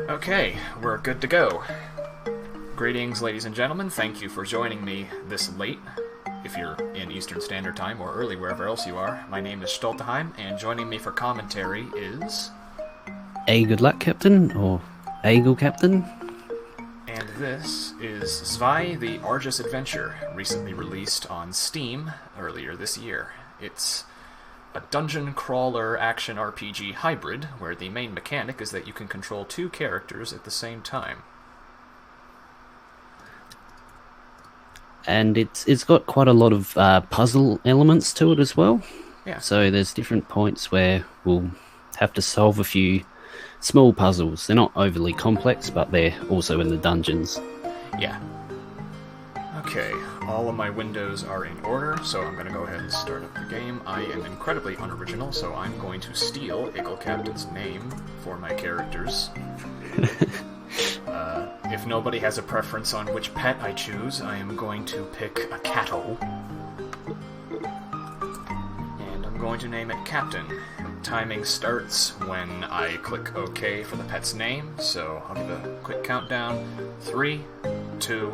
Okay, we're good to go. Greetings, ladies and gentlemen. Thank you for joining me this late, if you're in Eastern Standard Time or early wherever else you are. My name is Schtolteheim, and joining me for commentary is... A good luck, Captain, or Eagle Captain. And this is Zwei, the Arges adventure, recently released on Steam earlier this year. It's a dungeon crawler action RPG hybrid, where the main mechanic is that you can control two characters at the same time. And it's got quite a lot of puzzle elements to it as well. Yeah. So there's different points where we'll have to solve a few small puzzles. They're not overly complex, but they're also in the dungeons. Yeah. Okay, all of my windows are in order, so I'm going to go ahead and start up the game. I am incredibly unoriginal, so I'm going to steal Eagle Captain's name for my characters. If nobody has a preference on which pet I choose, I am going to pick a catto. And I'm going to name it Captain. Timing starts when I click OK for the pet's name, so I'll give a quick countdown. 3, 2,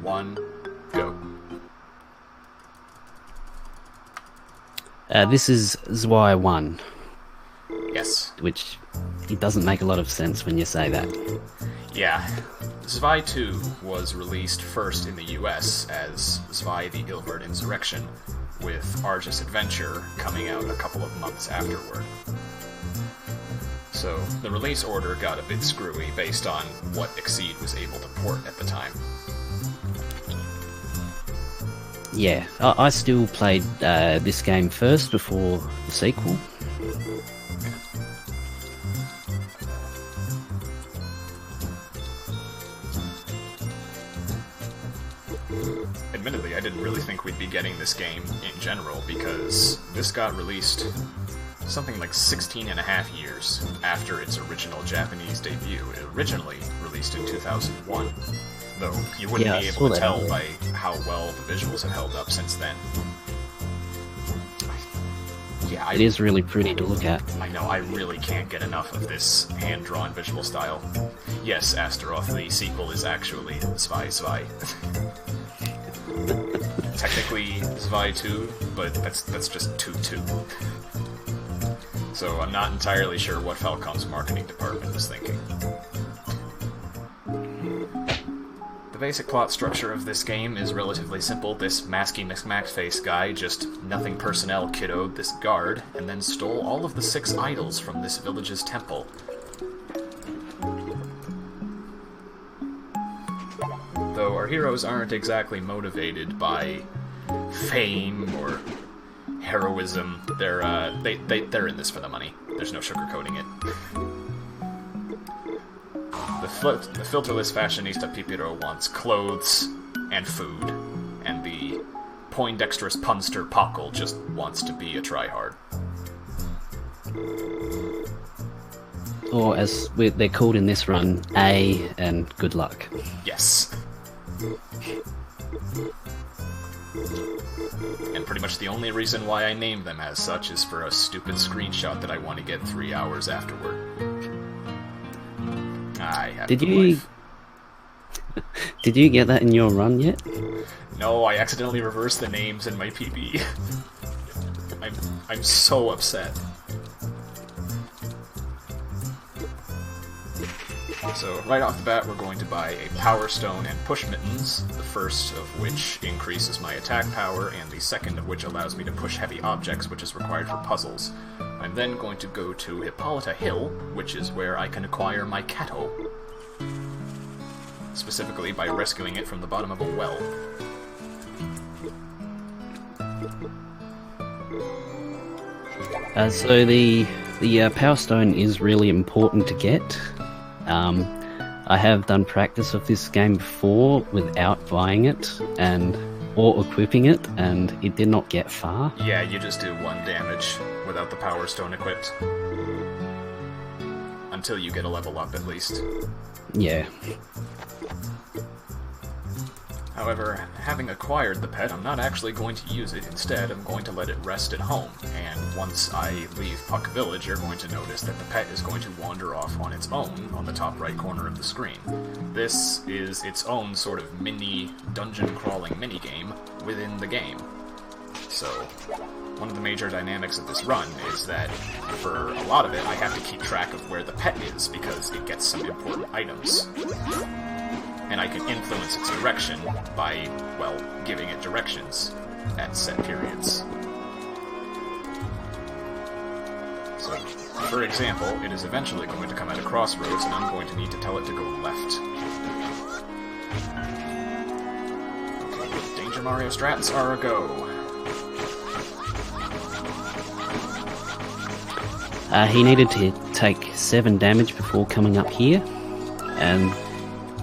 1, go. This is Zwei 1. Yes. Which it doesn't make a lot of sense when you say that. Yeah. Zwei 2 was released first in the US as Zwei the Ilvard Insurrection, with Arges Adventure coming out a couple of months afterward. So the release order got a bit screwy based on what Exceed was able to port at the time. Yeah, I still played this game first before the sequel. Admittedly, I didn't really think we'd be getting this game in general, because this got released something like 16 and a half years after its original Japanese debut. It originally released in 2001, though you wouldn't be able to tell by how well the visuals have held up since then. Yeah, it is really pretty to look at. I know, I really can't get enough of this hand-drawn visual style. Yes, Astaroth, the sequel is actually Zwei. Technically Zwei 2, but that's just 2-2. So I'm not entirely sure what Falcom's marketing department was thinking. The basic plot structure of this game is relatively simple. This masky McMackface guy just nothing personnel kiddoed this guard, and then stole all of the 6 idols from this village's temple. Though our heroes aren't exactly motivated by fame or heroism, they're in this for the money. There's no sugarcoating it. The filterless fashionista Pipiro wants clothes and food, and the poindexterous punster Pockle just wants to be a tryhard. Or as they're called in this run, A and good luck. Yes. And pretty much the only reason why I named them as such is for a stupid screenshot that I want to get 3 hours afterward. I have Did you get that in your run yet? No, I accidentally reversed the names in my PB. I'm so upset. So, right off the bat, we're going to buy a Power Stone and Push Mittens, the first of which increases my attack power, and the second of which allows me to push heavy objects, which is required for puzzles. I'm then going to go to Hippolyta Hill, which is where I can acquire my catto. Specifically by rescuing it from the bottom of a well. So the Power Stone is really important to get. I have done practice of this game before without buying it or equipping it, and it did not get far. Yeah, you just do 1 damage without the Power Stone equipped. Until you get a level up, at least. Yeah. However, having acquired the pet, I'm not actually going to use it. Instead, I'm going to let it rest at home, and once I leave Puck Village, you're going to notice that the pet is going to wander off on its own on the top right corner of the screen. This is its own sort of mini dungeon-crawling minigame within the game. So, one of the major dynamics of this run is that, for a lot of it, I have to keep track of where the pet is, because it gets some important items. And I can influence its direction by, well, giving it directions at set periods. So, for example, it is eventually going to come at a crossroads, and I'm going to need to tell it to go left. Okay, Danger Mario strats are a go. He needed to take 7 damage before coming up here, and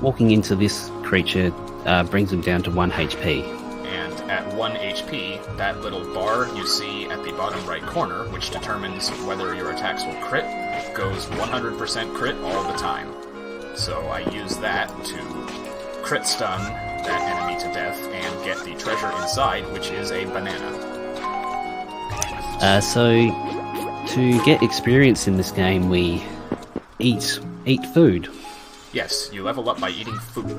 walking into this creature brings him down to 1 HP. And at 1 HP, that little bar you see at the bottom right corner, which determines whether your attacks will crit, goes 100% crit all the time. So I use that to crit stun that enemy to death and get the treasure inside, which is a banana. So, to get experience in this game, we eat food. Yes, you level up by eating food.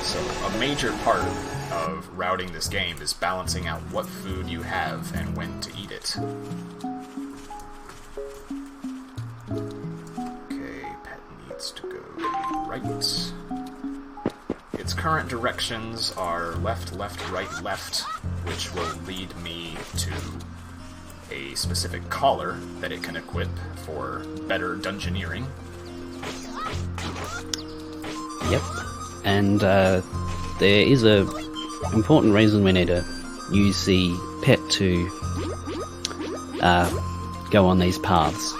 So, a major part of routing this game is balancing out what food you have and when to eat it. Okay, pet needs to go right. Its current directions are left, left, right, left, which will lead me to a specific collar that it can equip for better dungeoneering. Yep. And there is a important reason we need to use the pet to go on these paths.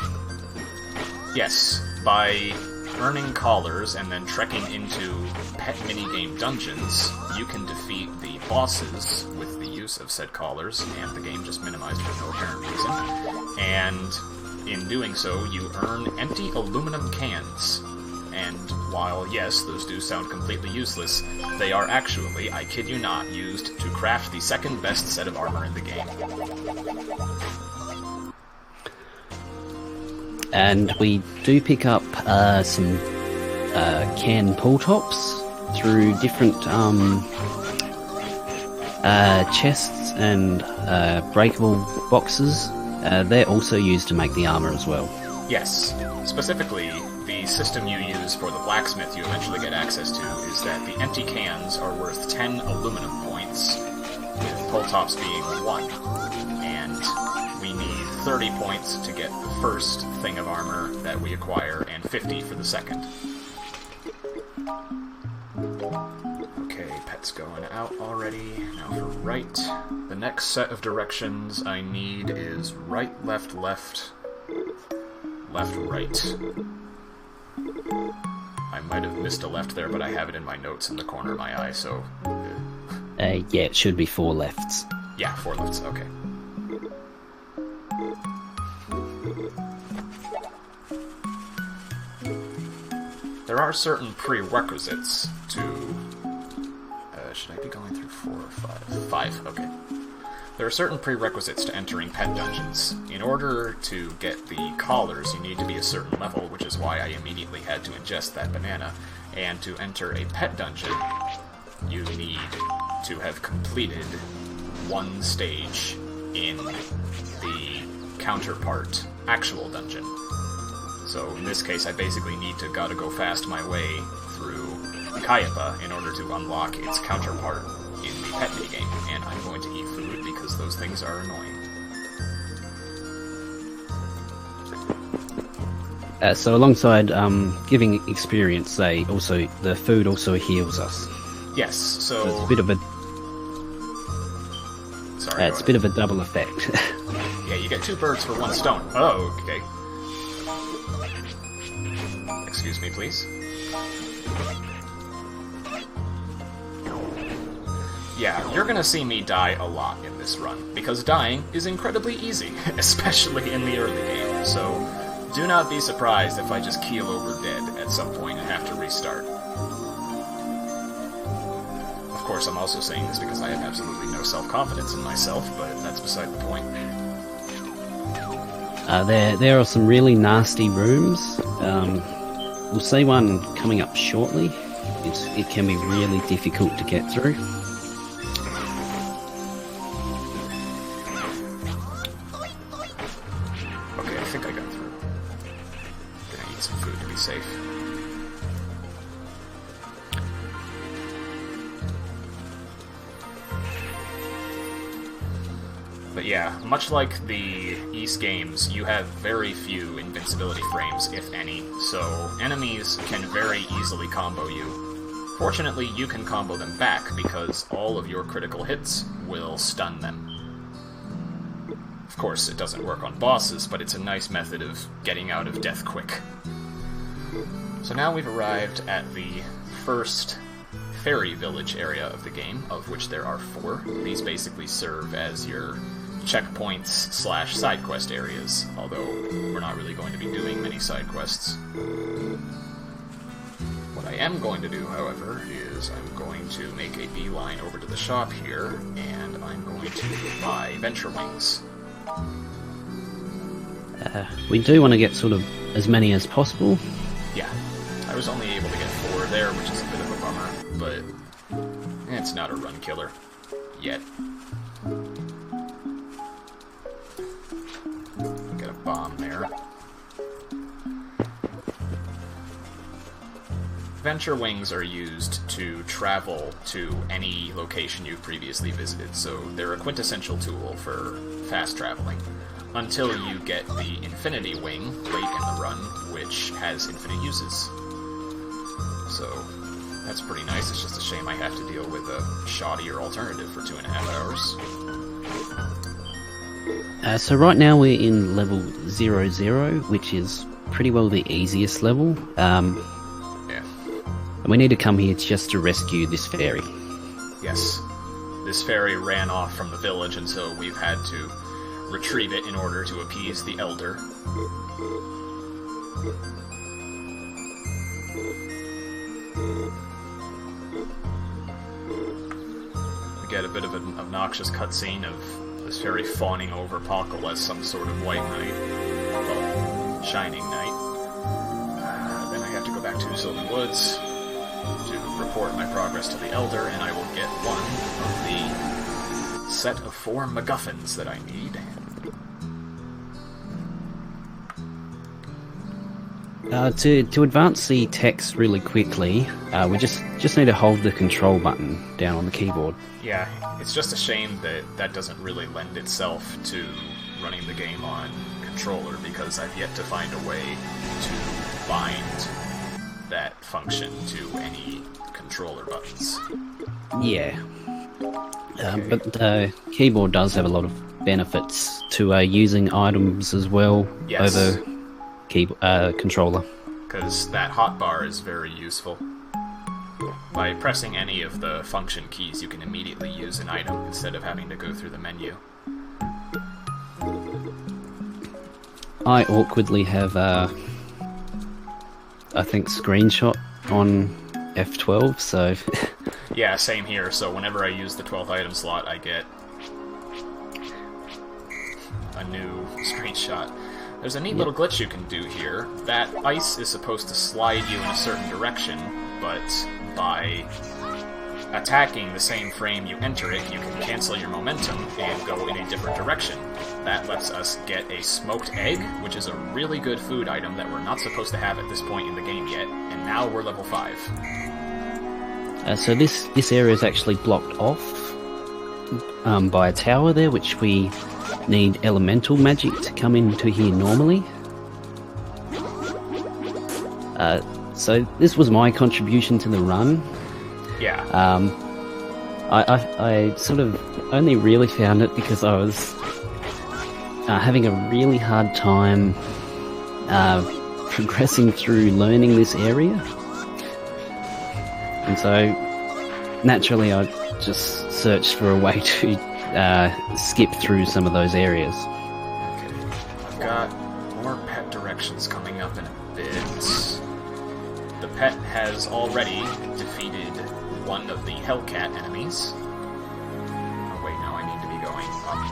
Yes, by earning collars and then trekking into pet minigame dungeons, you can defeat the bosses with the use of said collars, and the game just minimized for no apparent reason. And in doing so, you earn empty aluminum cans. And while, yes, those do sound completely useless, they are actually, I kid you not, used to craft the second best set of armor in the game. And we do pick up some can pull tops through different chests and breakable boxes. They're also used to make the armor as well. Yes. Specifically, the system you use for the blacksmith you eventually get access to is that the empty cans are worth 10 aluminum points, with pull tops being 1. And we need 30 points to get the first thing of armor that we acquire, and 50 for the second. Okay, pet's going out already. Now for right. The next set of directions I need is right, left, left, left, right. I might have missed a left there, but I have it in my notes in the corner of my eye, so... Yeah, it should be 4 lefts. Yeah, 4 lefts, okay. There are certain prerequisites to... should I be going through 4 or 5? 5, okay. There are certain prerequisites to entering pet dungeons. In order to get the collars, you need to be a certain level, which is why I immediately had to ingest that banana. And to enter a pet dungeon, you need to have completed 1 stage in the counterpart actual dungeon. So in this case, I basically need to gotta go fast my way through Kayapa in order to unlock its counterpart in the pet minigame, and I'm going to eat food because those things are annoying. So alongside giving experience, the food also heals us. Yes, so it's a bit of a it's a bit of a double effect. Yeah, you get 2 birds for 1 stone. Oh, okay. Excuse me, please. Yeah, you're gonna see me die a lot in this run, because dying is incredibly easy, especially in the early game. so do not be surprised if I just keel over dead at some point and have to restart. Of course, I'm also saying this because I have absolutely no self-confidence in myself, but that's beside the point. There are some really nasty rooms. We'll see one coming up shortly. It can be really difficult to get through. Okay, I think I got through. Gonna eat some food to be safe. But yeah, much like the East games, you have very few invincibility frames, if any, so enemies can very easily combo you. Fortunately, you can combo them back because all of your critical hits will stun them. Of course, it doesn't work on bosses, but it's a nice method of getting out of death quick. So now we've arrived at the first fairy village area of the game, of which there are 4. These basically serve as your checkpoints / side quest areas, although we're not really going to be doing many side quests. What I am going to do, however, is I'm going to make a beeline over to the shop here, and I'm going to buy Venture Wings. We do want to get sort of as many as possible. Yeah, I was only able to get 4 there, which is a bit of a bummer, but it's not a run killer. Yet. Get a bomb there. Venture Wings are used to travel to any location you've previously visited, so they're a quintessential tool for fast traveling. Until you get the Infinity Wing late in the run, which has infinite uses. So, that's pretty nice. It's just a shame I have to deal with a shoddier alternative for 2.5 hours. So right now we're in level 00, which is pretty well the easiest level. We need to come here just to rescue this fairy. Yes. This fairy ran off from the village, and so we've had to retrieve it in order to appease the elder. We get a bit of an obnoxious cutscene of this fairy fawning over Pockle as some sort of white knight. Well, shining knight. Then I have to go back to Sylvan Woods to report my progress to the Elder, and I will get one of the set of 4 MacGuffins that I need. To advance the text really quickly, we just need to hold the control button down on the keyboard. Yeah, it's just a shame that that doesn't really lend itself to running the game on controller, because I've yet to find a way to bind that function to any controller buttons. Yeah. But the keyboard does have a lot of benefits to using items as well. Yes. Over controller. Because that hotbar is very useful. By pressing any of the function keys, you can immediately use an item instead of having to go through the menu. I awkwardly have I think screenshot on F12, so... Yeah, same here, so whenever I use the 12th item slot, I get a new screenshot. There's a neat little glitch you can do here. That ice is supposed to slide you in a certain direction, but by attacking the same frame you enter it, you can cancel your momentum and go in a different direction. That lets us get a smoked egg, which is a really good food item that we're not supposed to have at this point in the game yet, and now we're level 5. So this area is actually blocked off by a tower there, which we need elemental magic to come into here normally. So this was my contribution to the run. Yeah. I sort of only really found it because I was having a really hard time progressing through learning this area. And so, naturally, I just searched for a way to skip through some of those areas. Okay. I've got More pet directions coming up in a bit. The pet has already defeated one of the Hellcat enemies. Oh wait, no, I need to be going up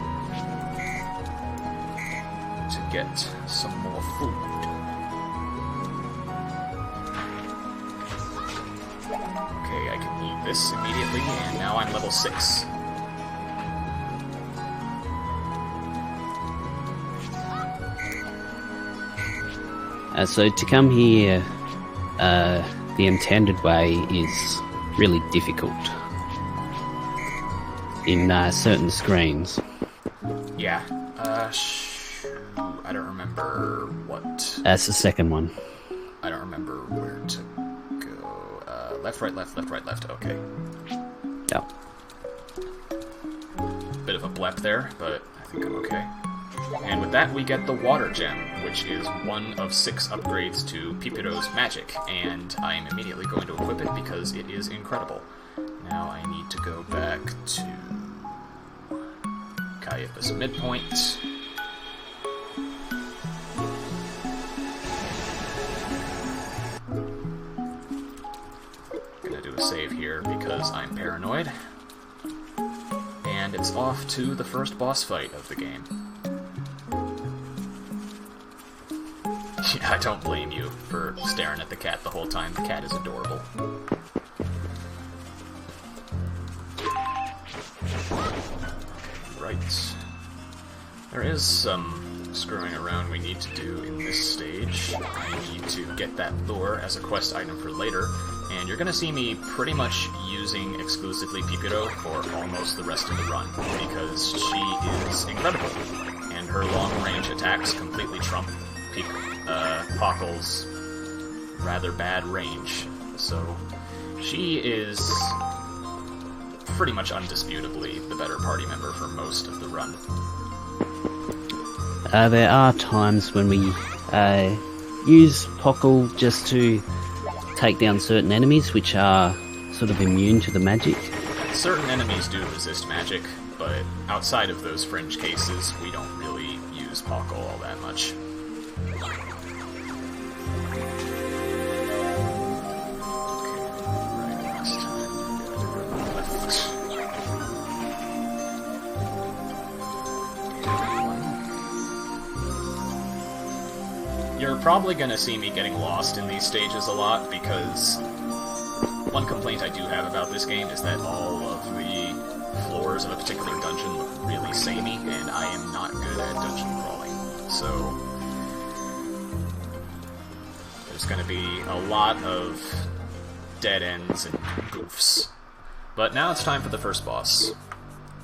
to get some more food. Okay, I can eat this immediately, and now I'm level 6. So to come here, the intended way is really difficult in certain screens. Yeah. I don't remember what. That's the second one. I don't remember where to go. Left, right, left, left, right, left. Okay. Yep. Bit of a blep there, but I think I'm okay. And with that, we get the Water Gem, which is one of 6 upgrades to Pipiro's magic, and I am immediately going to equip it because it is incredible. Now I need to go back to Caiaphas Midpoint. Gonna do a save here because I'm paranoid. And it's off to the first boss fight of the game. I don't blame you for staring at the cat the whole time. The cat is adorable. Right. There is some screwing around we need to do in this stage. I need to get that lure as a quest item for later, and you're gonna see me pretty much using exclusively Pipiro for almost the rest of the run, because she is incredible, and her long-range attacks completely trump Pockle's rather bad range. So she is pretty much undisputably the better party member for most of the run. There are times when we use Pockle just to take down certain enemies which are sort of immune to the magic. Certain enemies do resist magic, but outside of those fringe cases, we don't really use Pockle all that much. You're probably going to see me getting lost in these stages a lot, because one complaint I do have about this game is that all of the floors of a particular dungeon look really samey, and I am not good at dungeon crawling. So there's going to be a lot of dead ends and goofs. But now it's time for the first boss,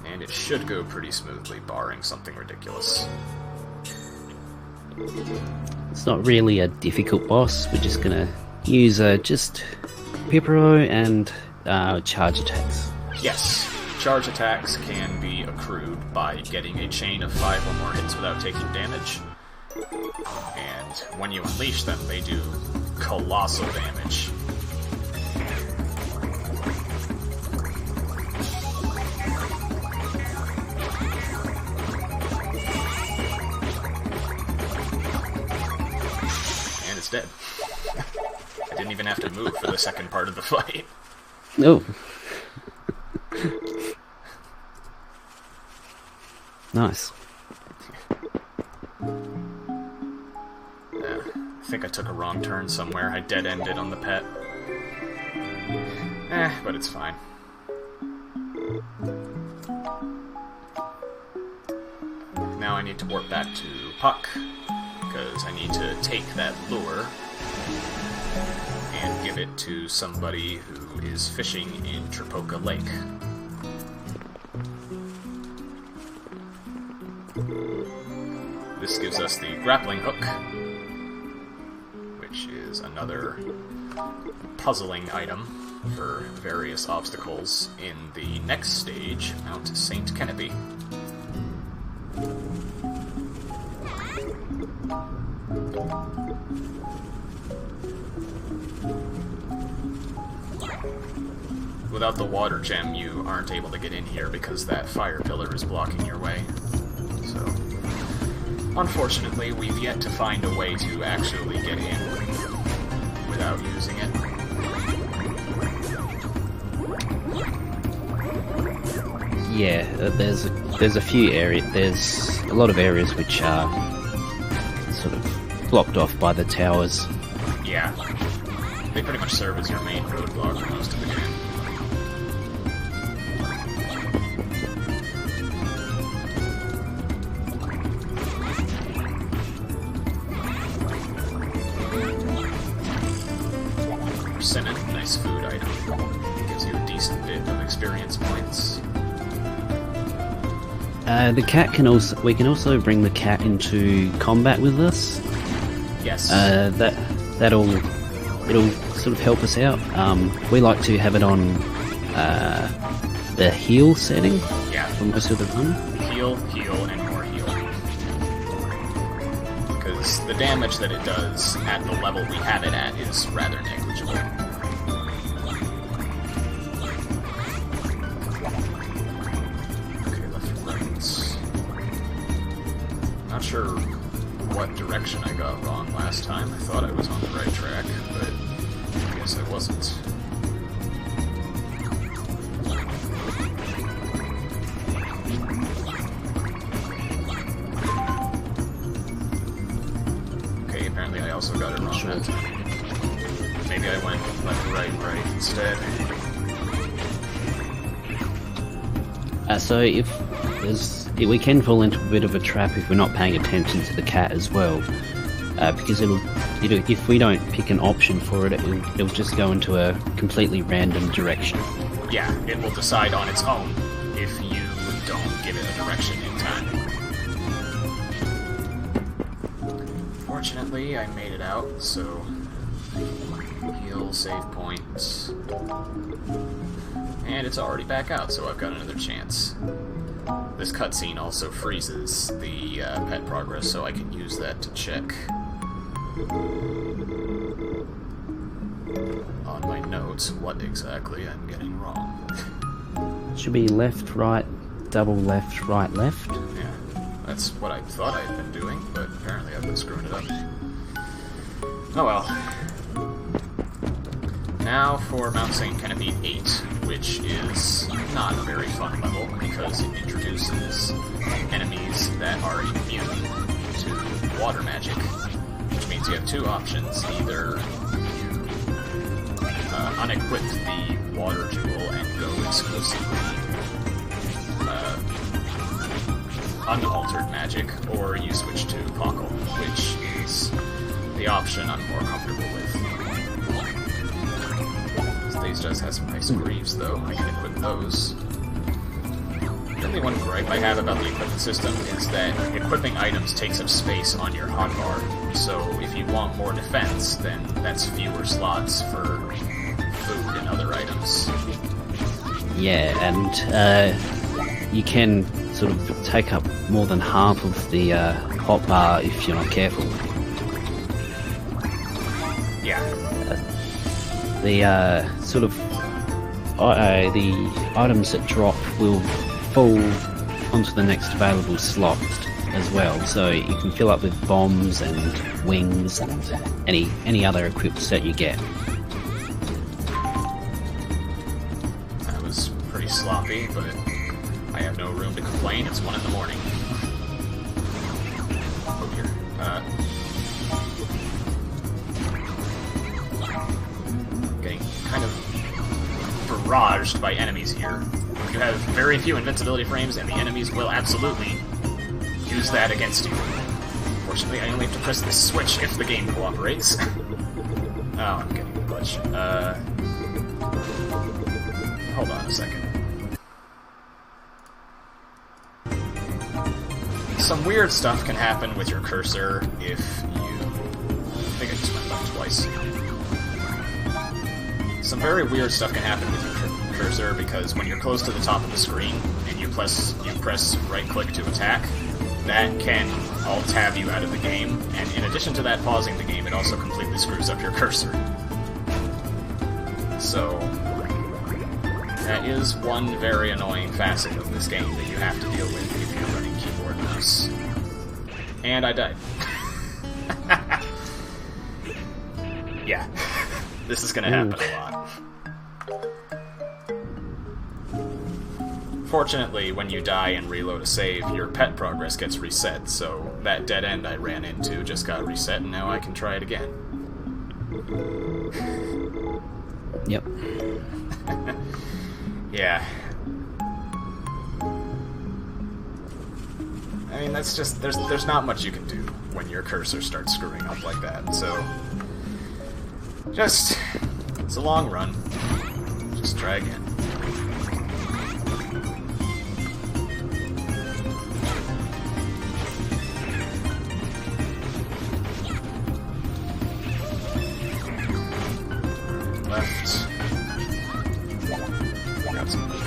and it should go pretty smoothly, barring something ridiculous. It's not really a difficult boss. We're just gonna use just Pipiro and charge attacks. Yes, charge attacks can be accrued by getting a chain of 5 or more hits without taking damage. And when you unleash them, they do colossal damage. Dead. I didn't even have to move for the second part of the fight. Oh. Nice. Yeah, I think I took a wrong turn somewhere. I dead-ended on the pet. But it's fine. Now I need to warp back to Puck, because I need to take that lure and give it to somebody who is fishing in Tripoka Lake. This gives us the Grappling Hook, which is another puzzling item for various obstacles in the next stage, Mount St. Kennebi. Without the water gem, you aren't able to get in here because that fire pillar is blocking your way. So Unfortunately, we've yet to find a way to actually get in without using it. Yeah, there's a few areas. There's a lot of areas which are sort of blocked off by the towers. Yeah, they pretty much serve as your main roadblock for most of the game. Persimmon, nice food item. Gives you a decent bit of experience points. The cat can also. We can also bring the cat into combat with us. Yes. It'll sort of help us out. We like to have it on the heal setting. Yeah. For most of the run. Heal, and more heal. Because the damage that it does at the level we have it at is rather negligible. Okay, left and right. Not sure what direction I got wrong last time. I thought I was on the right track, but I guess I wasn't. Okay, apparently I also got it wrong that time. Maybe I went left, right instead. So we can fall into a bit of a trap if we're not paying attention to the cat as well, because if we don't pick an option for it, it'll just go into a completely random direction. Yeah, it will decide on its own if you don't give it a direction in time. Fortunately, I made it out, so heal, save points. And it's already back out, so I've got another chance. This cutscene also freezes the pet progress, so I can use that to check on my notes what exactly I'm getting wrong. Should be left, right, double left, right, left. Yeah, that's what I thought I'd been doing, but apparently I've been screwing it up. Oh well. Now for Mount St. Kennedy 8, which is not a very fun level because it introduces enemies that are immune to water magic, which means you have two options. Either unequip the water jewel and go exclusively unaltered magic, or you switch to Pockle, which is the option I'm more comfortable with. These does have some nice greaves, though. I can equip those. The only one gripe I have about the equipment system is that equipping items takes up space on your hotbar. So if you want more defense, then that's fewer slots for food and other items. Yeah, and you can sort of take up more than half of the hotbar if you're not careful. Yeah. The sort of the items that drop will fall onto the next available slot as well, so you can fill up with bombs and wings and any other equips that you get. That was pretty sloppy, but I have no room to complain. It's 1 in the morning. Oh dear. Kind of barraged by enemies here. You have very few invincibility frames, and the enemies will absolutely use that against you. Fortunately, I only have to press this switch if the game cooperates. Oh, I'm getting a glitch. Hold on a second. Some weird stuff can happen with your cursor if you... I think I just went left twice. Some very weird stuff can happen with your cursor, because when you're close to the top of the screen and you press right-click to attack, that can alt-tab you out of the game, and in addition to that pausing the game, it also completely screws up your cursor. So, that is one very annoying facet of this game that you have to deal with if you're running keyboard and mouse. And I died. Yeah. This is gonna happen a lot. Fortunately, when you die and reload a save, your pet progress gets reset, so that dead end I ran into just got reset, and now I can try it again. Yep. Yeah. I mean, that's just... There's not much you can do when your cursor starts screwing up like that, so... Just... It's a long run. Just try again. Left. Got some food.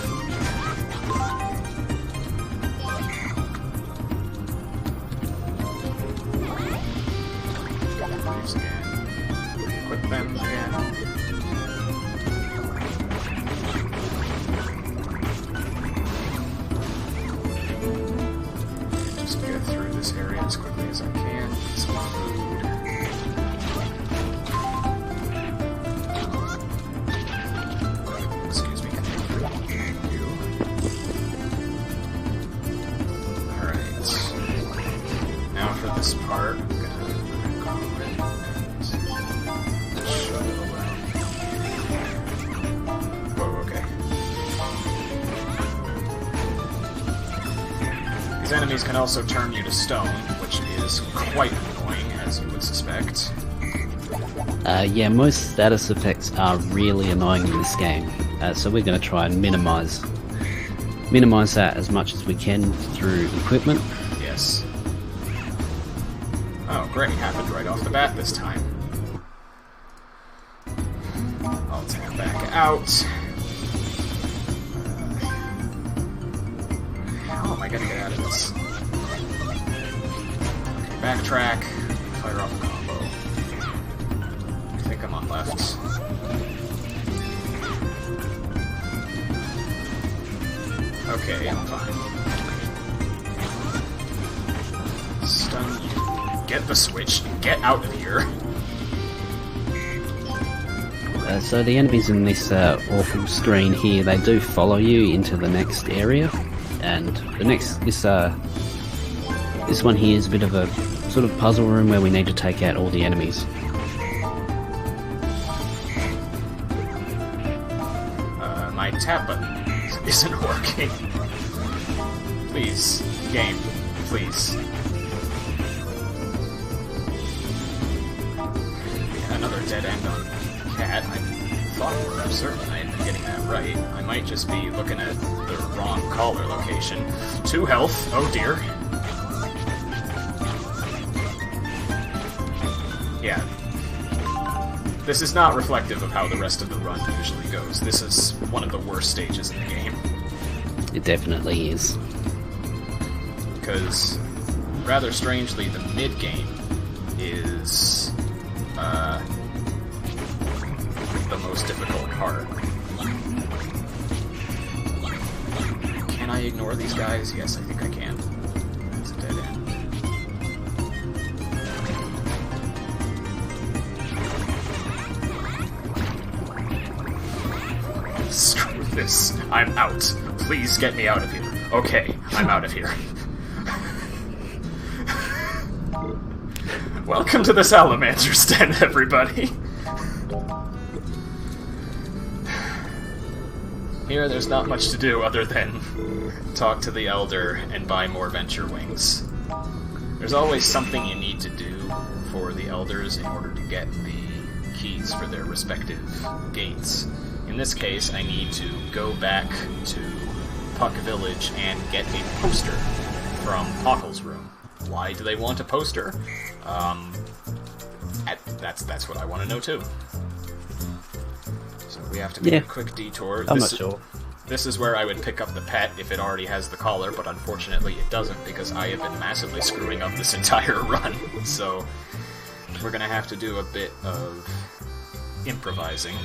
Leaves again. Equip them again. Just get through this area as quickly as I can. Get some food. This part, I'm gonna go ahead and shove it around. Whoa, okay. These enemies can also turn you to stone, which is quite annoying, as you would suspect. Yeah, most status effects are really annoying in this game, so we're going to try and minimize that as much as we can through equipment. Yes. Oh, great, happened right off the bat this time. I'll tap back out. How am I gonna get out of this? Okay, backtrack, fire off a combo. I think I'm on left. Okay, I'm fine. Stun you. Get the switch. Get out of here. So the enemies in this awful screen here, they do follow you into the next area, and this one here is a bit of a sort of puzzle room where we need to take out all the enemies. My tab button isn't working. Please, game, please. Another dead end on Cat. I thought for certain I had been getting that right. I might just be looking at the wrong caller location. 2 health. Oh dear. Yeah. This is not reflective of how the rest of the run usually goes. This is one of the worst stages in the game. It definitely is. Because, rather strangely, the mid-game is... the most difficult part. Can I ignore these guys? Yes, I think I can. It's a dead end. Screw this. I'm out. Please get me out of here. Okay, I'm out of here. Welcome to the Salamancer's Den, everybody. Here, there's not much to do other than talk to the Elder and buy more Venture Wings. There's always something you need to do for the Elders in order to get the keys for their respective gates. In this case, I need to go back to Puck Village and get a poster from Pockle's room. Why do they want a poster? That's what I want to know too. So we have to make a quick detour. I'm not sure. This is where I would pick up the pet if it already has the collar, but unfortunately it doesn't because I have been massively screwing up this entire run. So we're gonna have to do a bit of improvising.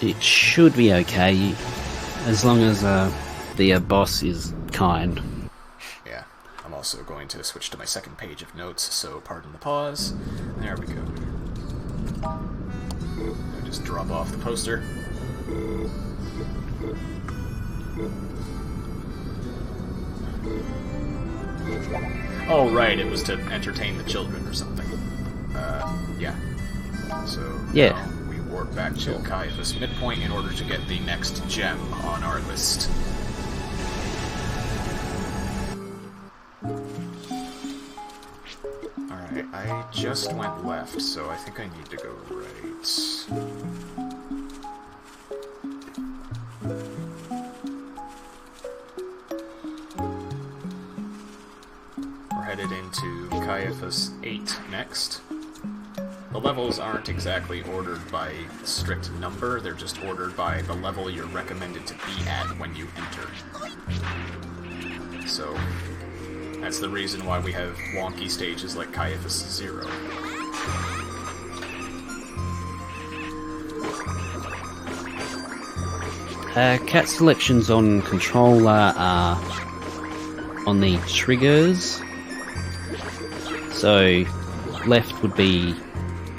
It should be okay, as long as the boss is kind. Yeah, I'm also going to switch to my second page of notes, so pardon the pause. There we go. I'll just drop off the poster. Oh, right, it was to entertain the children or something. Yeah. So, Yeah. now we warp back to Caiaphas Midpoint in order to get the next gem on our list. Alright, I just went left, so I think I need to go right. We're headed into Caiaphas 8 next. The levels aren't exactly ordered by strict number, they're just ordered by the level you're recommended to be at when you enter. So, that's the reason why we have wonky stages like Caiaphas 0. Cat selections on controller are on the triggers. So, left would be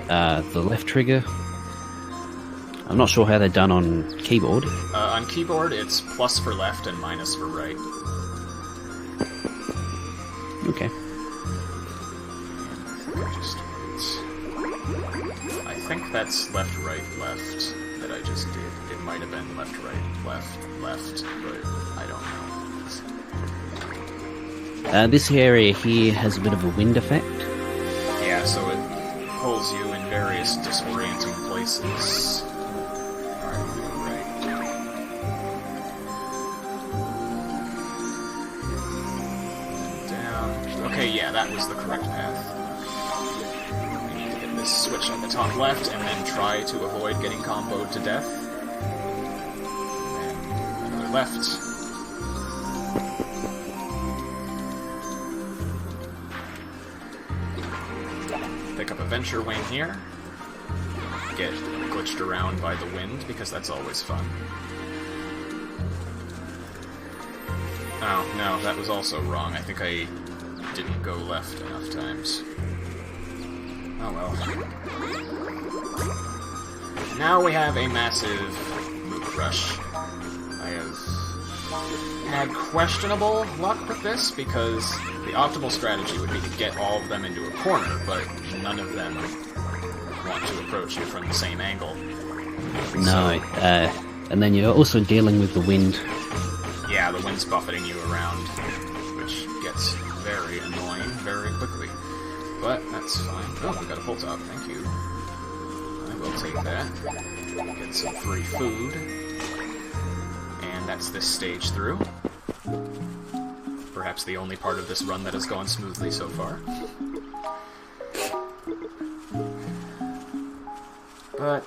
the left trigger. I'm not sure how they're done on keyboard. On keyboard, it's plus for left and minus for right. Okay. I think that's left, right, left that I just did. It might have been left, right, left, left, but I don't know. This area here has a bit of a wind effect. Yeah, so it pulls you in various disorienting places. Alright, we go right. Down. Okay, yeah, that was the correct path. We need to get this switch on the top left and then try to avoid getting comboed to death. And then another left. Pick up a venture wing here. Get glitched around by the wind, because that's always fun. Oh, no, that was also wrong. I think I didn't go left enough times. Oh well. Now we have a massive loop rush. I have had questionable luck with this, because the optimal strategy would be to get all of them into a corner, but none of them want to approach you from the same angle. No, and then you're also dealing with the wind. Yeah, the wind's buffeting you around, which gets very annoying very quickly. But that's fine. Oh, we got a pull top, thank you. I will take that. Get some free food. And that's this stage through. Perhaps the only part of this run that has gone smoothly so far. But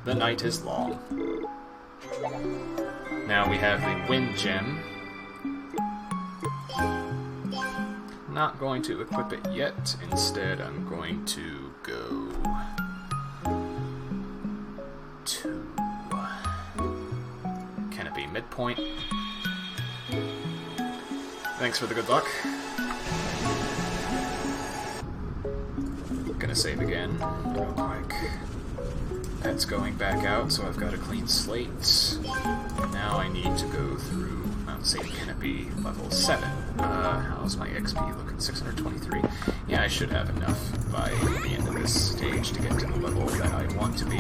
the night is long. Now we have the wind gem. Not going to equip it yet. Instead, I'm going to go to Canopy Midpoint. Thanks for the good luck. Gonna save again, real quick. That's going back out, so I've got a clean slate. Now I need to go through Mount St. Canopy level 7. How's my XP looking? 623. Yeah, I should have enough by the end of this stage to get to the level that I want to be.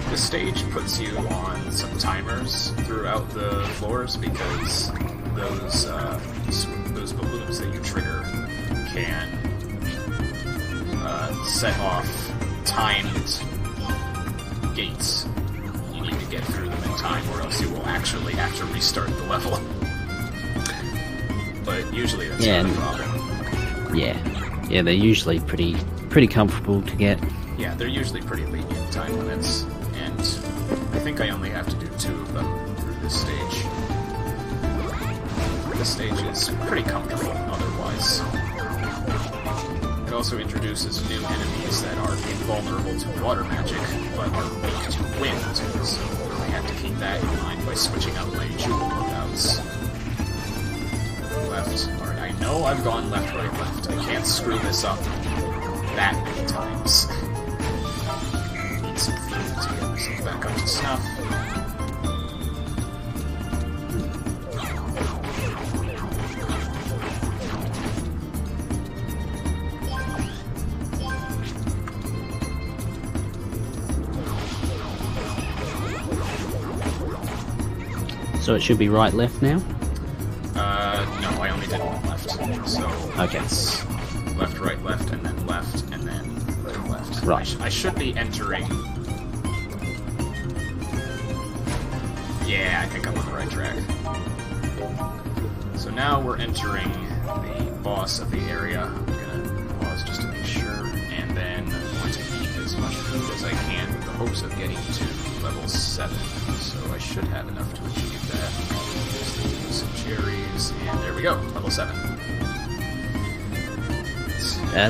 This stage puts you on some timers throughout the floors, because those balloons that you trigger can set off timed gates. You need to get through them in time, or else you will actually have to restart the level. But usually that's not a problem. Yeah, they're usually pretty comfortable to get. Yeah, they're usually pretty lenient time limits, and I think I only have to do 2 of them through this stage. This stage is pretty comfortable otherwise. It also introduces new enemies that are invulnerable to water magic, but are weak to wind, so I have to keep that in mind by switching out my jewel loadouts. I've gone left, right, left. I can't screw this up that many times. Need some food to get myself back up to snuff. So it should be right, left now? No, I only did one left. So Okay. it's left, right, left, and then left, and then left. Right. I should be entering... Yeah, I think I'm on the right track. So now we're entering the boss of the area. I'm gonna pause just to make sure, and then I want to eat as much food as I can with the hopes of getting to level 7. So I should have enough to achieve that. Just eat some cherries, and there we go, level 7.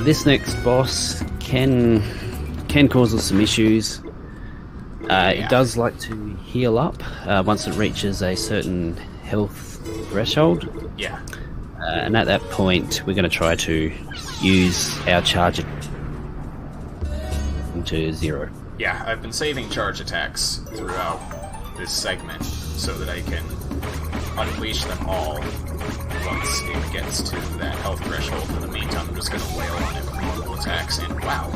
This next boss can cause us some issues. It does like to heal up once it reaches a certain health threshold. Yeah. And at that point, we're going to try to use our charge to 0. Yeah, I've been saving charge attacks throughout this segment so that I can unleash them all once it gets to that health threshold. In the meantime, I'm just going to wail on it with normal attacks, and wow.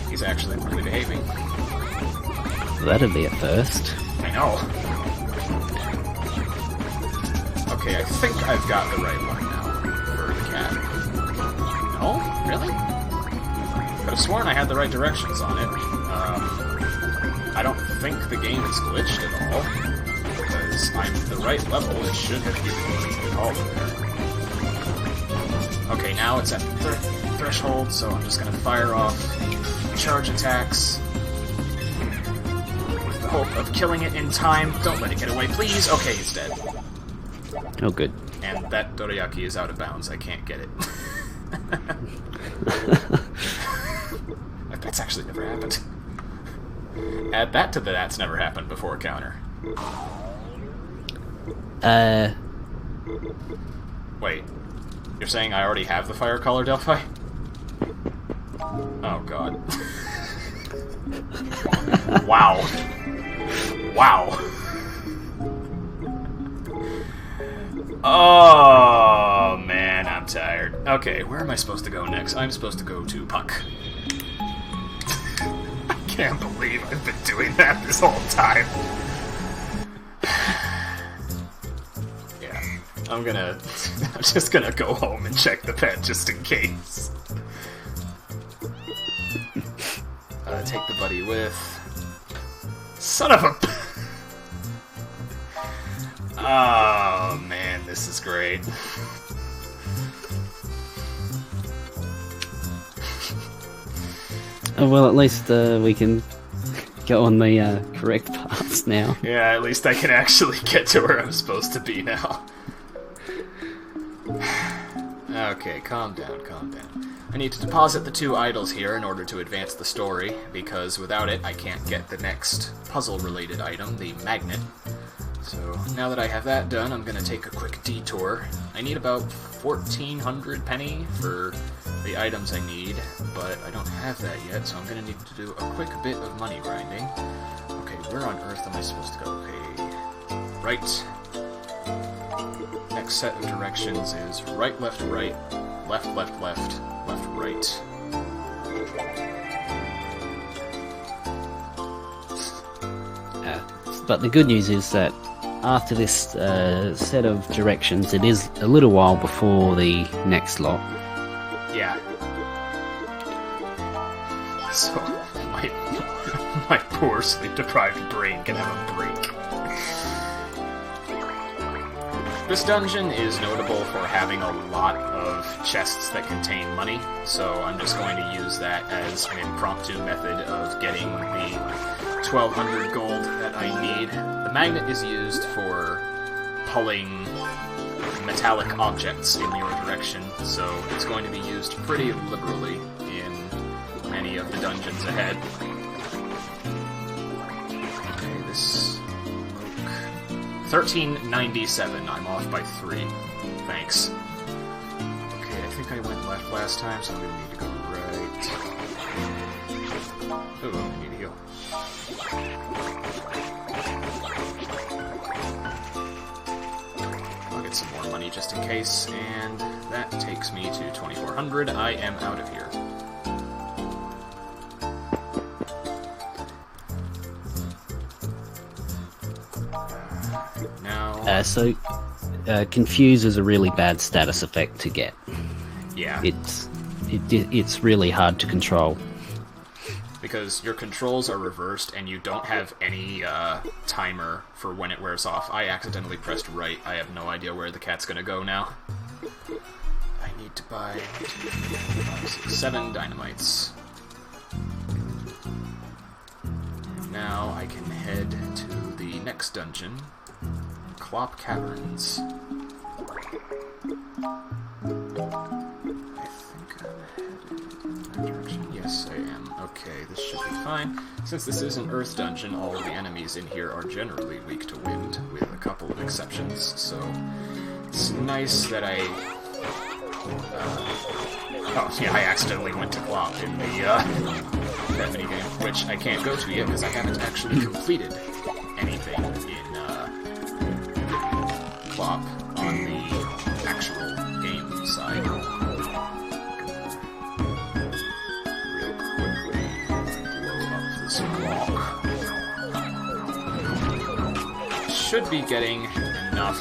He's actually really behaving. That'd be a first. I know. Okay, I think I've got the right one now for the cat. No? Really? Could have sworn I had the right directions on it. I don't think the game is glitched at all, because I'm the right level. It should have given me the call there. Okay, now it's at the threshold, so I'm just going to fire off charge attacks with the hope of killing it in time. Don't let it get away, please! Okay, it's dead. Oh, good. And that dorayaki is out of bounds. I can't get it. That's actually never happened. Add that to the that's never happened before counter. Wait. You're saying I already have the fire color, Delphi? Oh god. Wow. Wow. Oh man, I'm tired. Okay, where am I supposed to go next? I'm supposed to go to Puck. I can't believe I've been doing that this whole time. Yeah, I'm just gonna go home and check the pet just in case. Take the buddy with... Son of a... Oh man, this is great. Oh, well, at least we can go on the correct paths now. Yeah, at least I can actually get to where I'm supposed to be now. Okay, calm down, calm down. I need to deposit the 2 idols here in order to advance the story, because without it I can't get the next puzzle-related item, the magnet. So now that I have that done, I'm going to take a quick detour. I need about 1,400 penny for the items I need, but I don't have that yet, so I'm going to need to do a quick bit of money grinding. Okay, where on earth am I supposed to go? Okay, right. Next set of directions is right, left, right, left, left, left, left, right. But the good news is that after this set of directions, it is a little while before the next lot. Yeah. So, my poor sleep-deprived brain can have a break. This dungeon is notable for having a lot of chests that contain money, so I'm just going to use that as an impromptu method of getting the 1,200 gold that I need. The magnet is used for pulling metallic objects in your direction, so it's going to be used pretty liberally in many of the dungeons ahead. Okay, this 1397. I'm off by 3. Thanks. Okay, I think I went left last time, so I'm gonna need to go right. Oh, I need to heal. I'll get some more money just in case, and that takes me to 2400. I am out of here. So, Confuse is a really bad status effect to get. Yeah. It's really hard to control. Because your controls are reversed and you don't have any timer for when it wears off. I accidentally pressed right. I have no idea where the cat's gonna go now. I need to buy 2, 3, 4, 5, 6, 7 dynamites. And now I can head to the next dungeon. Clop Caverns. I think I'm headed in that direction. Yes, I am. Okay, this should be fine. Since this is an Earth dungeon, all of the enemies in here are generally weak to wind, with a couple of exceptions, so it's nice that I... oh, yeah, I accidentally went to Clop in the that minigame, which I can't go to yet because I haven't actually completed anything in Clop on the actual game side. Real quickly blow up this block. Should be getting enough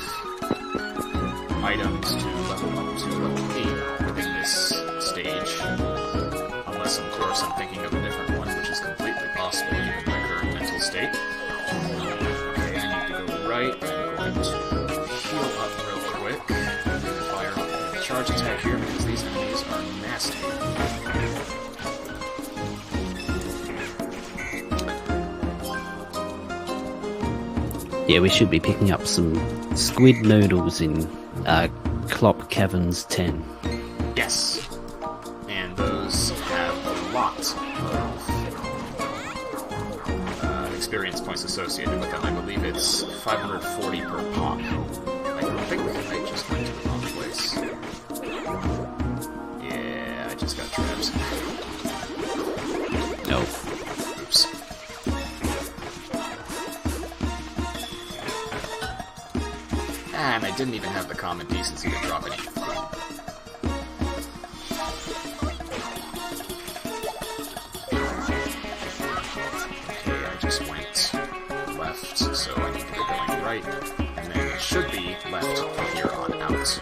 items to level up to level 8 within this stage. Unless, of course, I'm thinking of a different one, which is completely possible given my current mental state. Okay, I need to go right. I'm going to heal up real quick. I'm going to fire up a charge attack here because these enemies are nasty. Yeah, we should be picking up some squid noodles in Clop Caverns 10. Yes. And those have a lot of experience points associated with them. I believe it's 540 per pop. I think I just went to the wrong place. Yeah, I just got trapped. No. Oops. And I didn't even have the common decency to drop any food. Okay, I just went left, so I need to be going right, and then it should be left from here on out.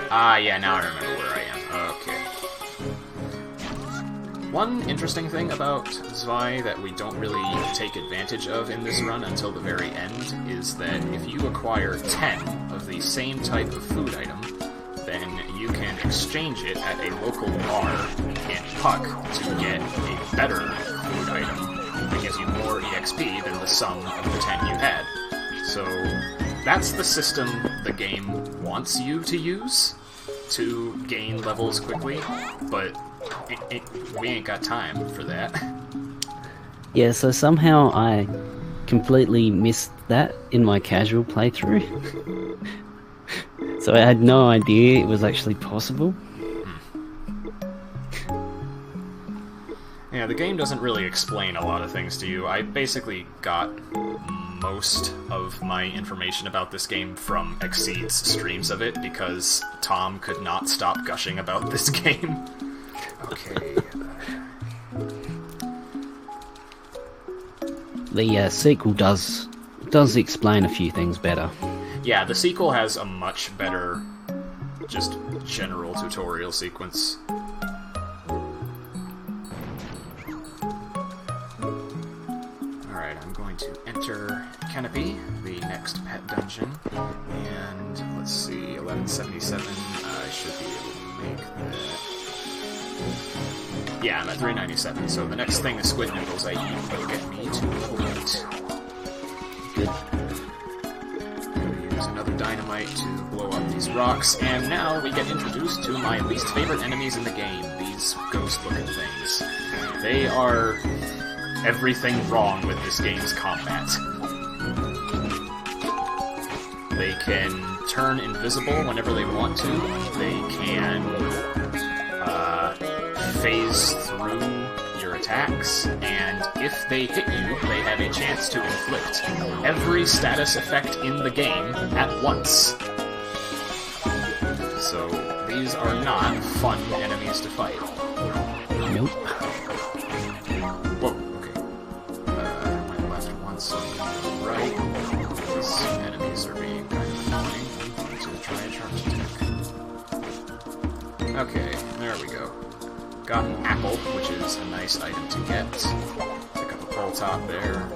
Ah, yeah, now I remember where I am. Okay. One interesting thing about Zwei that we don't really take advantage of in this run until the very end is that if you acquire 10 of the same type of food item, then you can exchange it at a local bar in Puck to get a better food item that gives you more EXP than the sum of the 10 you had. So that's the system the game wants you to use to gain levels quickly, but we ain't got time for that. Yeah, so somehow I completely missed that in my casual playthrough. So I had no idea it was actually possible. Yeah, the game doesn't really explain a lot of things to you. I basically got most of my information about this game from Exceed's streams of it, because Tom could not stop gushing about this game. Okay. The sequel does explain a few things better. Yeah, the sequel has a much better, just general tutorial sequence. Alright, I'm going to enter Canopy, the next pet dungeon, and let's see, 1177, I should be able to make that. Yeah, I'm at 397, so the next thing the squid noodles I eat will get me to level 8. Good. Use another dynamite to blow up these rocks, and now we get introduced to my least favorite enemies in the game, these ghost-looking things. They are everything wrong with this game's combat. They can turn invisible whenever they want to. They can phase through your attacks, and if they hit you, they have a chance to inflict every status effect in the game at once. So these are not fun enemies to fight. Nope. Whoa, okay. Went left once, right. These enemies are being kind of annoying. I'm going to try a charge attack. Okay, there we go. Got an apple, which is a nice item to get. Pick up a pole top there.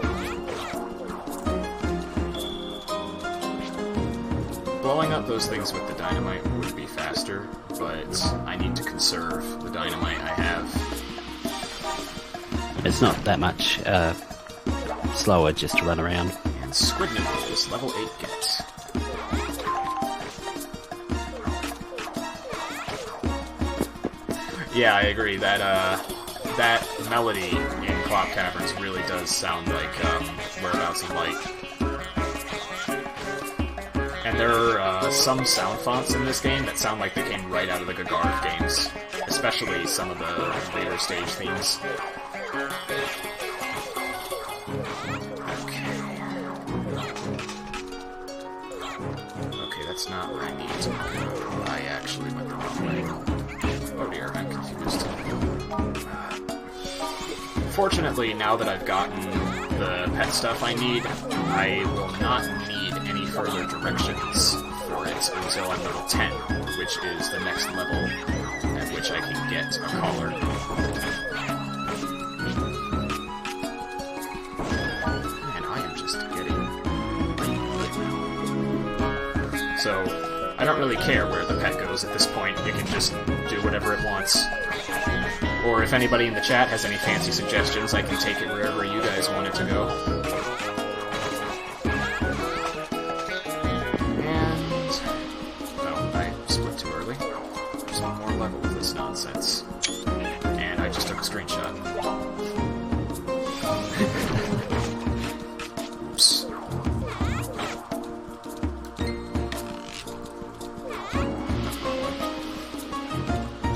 Blowing up those things with the dynamite would be faster, but I need to conserve the dynamite I have. It's not that much slower just to run around. And squid noodles, level 8 get. Yeah, I agree. That melody in Clock Caverns really does sound like Whereabouts of Light. And there are some sound fonts in this game that sound like they came right out of the Gagarin games, especially some of the later stage themes. Okay, that's not where I need to go. I actually went the wrong way. Oh dear, I'm confused. Fortunately, now that I've gotten the pet stuff I need, I will not need any further directions for it until I'm level 10, which is the next level at which I can get a collar. And I am just getting right. So, I don't really care where the pet goes at this point. It can just do whatever it wants. Or if anybody in the chat has any fancy suggestions, I can take it wherever you guys want it to go. And... oh, I split too early. There's one more level of this nonsense. And I just took a screenshot. Oops.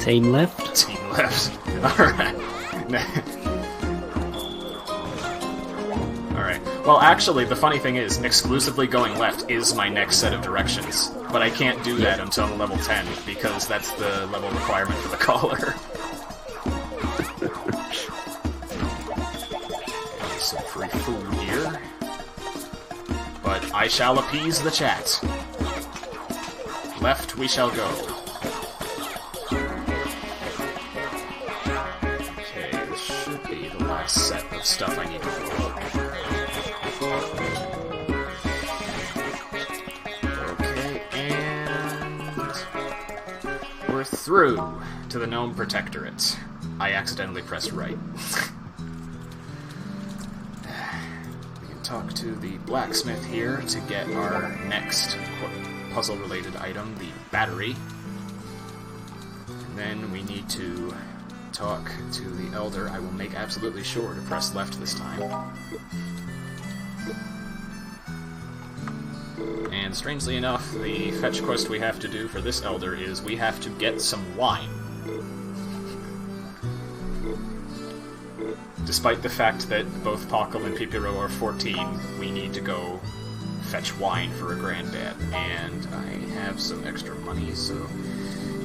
Team left? Team left. Alright. Alright. Well, actually, the funny thing is, exclusively going left is my next set of directions. But I can't do that until I'm level 10, because that's the level requirement for the collar. Some free food here. But I shall appease the chat. Left we shall go. Set of stuff I need to blow. Okay, and we're through to the Gnome Protectorate. I accidentally pressed right. We can talk to the blacksmith here to get our next puzzle-related item, the battery. And then we need to talk to the Elder. I will make absolutely sure to press left this time. And strangely enough, the fetch quest we have to do for this Elder is we have to get some wine. Despite the fact that both Pockle and Pipiro are 14, we need to go fetch wine for a granddad. And I have some extra money, so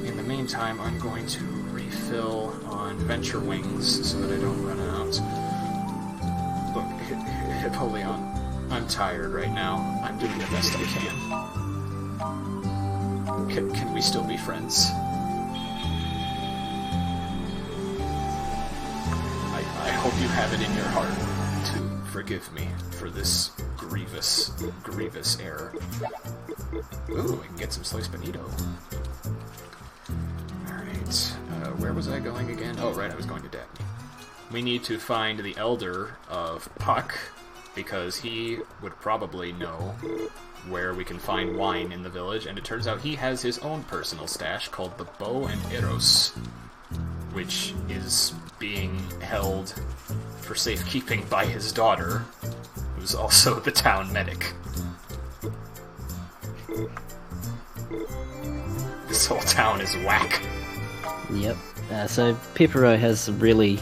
in the meantime I'm going to refill on Venture Wings so that I don't run out. Look, Hippoleon, I'm tired right now. I'm doing the best I can. Can we still be friends? I hope you have it in your heart to forgive me for this grievous error. Ooh, I can get some sliced bonito. Where was I going again? Oh, right, I was going to Dabney. We need to find the Elder of Puck, because he would probably know where we can find wine in the village, and it turns out he has his own personal stash called the Bow and Eros, which is being held for safekeeping by his daughter, who's also the town medic. This whole town is whack. Yep. So Pipero has some really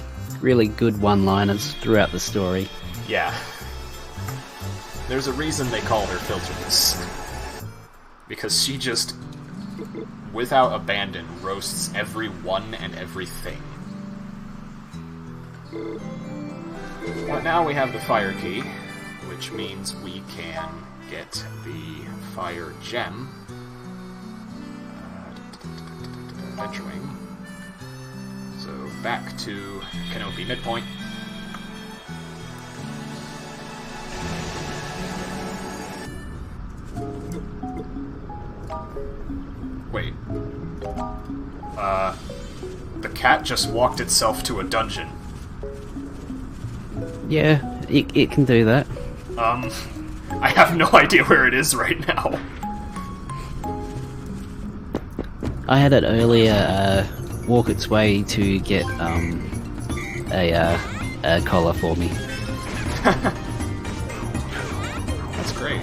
good one-liners throughout the story. Yeah. There's a reason they call her Filterless. Because she just, without abandon, roasts everyone and everything. But now we have the fire key, which means we can get the fire gem. Adventuring. So back to Canopy Midpoint. Wait. The cat just walked itself to a dungeon. Yeah, it can do that. I have no idea where it is right now. I had it earlier walk its way to get a collar for me. That's great.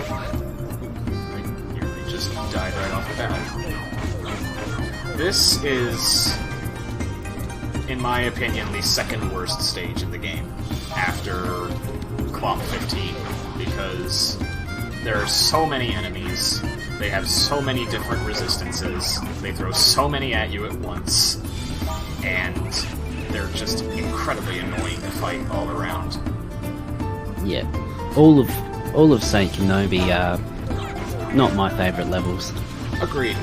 I nearly just died right off the bat. This is, in my opinion, the second worst stage in the game after Clomp 15, because there are so many enemies, they have so many different resistances, they throw so many at you at once, and they're just incredibly annoying to fight all around. Yeah, all of Saint Kenobi are not my favourite levels. Agreed.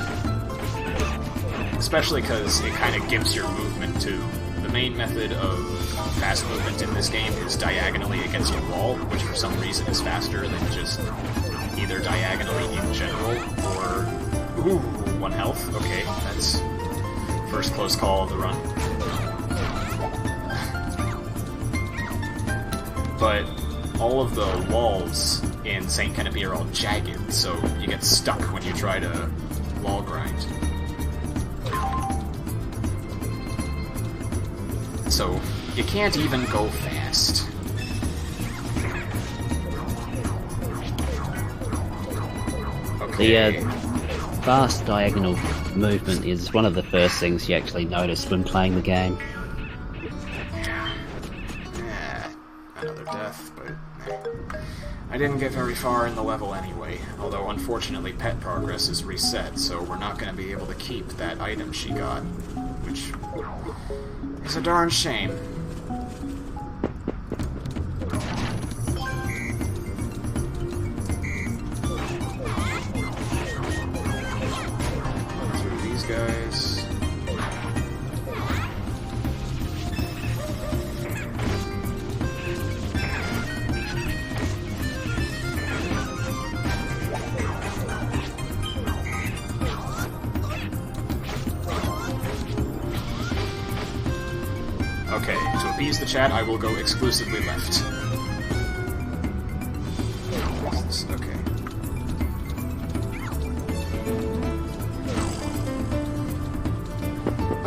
Especially because it kind of gives your movement too. The main method of fast movement in this game is diagonally against a wall, which for some reason is faster than just either diagonally in general, or... Ooh, 1 health. Okay, that's first close call of the run. But all of the walls in St. Canopy are all jagged, so you get stuck when you try to wall grind. So you can't even go fast. The fast diagonal movement is one of the first things you actually notice when playing the game. Another death, but I didn't get very far in the level anyway, although unfortunately pet progress is reset, so we're not going to be able to keep that item she got, which is a darn shame. Through these guys. Okay, to appease the chat, I will go exclusively left. Okay.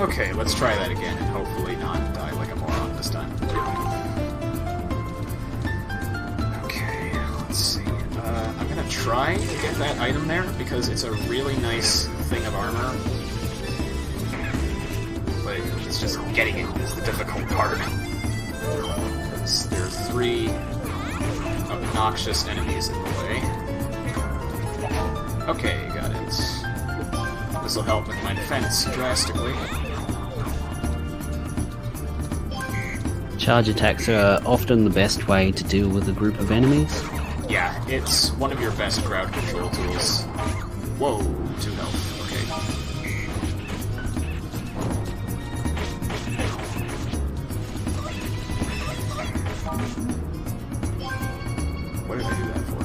Okay, let's try that again and hopefully not die like a moron this time. Okay, let's see. I'm gonna try to get that item there because it's a really nice thing of armor. But it's just getting it is the difficult part. Because there are 3 obnoxious enemies in the way. Okay, got it. This will help with my defense drastically. Charge attacks are often the best way to deal with a group of enemies. Yeah, it's one of your best crowd control tools. Whoa, 2 health. Okay. What did I do that for?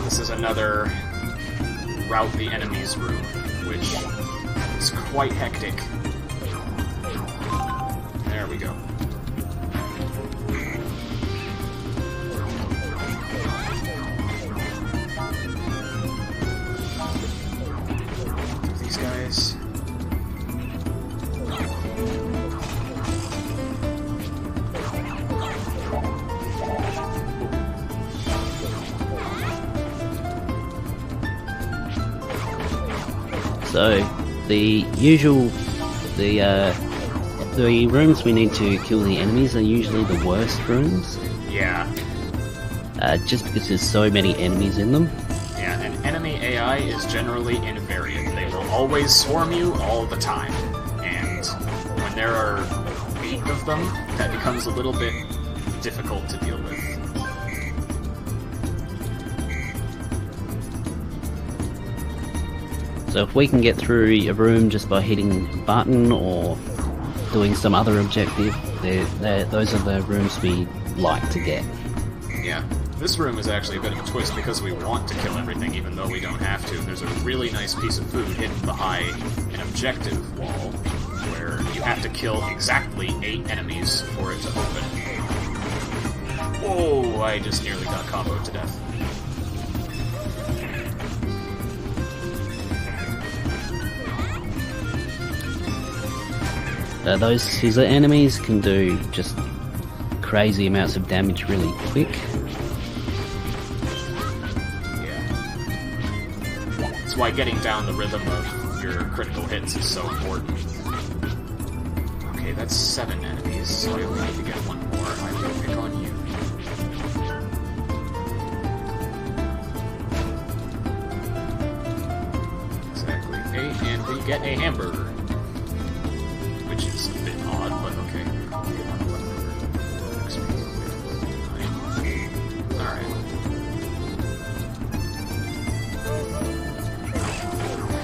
This is another route the enemies route, which is quite hectic. There we go. So the usual, the rooms we need to kill the enemies are usually the worst rooms. Yeah. Just because there's so many enemies in them. Yeah, and enemy AI is generally invariant. They will always swarm you all the time. And when there are 8 of them, that becomes a little bit difficult to deal with. So if we can get through a room just by hitting a button or doing some other objective, those are the rooms we like to get. Yeah. This room is actually a bit of a twist because we want to kill everything even though we don't have to. There's a really nice piece of food hidden behind an objective wall where you have to kill exactly 8 enemies for it to open. Whoa, I just nearly got comboed to death. Those scissor enemies can do just crazy amounts of damage really quick. That's why getting down the rhythm of your critical hits is so important. Okay, that's 7 enemies, so I only need to get 1 more. I will pick on you. Exactly 8, and we get a hamburger. Which is a bit odd, but okay. Alright.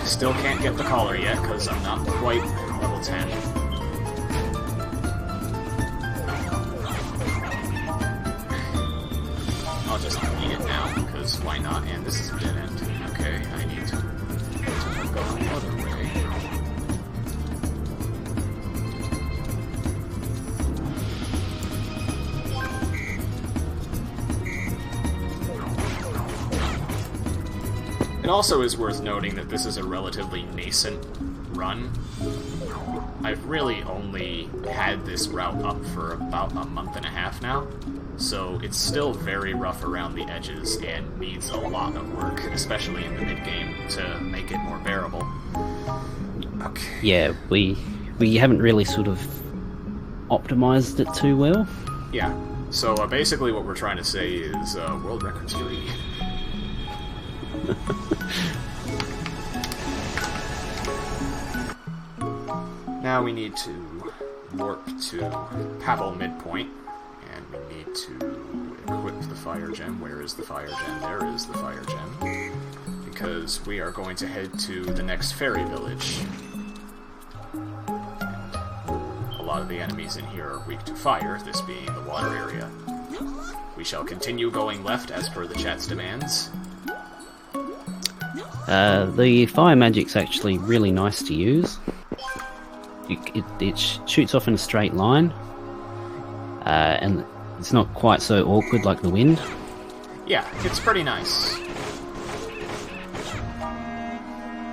Still can't get the collar yet, because I'm not quite level 10. I'll just eat it now, because why not? And this is a dead end. Okay, I need to go the other way. It also is worth noting that this is a relatively nascent run. I've really only had this route up for about a month and a half now, so it's still very rough around the edges and needs a lot of work, especially in the mid-game, to make it more bearable. Okay. Yeah, we haven't really sort of optimized it too well. Yeah, so basically what we're trying to say is World Records 3. Now we need to warp to Pavel Midpoint, and we need to equip the fire gem. Where is the fire gem? There is the fire gem. Because we are going to head to the next fairy village. And a lot of the enemies in here are weak to fire, this being the water area. We shall continue going left as per the chat's demands. The fire magic's actually really nice to use. It shoots off in a straight line, and it's not quite so awkward like the wind. Yeah, it's pretty nice.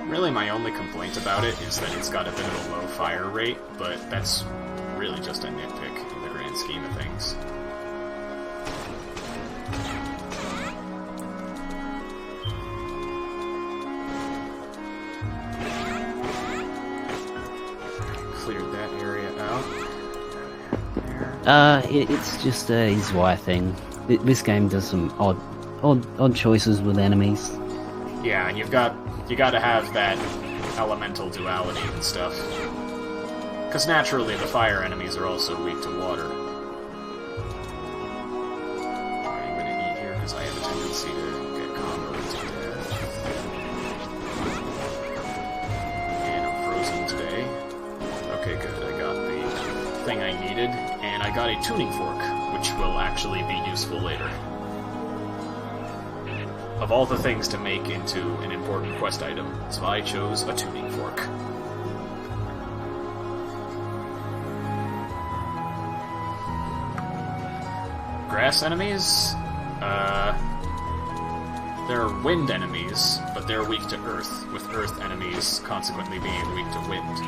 Really, my only complaint about it is that it's got a bit of a low fire rate, but that's really just a nitpick in the grand scheme of things. Cleared that area out. It's just a Zwei thing. This game does some odd choices with enemies. Yeah, and you gotta have that elemental duality and stuff. Because naturally the fire enemies are also weak to water. I'm gonna eat here because I have a tendency to get comboed to death. And I'm frozen today. Okay, good. I got the thing I needed, and I got a tuning fork, which will actually be useful later. Of all the things to make into an important quest item, Zwei chose a tuning fork. Grass enemies? They're wind enemies, but they're weak to earth, with earth enemies consequently being weak to wind.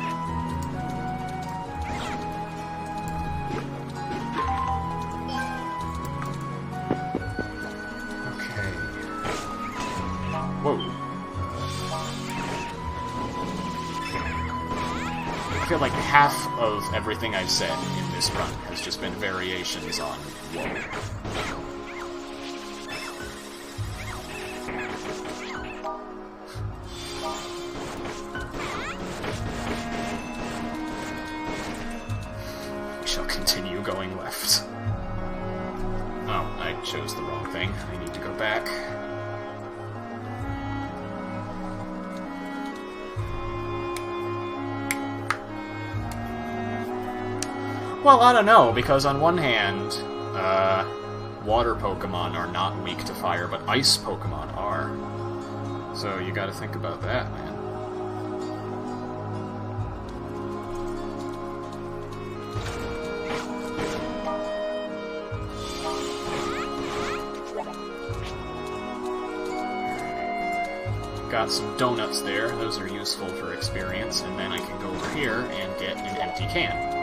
Whoa. feel like half of everything I've said in this run has just been variations on whoa. We shall continue going left. Oh, I chose the wrong thing. I need to go back. Well, I don't know, because on one hand, water Pokemon are not weak to fire, but ice Pokemon are. So you gotta think about that, man. Got some donuts there, those are useful for experience, and then I can go over here and get an empty can.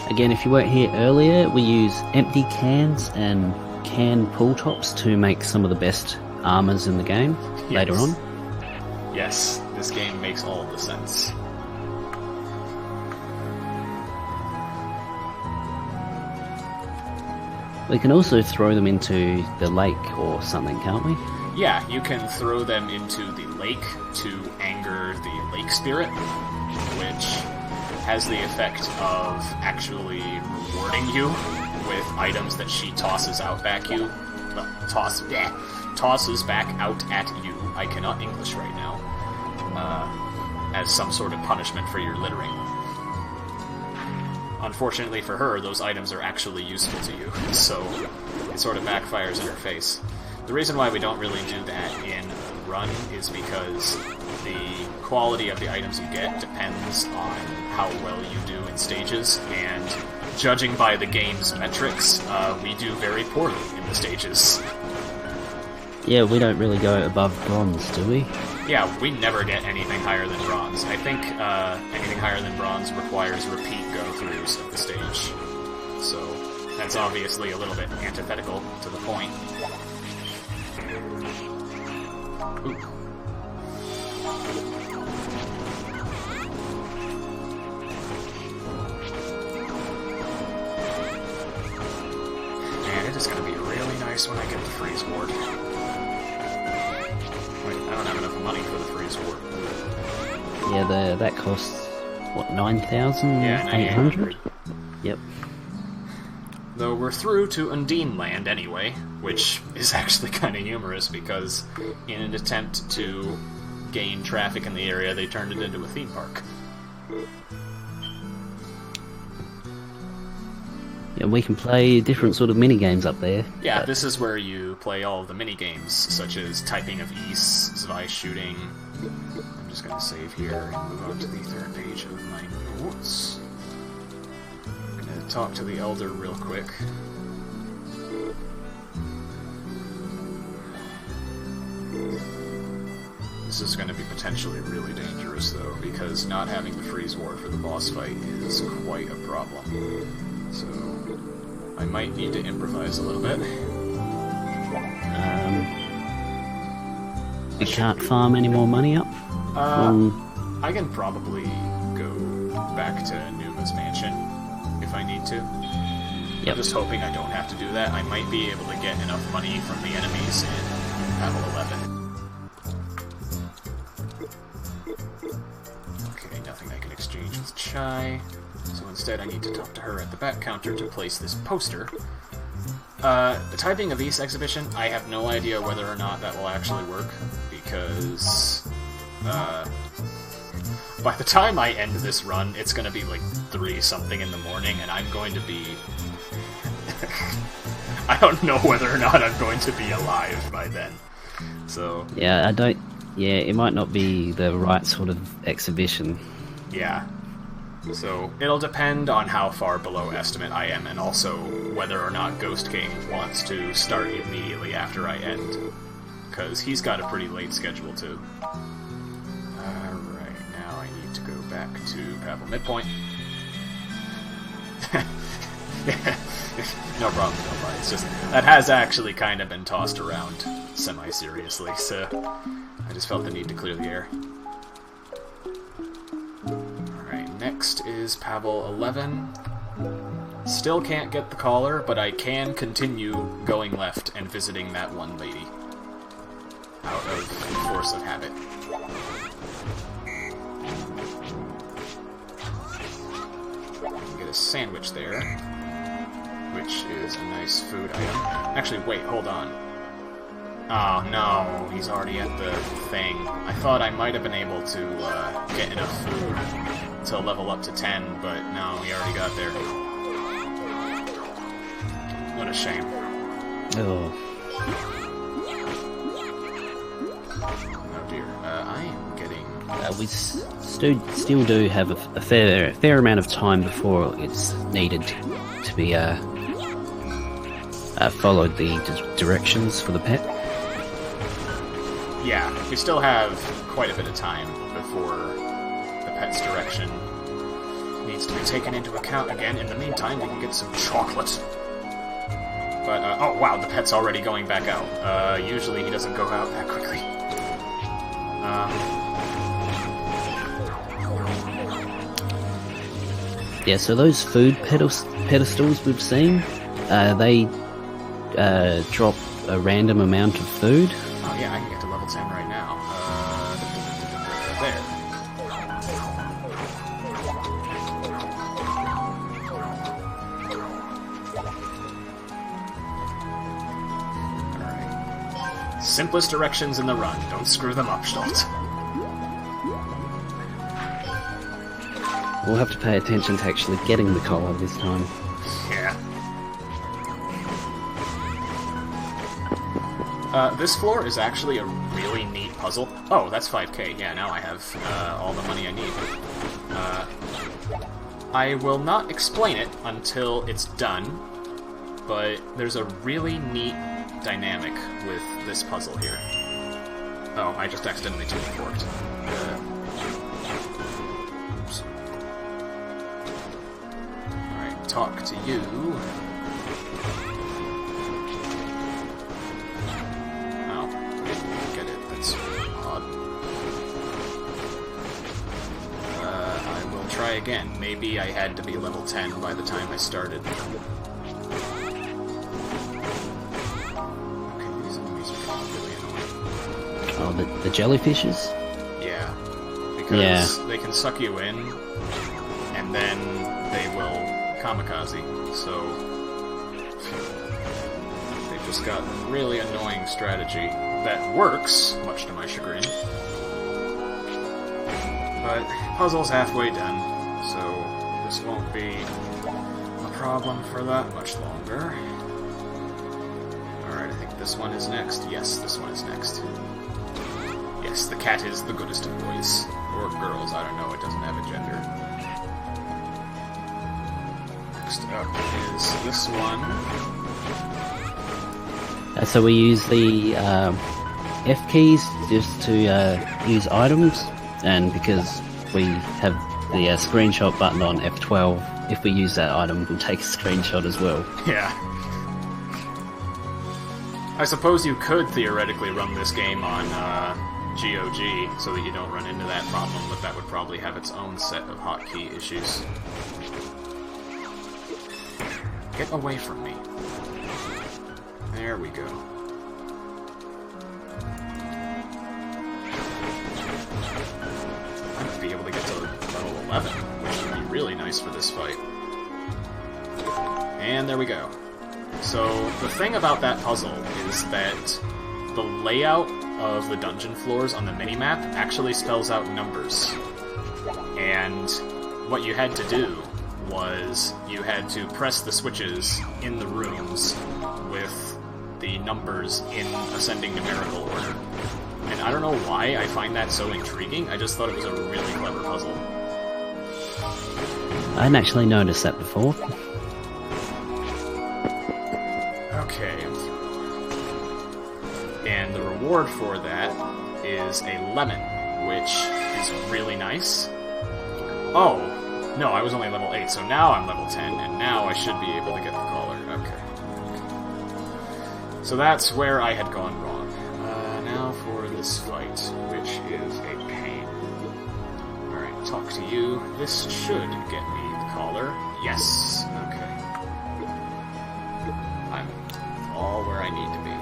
Again, if you weren't here earlier, we use empty cans and can pull tops to make some of the best armors in the game later on. Yes, this game makes all the sense. We can also throw them into the lake or something, can't we? Yeah, you can throw them into the lake to anger the lake spirit, which has the effect of actually rewarding you with items that she tosses out back you. Well, tosses back out at you. I cannot English right now. As some sort of punishment for your littering. Unfortunately for her, those items are actually useful to you, so it sort of backfires in her face. The reason why we don't really do that in a run is because the quality of the items you get depends on how well you do in stages, and judging by the game's metrics, we do very poorly in the stages. Yeah, we don't really go above bronze, do we? Yeah, we never get anything higher than bronze. I think anything higher than bronze requires repeat go-throughs of the stage. So, that's obviously a little bit antithetical to the point. Ooh. Man, it is going to be really nice when I get the freeze ward. Wait, I don't have enough money for the freeze ward. Yeah, that costs, what, 9,800? Yeah, yep. Though we're through to Undine Land anyway, which is actually kind of humorous because in an attempt to gain traffic in the area, they turned it into a theme park. Yeah, we can play different sort of mini-games up there. Yeah, this is where you play all of the mini-games, such as Typing of Ys, Zwei shooting. I'm just going to save here and move on to the third page of my notes. I'm going to talk to the Elder real quick. This is going to be potentially really dangerous, though, because not having the freeze ward for the boss fight is quite a problem. So, I might need to improvise a little bit. We can't farm any more money up? I can probably go back to Numa's mansion if I need to. Yep. I'm just hoping I don't have to do that. I might be able to get enough money from the enemies in Battle 11. Okay, nothing I can exchange with Chai. So instead I need to talk to her at the back counter to place this poster. The Typing of Ys exhibition, I have no idea whether or not that will actually work, because by the time I end this run, it's going to be like 3-something in the morning, and I'm going to be... I don't know whether or not I'm going to be alive by then. So... Yeah, it might not be the right sort of exhibition. Yeah. So, it'll depend on how far below estimate I am, and also whether or not Ghost King wants to start immediately after I end. Because he's got a pretty late schedule, too. Alright, now I need to go back to Pavel Midpoint. No problem, it's just, that has actually kind of been tossed around semi-seriously, so I just felt the need to clear the air. Alright, next is Pavel 11. Still can't get the collar, but I can continue going left and visiting that one lady. Out of force of habit. Get a sandwich there, which is a nice food item. Actually, wait, hold on. Oh no, he's already at the thing. I thought I might have been able to get enough food to level up to 10, but no, he already got there. What a shame. Oh. Oh dear. I am getting... We still do have a fair amount of time before it's needed to be followed the directions for the pet. Yeah, we still have quite a bit of time before the pet's direction needs to be taken into account again. In the meantime, we can get some chocolate. But, oh wow, the pet's already going back out. Usually he doesn't go out that quickly. Yeah, so those food pedestals we've seen, they drop a random amount of food. Oh yeah, I can get to level 10 right now. There. Alright. Simplest directions in the run. Don't screw them up, Schtoltz. We'll have to pay attention to actually getting the collar this time. Yeah. This floor is actually a really neat puzzle. Oh, that's 5k. Yeah, now I have all the money I need. I will not explain it until it's done, but there's a really neat dynamic with this puzzle here. Oh, I just accidentally teleported. Oops. Alright, talk to you. Try again. Maybe I had to be level 10 by the time I started. Okay, these enemies are getting really annoying. Oh, the jellyfishes? Yeah. Because they can suck you in, and then they will kamikaze, so... They've just got a really annoying strategy that works, much to my chagrin. But puzzle's halfway done, so this won't be a problem for that much longer. Alright, I think this one is next. Yes, this one is next. Yes, the cat is the goodest of boys. Or girls, I don't know, it doesn't have a gender. Next up is this one. So we use the F keys just to use items. And because we have the screenshot button on F12, if we use that item, we'll take a screenshot as well. Yeah. I suppose you could theoretically run this game on GOG so that you don't run into that problem, but that would probably have its own set of hotkey issues. Get away from me. There we go. Be able to get to level 11, which would be really nice for this fight. And there we go. So, the thing about that puzzle is that the layout of the dungeon floors on the minimap actually spells out numbers. And what you had to do was you had to press the switches in the rooms with the numbers in ascending numerical order. And I don't know why I find that so intriguing, I just thought it was a really clever puzzle. I hadn't actually noticed that before. Okay, I'm through. And the reward for that is a lemon, which is really nice. Oh, no, I was only level 8, so now I'm level 10, and now I should be able to get the collar. Okay. So that's where I had gone wrong. Now for this fight, which is a pain. Alright, talk to you. This should get me the collar. Yes. Okay. I'm all where I need to be.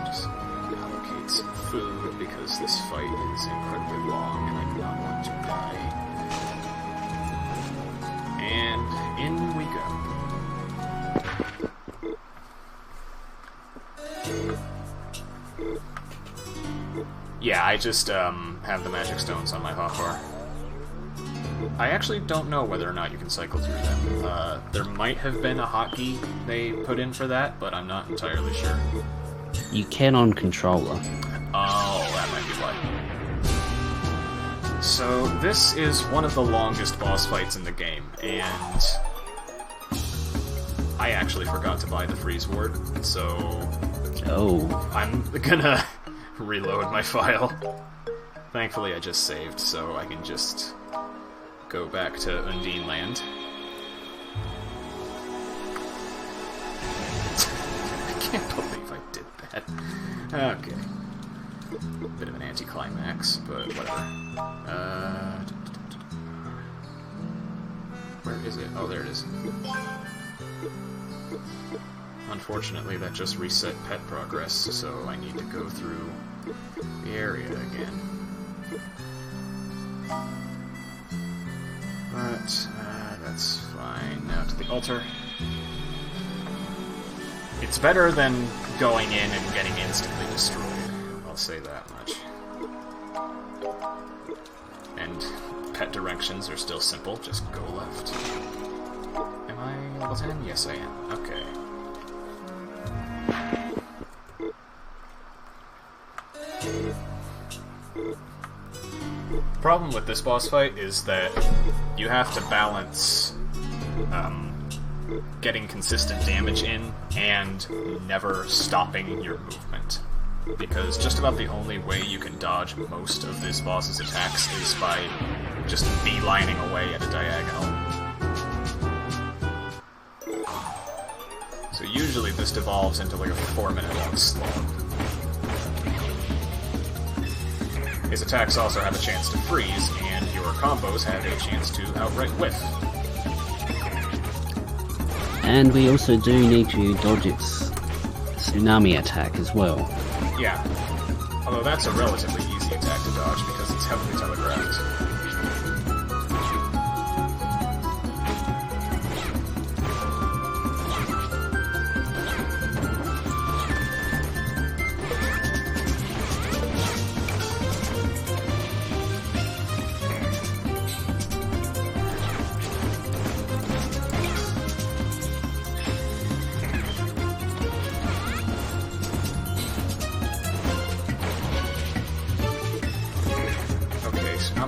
Just allocate some food because this fight is incredibly long and I do not want to die. And in we go. Yeah, I just have the magic stones on my hotbar. I actually don't know whether or not you can cycle through them. There might have been a hotkey they put in for that, but I'm not entirely sure. You can on controller. Oh, that might be why. So, this is one of the longest boss fights in the game, and I actually forgot to buy the freeze ward, so I'm gonna reload my file. Thankfully I just saved, so I can just go back to Undine Land. I can't believe I did that. Okay. Bit of an anticlimax, but whatever. Where is it? Oh, there it is. Unfortunately, that just reset pet progress, so I need to go through the area again. But, that's fine. Now to the altar. It's better than going in and getting instantly destroyed. I'll say that much. And pet directions are still simple, just go left. Am I level 10? Yes, I am. Okay. The problem with this boss fight is that you have to balance getting consistent damage in and never stopping your movement. Because just about the only way you can dodge most of this boss's attacks is by just beelining away at a diagonal. So usually this devolves into like a 4-minute long slog. His attacks also have a chance to freeze, and your combos have a chance to outright whiff. And we also do need to dodge its tsunami attack as well. Yeah, although that's a relatively easy attack to dodge because it's heavily telegraphed.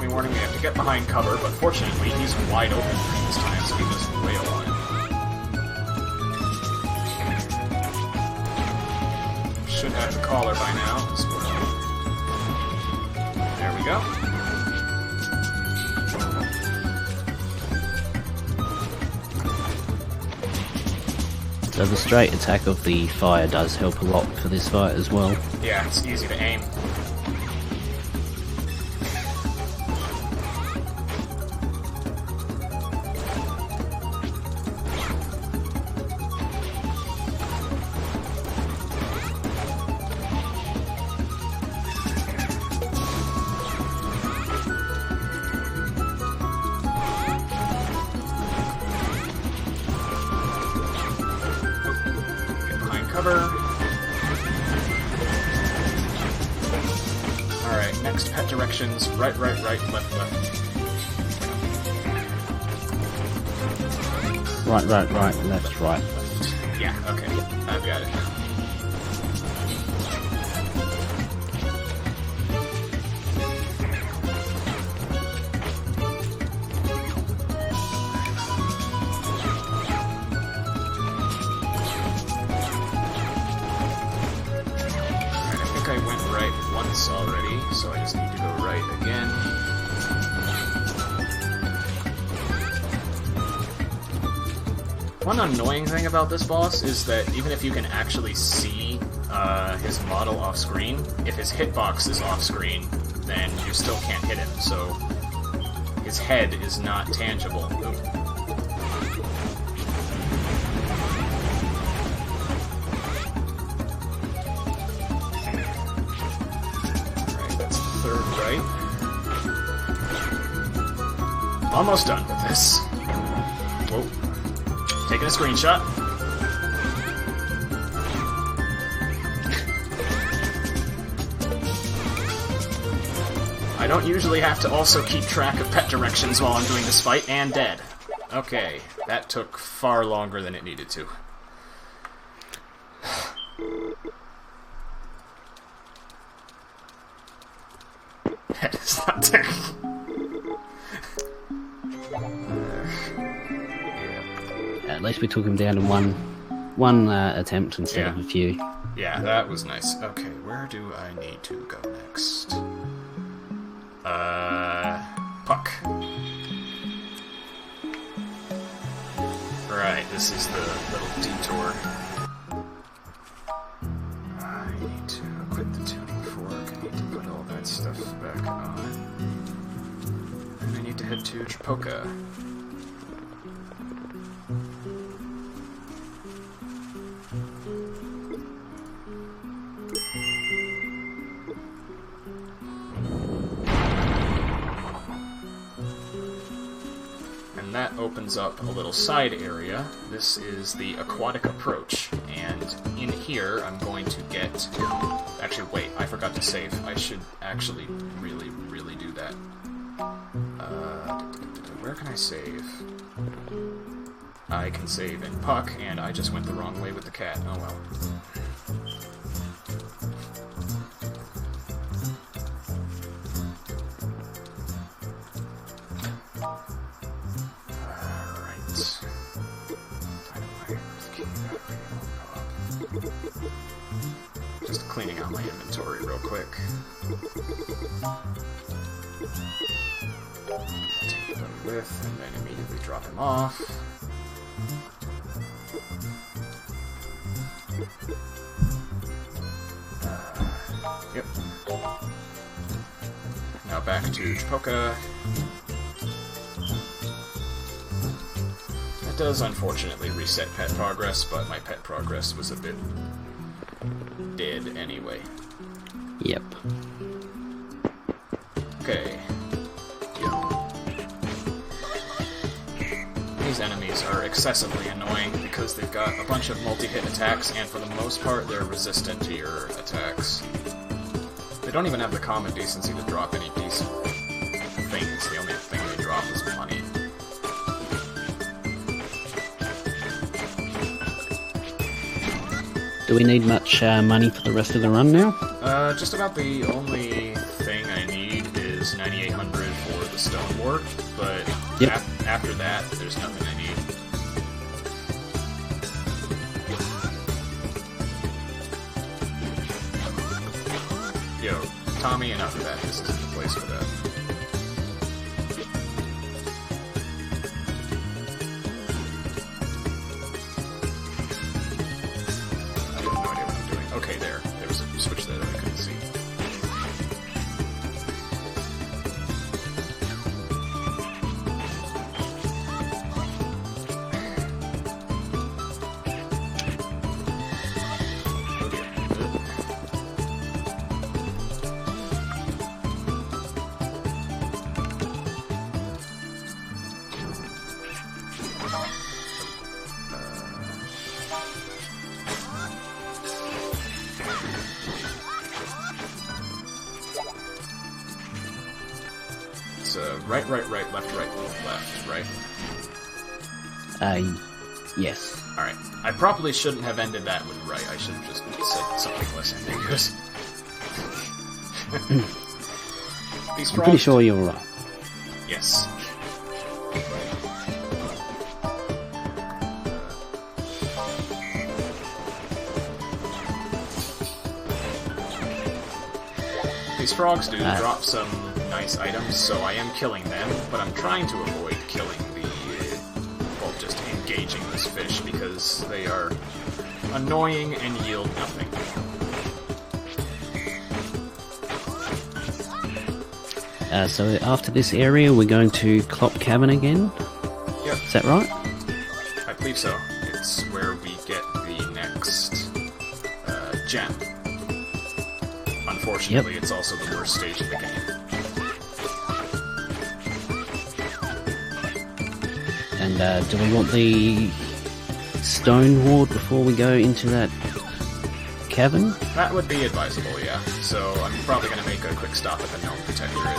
Warning, we have to get behind cover, but fortunately he's wide open this time, so he doesn't wail on it. Should have the collar by now as well. There we go. So the straight attack of the fire does help a lot for this fight as well. Yeah, it's easy to aim. Alright, next pet directions, right, left, left. Right, left, right. Yeah, okay, I've got it. Already, so I just need to go right again. One annoying thing about this boss is that even if you can actually see his model off screen. If his hitbox is off screen, then you still can't hit him, so his head is not tangible. Ooh. Alright, that's the third right. Almost done with this. Whoa. Taking a screenshot. I don't usually have to also keep track of pet directions while I'm doing this fight, and dead. Okay, that took far longer than it needed to. That is not there. At least we took him down to one attempt instead of a few. Yeah, that was nice. Okay, where do I need to go next? Puck. Right, this is the little detour. I need to equip the tuning fork, I need to put all that stuff back on. And I need to head to Trapoka. And that opens up a little side area. This is the Aquatic Approach, and in here I'm going to get... Actually, wait, I forgot to save. I should actually really do that. Where can I save? I can save in Puck, and I just went the wrong way with the cat. Oh well. Just cleaning out my inventory real quick. Take them with, and then immediately drop him off. Yep. Now back to Trapoka. That does unfortunately reset pet progress, but my pet progress was a bit dead anyway. Yep. Okay. These enemies are excessively annoying because they've got a bunch of multi-hit attacks, and for the most part they're resistant to your attacks. They don't even have the common decency to drop any decent things. The only thing they drop is money. Do we need much money for the rest of the run now? Just about the only thing I need is 9,800 for the stonework, but yep. After that, there's nothing I need. Yo, Tommy, enough of that. This isn't the place for that. Okay, there. There was a switch there that I couldn't see. Right, left, right? Yes. Alright. I probably shouldn't have ended that with right. I should have just said something less ambiguous. These I'm pretty sure you're right. Yes. These frogs do drop some nice items, so I am killing them, but I'm trying to avoid killing the, well, just engaging this fish, because they are annoying and yield nothing. So after this area, we're going to Clop Cavern again? Yep. Is that right? I believe so. It's where we get the next gem. Unfortunately, It's also the worst stage of the game. And do we want the stone ward before we go into that cavern? That would be advisable, yeah. So I'm probably going to make a quick stop at the Gnome Protectorate.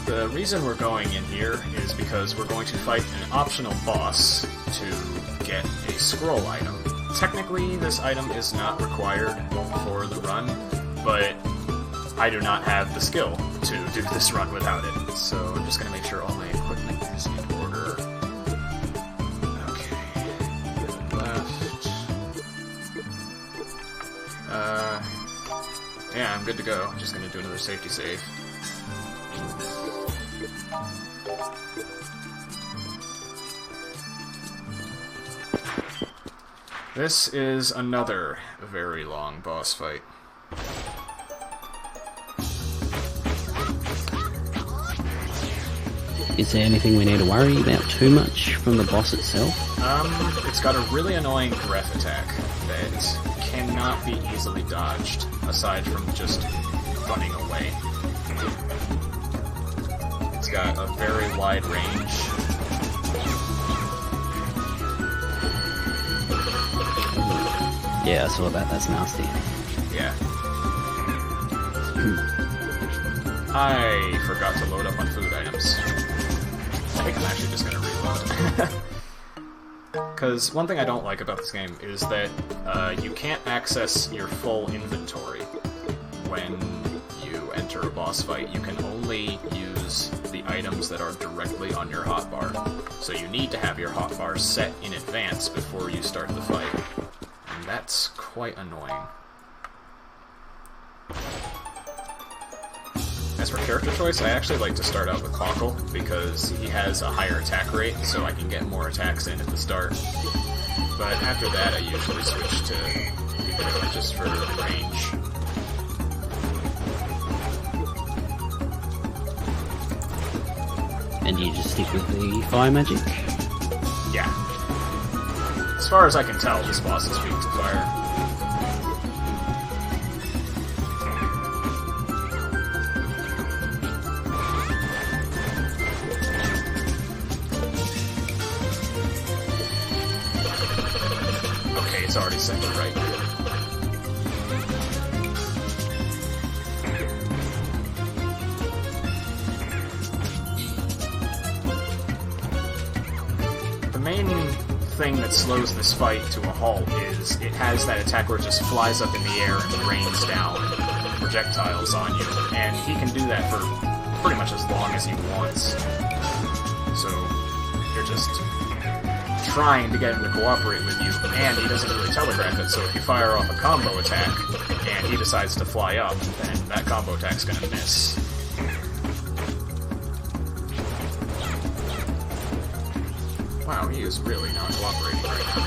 The reason we're going in here is because we're going to fight an optional boss to get a scroll item. Technically, this item is not required for the run, but I do not have the skill to do this run without it. So I'm just going to make sure all my equipment is in order. Okay, left. Yeah, I'm good to go. I'm just going to do another safety save. This is another very long boss fight. Is there anything we need to worry about too much from the boss itself? It's got a really annoying breath attack that cannot be easily dodged, aside from just running away. It's got a very wide range. Yeah, I saw that. That's nasty. Yeah. I forgot to load up on food items. I think I'm actually just gonna reload. Because one thing I don't like about this game is that you can't access your full inventory when you enter a boss fight. You can only use the items that are directly on your hotbar. So you need to have your hotbar set in advance before you start the fight. And that's quite annoying. As for character choice, I actually like to start out with Cockle, because he has a higher attack rate, so I can get more attacks in at the start. But after that, I usually switch to Hippo just for range. And you just stick with the fire magic? Yeah. As far as I can tell, this boss is weak to fire. Okay, it's already set to right. The main thing that slows this fight to a halt is it has that attack where it just flies up in the air and rains down projectiles on you, and he can do that for pretty much as long as he wants. So you're just trying to get him to cooperate with you, and he doesn't really telegraph it, so if you fire off a combo attack and he decides to fly up, then that combo attack's gonna miss. Wow, he is really not cooperating right now.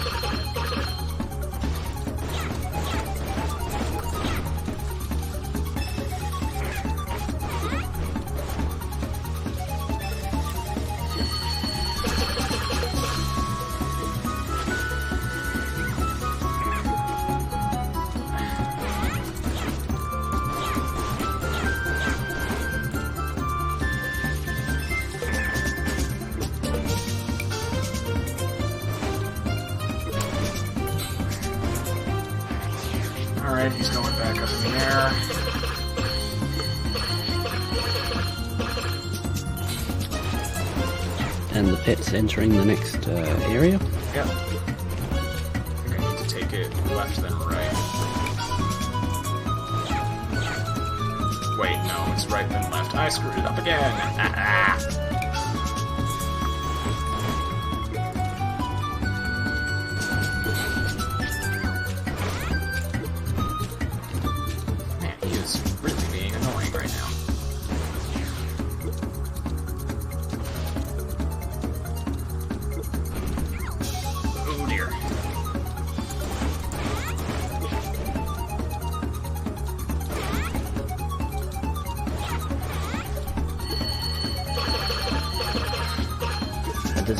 Alright, he's going back up in the air. And the pet's entering the next area? Yep. I think I need to take it left then right. Wait, no, it's right then left. I screwed it up again!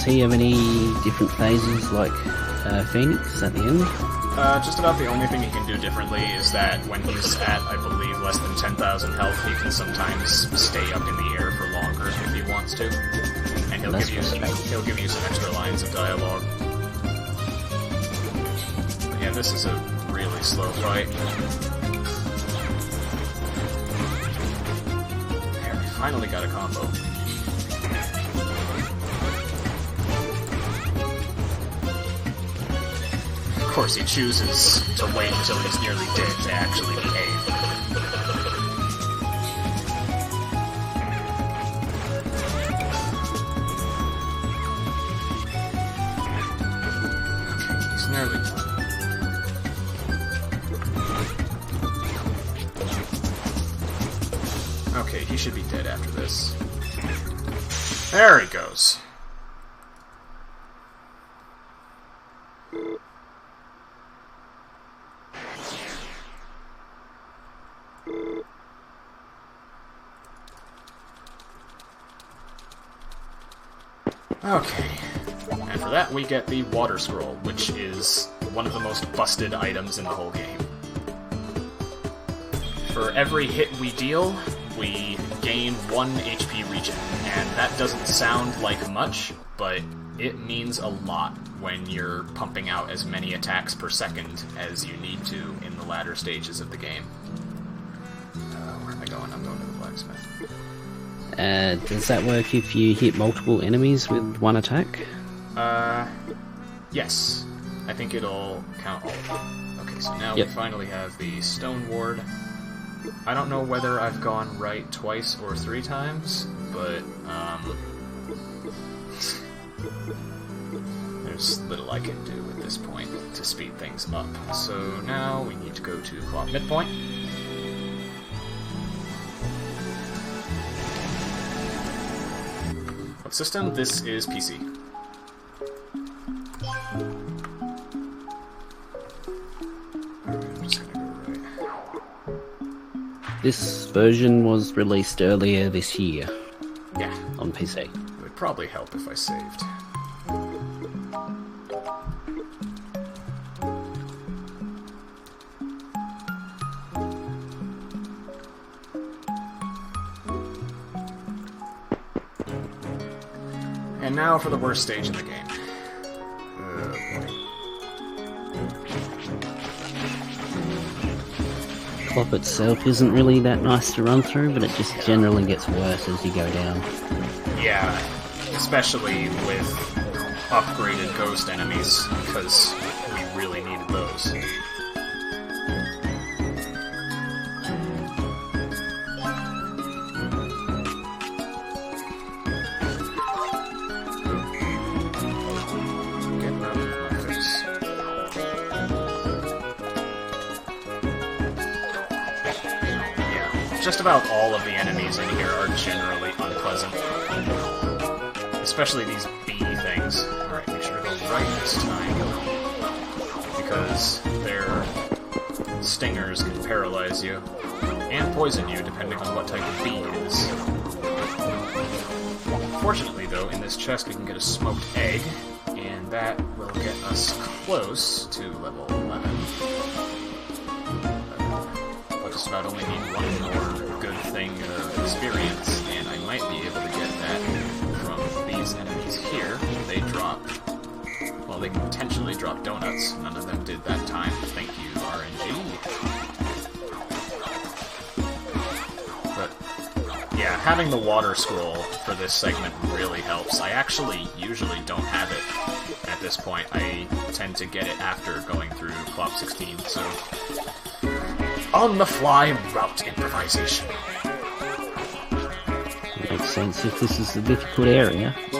does he have any different phases like Phoenix at the end? Just about the only thing he can do differently is that when he's at, I believe, less than 10,000 health, he can sometimes stay up in the air for longer if he wants to. And he'll give you some extra lines of dialogue. But yeah, this is a really slow fight. There, we finally got a combo. Of course, he chooses to wait until he's nearly dead to actually behave. Okay, he's nearly done. Okay, he should be dead after this. There he goes. Okay, and for that we get the Water Scroll, which is one of the most busted items in the whole game. For every hit we deal, we gain 1 HP regen, and that doesn't sound like much, but it means a lot when you're pumping out as many attacks per second as you need to in the latter stages of the game. Where am I going? I'm going to the blacksmith. Does that work if you hit multiple enemies with one attack? Yes. I think it'll count all of them. Okay, so now we finally have the Stone Ward. I don't know whether I've gone right twice or 3 times, but, there's little I can do at this point to speed things up. So now we need to go to Clock Midpoint. What system? This is PC. I'm just gonna go right. This version was released earlier this year. Yeah. On PC. It would probably help if I saved. And now for the worst stage in the game. Clop itself isn't really that nice to run through, but it just generally gets worse as you go down. Yeah, especially with upgraded ghost enemies, because we really needed those. Just about all of the enemies in here are generally unpleasant. Especially these bee things. Alright, make sure to go right this time. Because their stingers can paralyze you. And poison you, depending on what type of bee it is. Fortunately, though, in this chest we can get a smoked egg. And that will get us close to level 11. Just about only need one more good thing of experience, and I might be able to get that from these enemies here. They drop... well, they can potentially drop donuts. None of them did that time. Thank you, RNG. But, yeah, having the Water Scroll for this segment really helps. I actually usually don't have it at this point. I tend to get it after going through Clop 16, so... on-the-fly route improvisation. Makes sense if this is a difficult area. Yeah.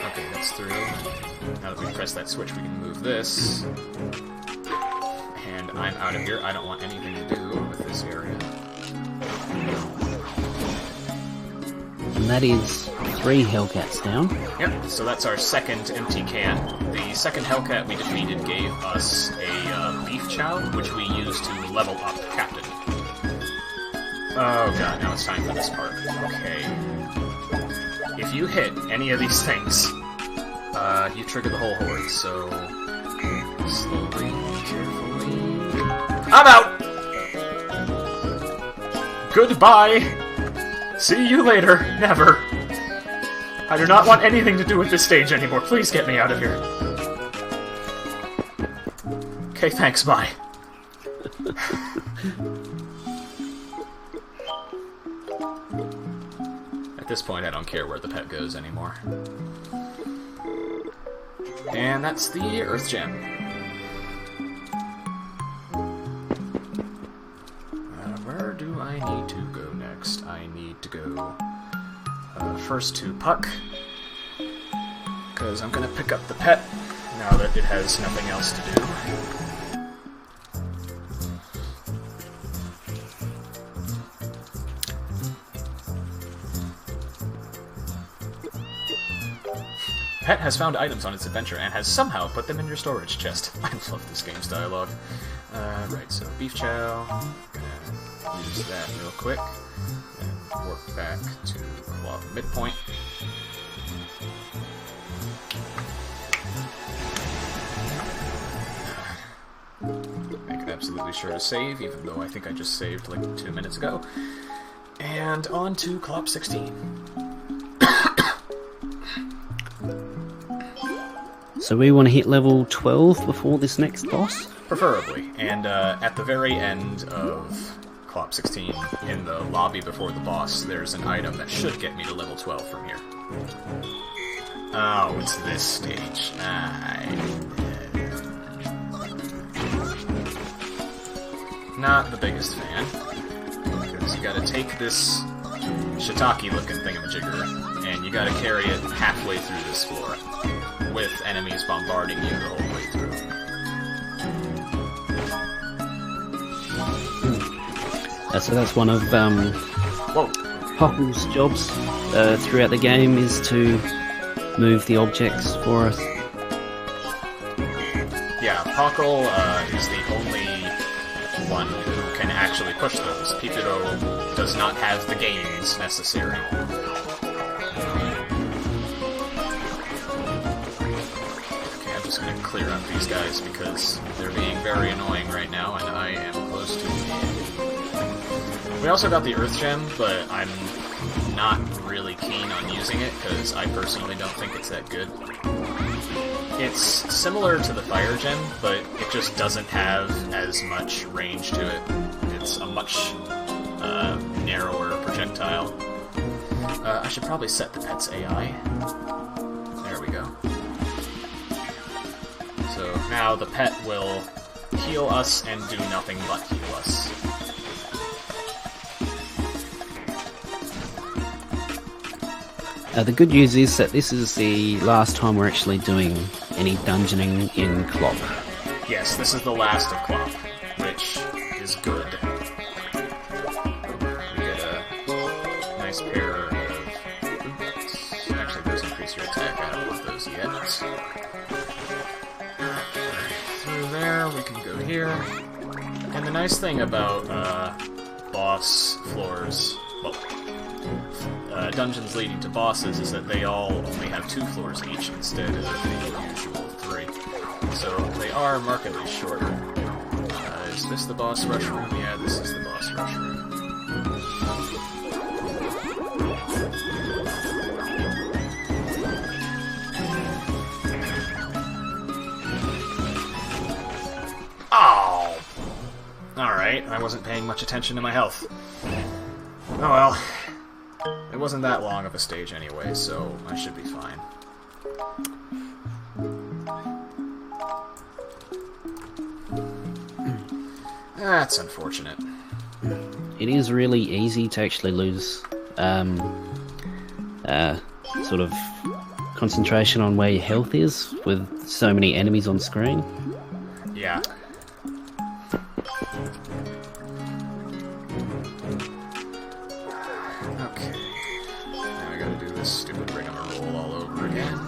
Okay, that's through. Now that we press that switch, we can move this. And I'm out of here. I don't want anything to do with this area. And that is 3 Hellcats down. Yep, so that's our second empty can. The second Hellcat we defeated gave us a beef chow, which we used to level up Captain. Oh god, now it's time for this part. Okay. If you hit any of these things, you trigger the whole horde, so... slowly, carefully... I'm out! Goodbye! See you later. Never. I do not want anything to do with this stage anymore. Please get me out of here. Okay, thanks, bye. At this point, I don't care where the pet goes anymore. And that's the Earth Gem. Where do I need to go next? I need to go first to Puck, because I'm going to pick up the pet now that it has nothing else to do. Pet has found items on its adventure and has somehow put them in your storage chest. I love this game's dialogue. Right, so beef chow. Gonna use that real quick. And work back to Club Midpoint. Make absolutely sure to save, even though I think I just saved like 2 minutes ago. And on to Club 16. So we want to hit level 12 before this next boss? Preferably. And at the very end of Clop 16, in the lobby before the boss, there's an item that should get me to level 12 from here. Oh, it's this stage. Not the biggest fan. Because you gotta take this shiitake-looking thingamajigger, and you gotta carry it halfway through this floor, with enemies bombarding you the whole way through. So that's one of Pockle's jobs throughout the game, is to move the objects for us. Yeah, Pockle is the only one who can actually push those. Pipiro does not have the gains necessary. Clear up these guys because they're being very annoying right now, and I am close to it. We also got the Earth Gem, but I'm not really keen on using it because I personally don't think it's that good. It's similar to the Fire Gem, but it just doesn't have as much range to it. It's a much narrower projectile. I should probably set the pet's AI. There we go. So now the pet will heal us and do nothing but heal us. The good news is that this is the last time we're actually doing any dungeoning in Clop. Yes, this is the last of Clop, which is good. We get a nice pair of... Oops. Actually, those increase your attack. I don't want those yet. Through there, we can go here. And the nice thing about boss floors, well, dungeons leading to bosses, is that they all only have 2 floors each instead of the usual 3. So they are markedly shorter. Is this the boss rush room? Yeah, this is the boss rush room. Oh! Alright, I wasn't paying much attention to my health. Oh well. It wasn't that long of a stage anyway, so I should be fine. That's unfortunate. It is really easy to actually lose sort of concentration on where your health is with so many enemies on screen. Yeah. Okay. Now I gotta do this stupid rigmarole all over again.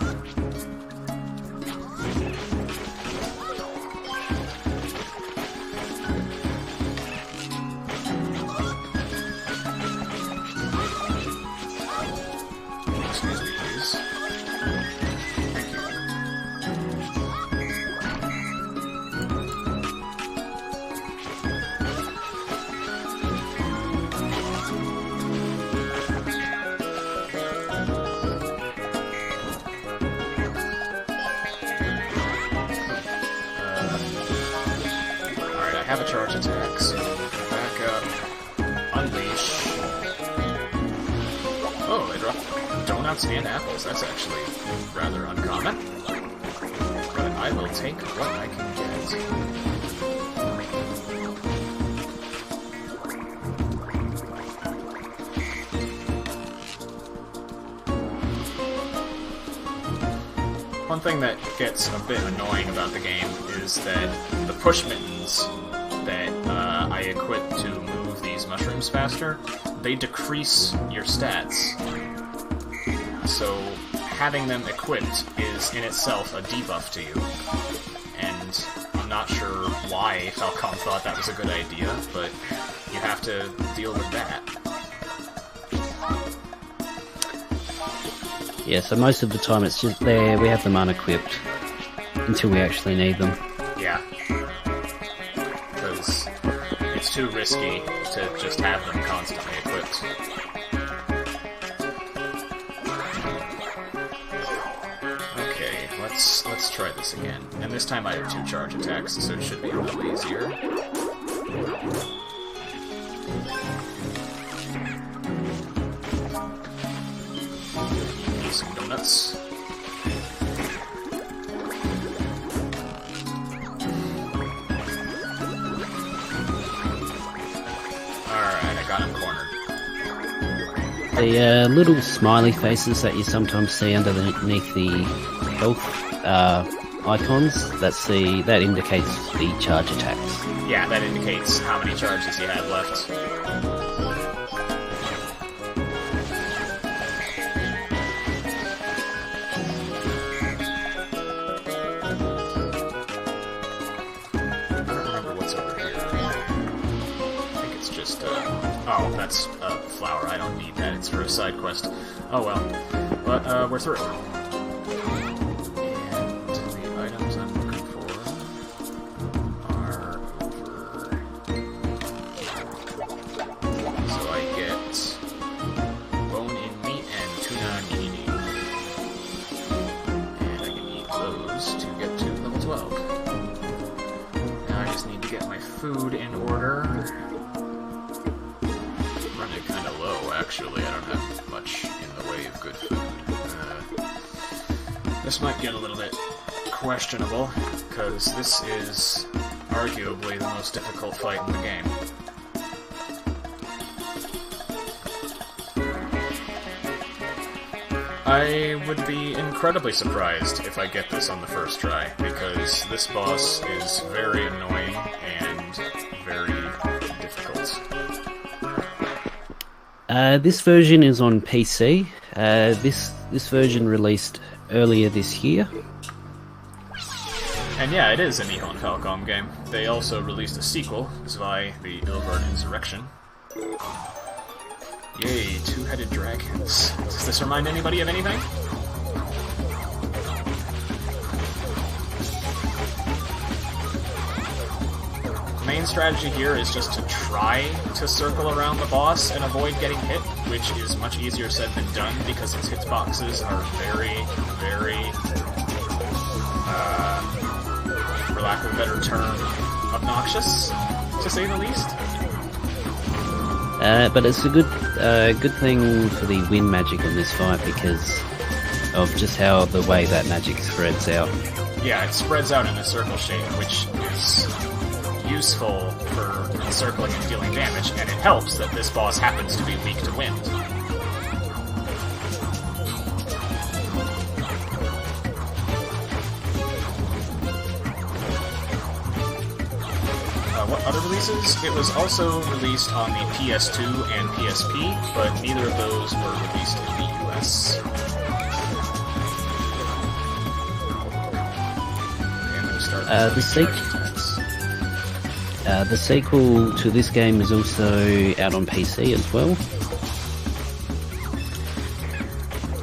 have a charge attack, so back up, unleash. Oh, they dropped donuts and apples. That's actually rather uncommon. But I will take what I can get. One thing that gets a bit annoying about the game is that the push mittens that I equip to move these mushrooms faster, they decrease your stats. So having them equipped is in itself a debuff to you. And I'm not sure why Falcom thought that was a good idea, but you have to deal with that. Yeah, so most of the time it's just there, we have them unequipped until we actually need them. Yeah. Because it's too risky to just have them constantly equipped. Okay, let's try this again. And this time I have 2 charge attacks, so it should be a little easier. Some donuts. Alright, I got him cornered. The little smiley faces that you sometimes see underneath the health icons, that indicates the charge attacks. Yeah, that indicates how many charges you have left. Oh, that's a flower. I don't need that. It's for a side quest. Oh well. But, we're through. And the items I'm looking for are over here. So I get bone in meat and tuna nini. And I can eat those to get to level 12. Now I just need to get my food in order. Kind of low, actually. I don't have much in the way of good food. This might get a little bit questionable, because this is arguably the most difficult fight in the game. I would be incredibly surprised if I get this on the first try, because this boss is very annoying and very difficult. This version is on PC. This version released earlier this year. And yeah, it is a Nihon Falcom game. They also released a sequel, Zwei, the Ilvard Insurrection. Yay, 2-headed dragons. Does this remind anybody of anything? Main strategy here is just to try to circle around the boss and avoid getting hit, which is much easier said than done because its hitboxes are very, very, for lack of a better term, obnoxious, to say the least. But it's a good thing for the wind magic on this fight because of just how the way that magic spreads out. Yeah, it spreads out in a circle shape, which is useful for encircling and dealing damage, and it helps that this boss happens to be weak to wind. What other releases? It was also released on the PS2 and PSP, but neither of those were released in the US. Okay, I'm going to start the sequel to this game is also out on PC as well.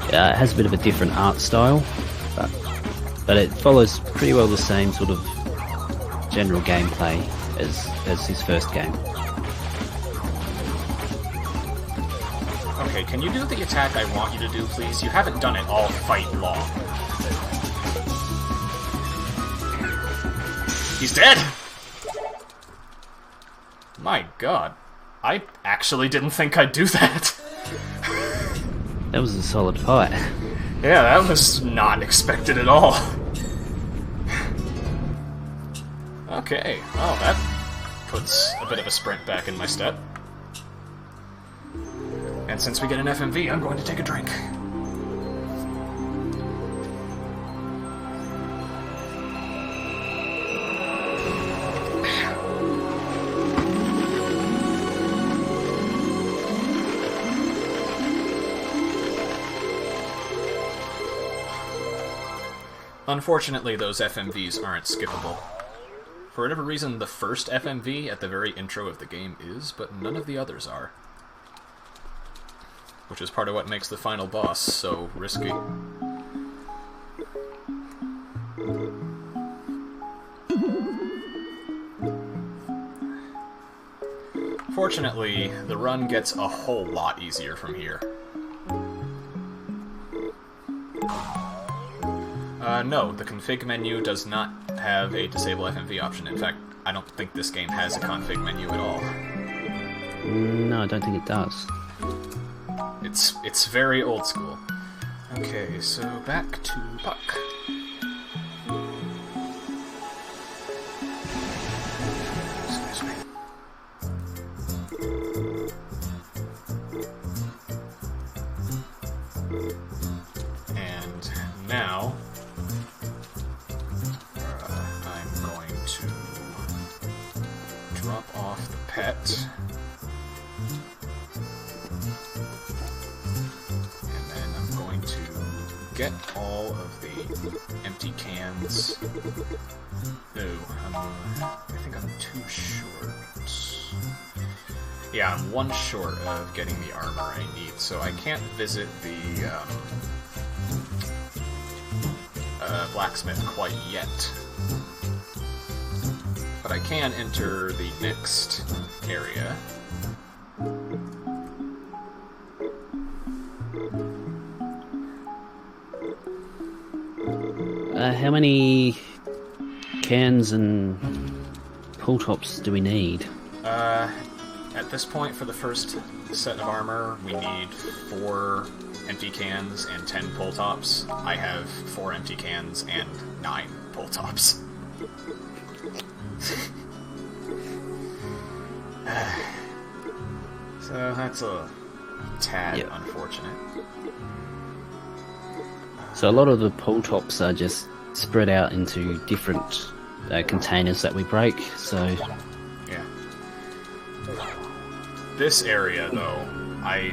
It has a bit of a different art style, but it follows pretty well the same sort of general gameplay as his first game. Okay, can you do the attack I want you to do, please? You haven't done it all fight long. He's dead! My god. I actually didn't think I'd do that. That was a solid fight. Yeah, that was not expected at all. Okay, well, that puts a bit of a sprint back in my step. And since we get an FMV, I'm going to take a drink. Unfortunately, those FMVs aren't skippable. For whatever reason, the first FMV at the very intro of the game is, but none of the others are. Which is part of what makes the final boss so risky. Fortunately, the run gets a whole lot easier from here. No, the config menu does not have a disable FMV option. In fact, I don't think this game has a config menu at all. No, I don't think it does. It's very old school. Okay, so back to Puck. Excuse me. And now I'm going to drop off the pet. Get all of the empty cans. No, I think I'm too short. Yeah, I'm one short of getting the armor I need, so I can't visit the blacksmith quite yet. But I can enter the next area. How many cans and pull tops do we need? At this point, for the first set of armor, we need 4 empty cans and 10 pull tops. I have 4 empty cans and 9 pull tops. So that's a tad unfortunate. So a lot of the pull tops are just spread out into different containers that we break, so... Yeah. This area, though, I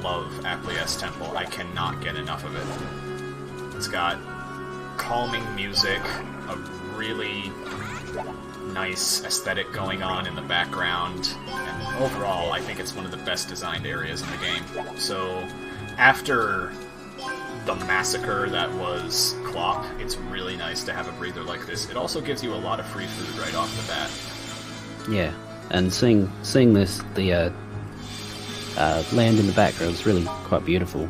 love Acquiesce Temple. I cannot get enough of it. It's got calming music, a really nice aesthetic going on in the background, and overall, I think it's one of the best designed areas in the game. So, after the massacre that was Clop, it's really nice to have a breather like this. It also gives you a lot of free food right off the bat. Yeah, and seeing this, the land in the background is really quite beautiful.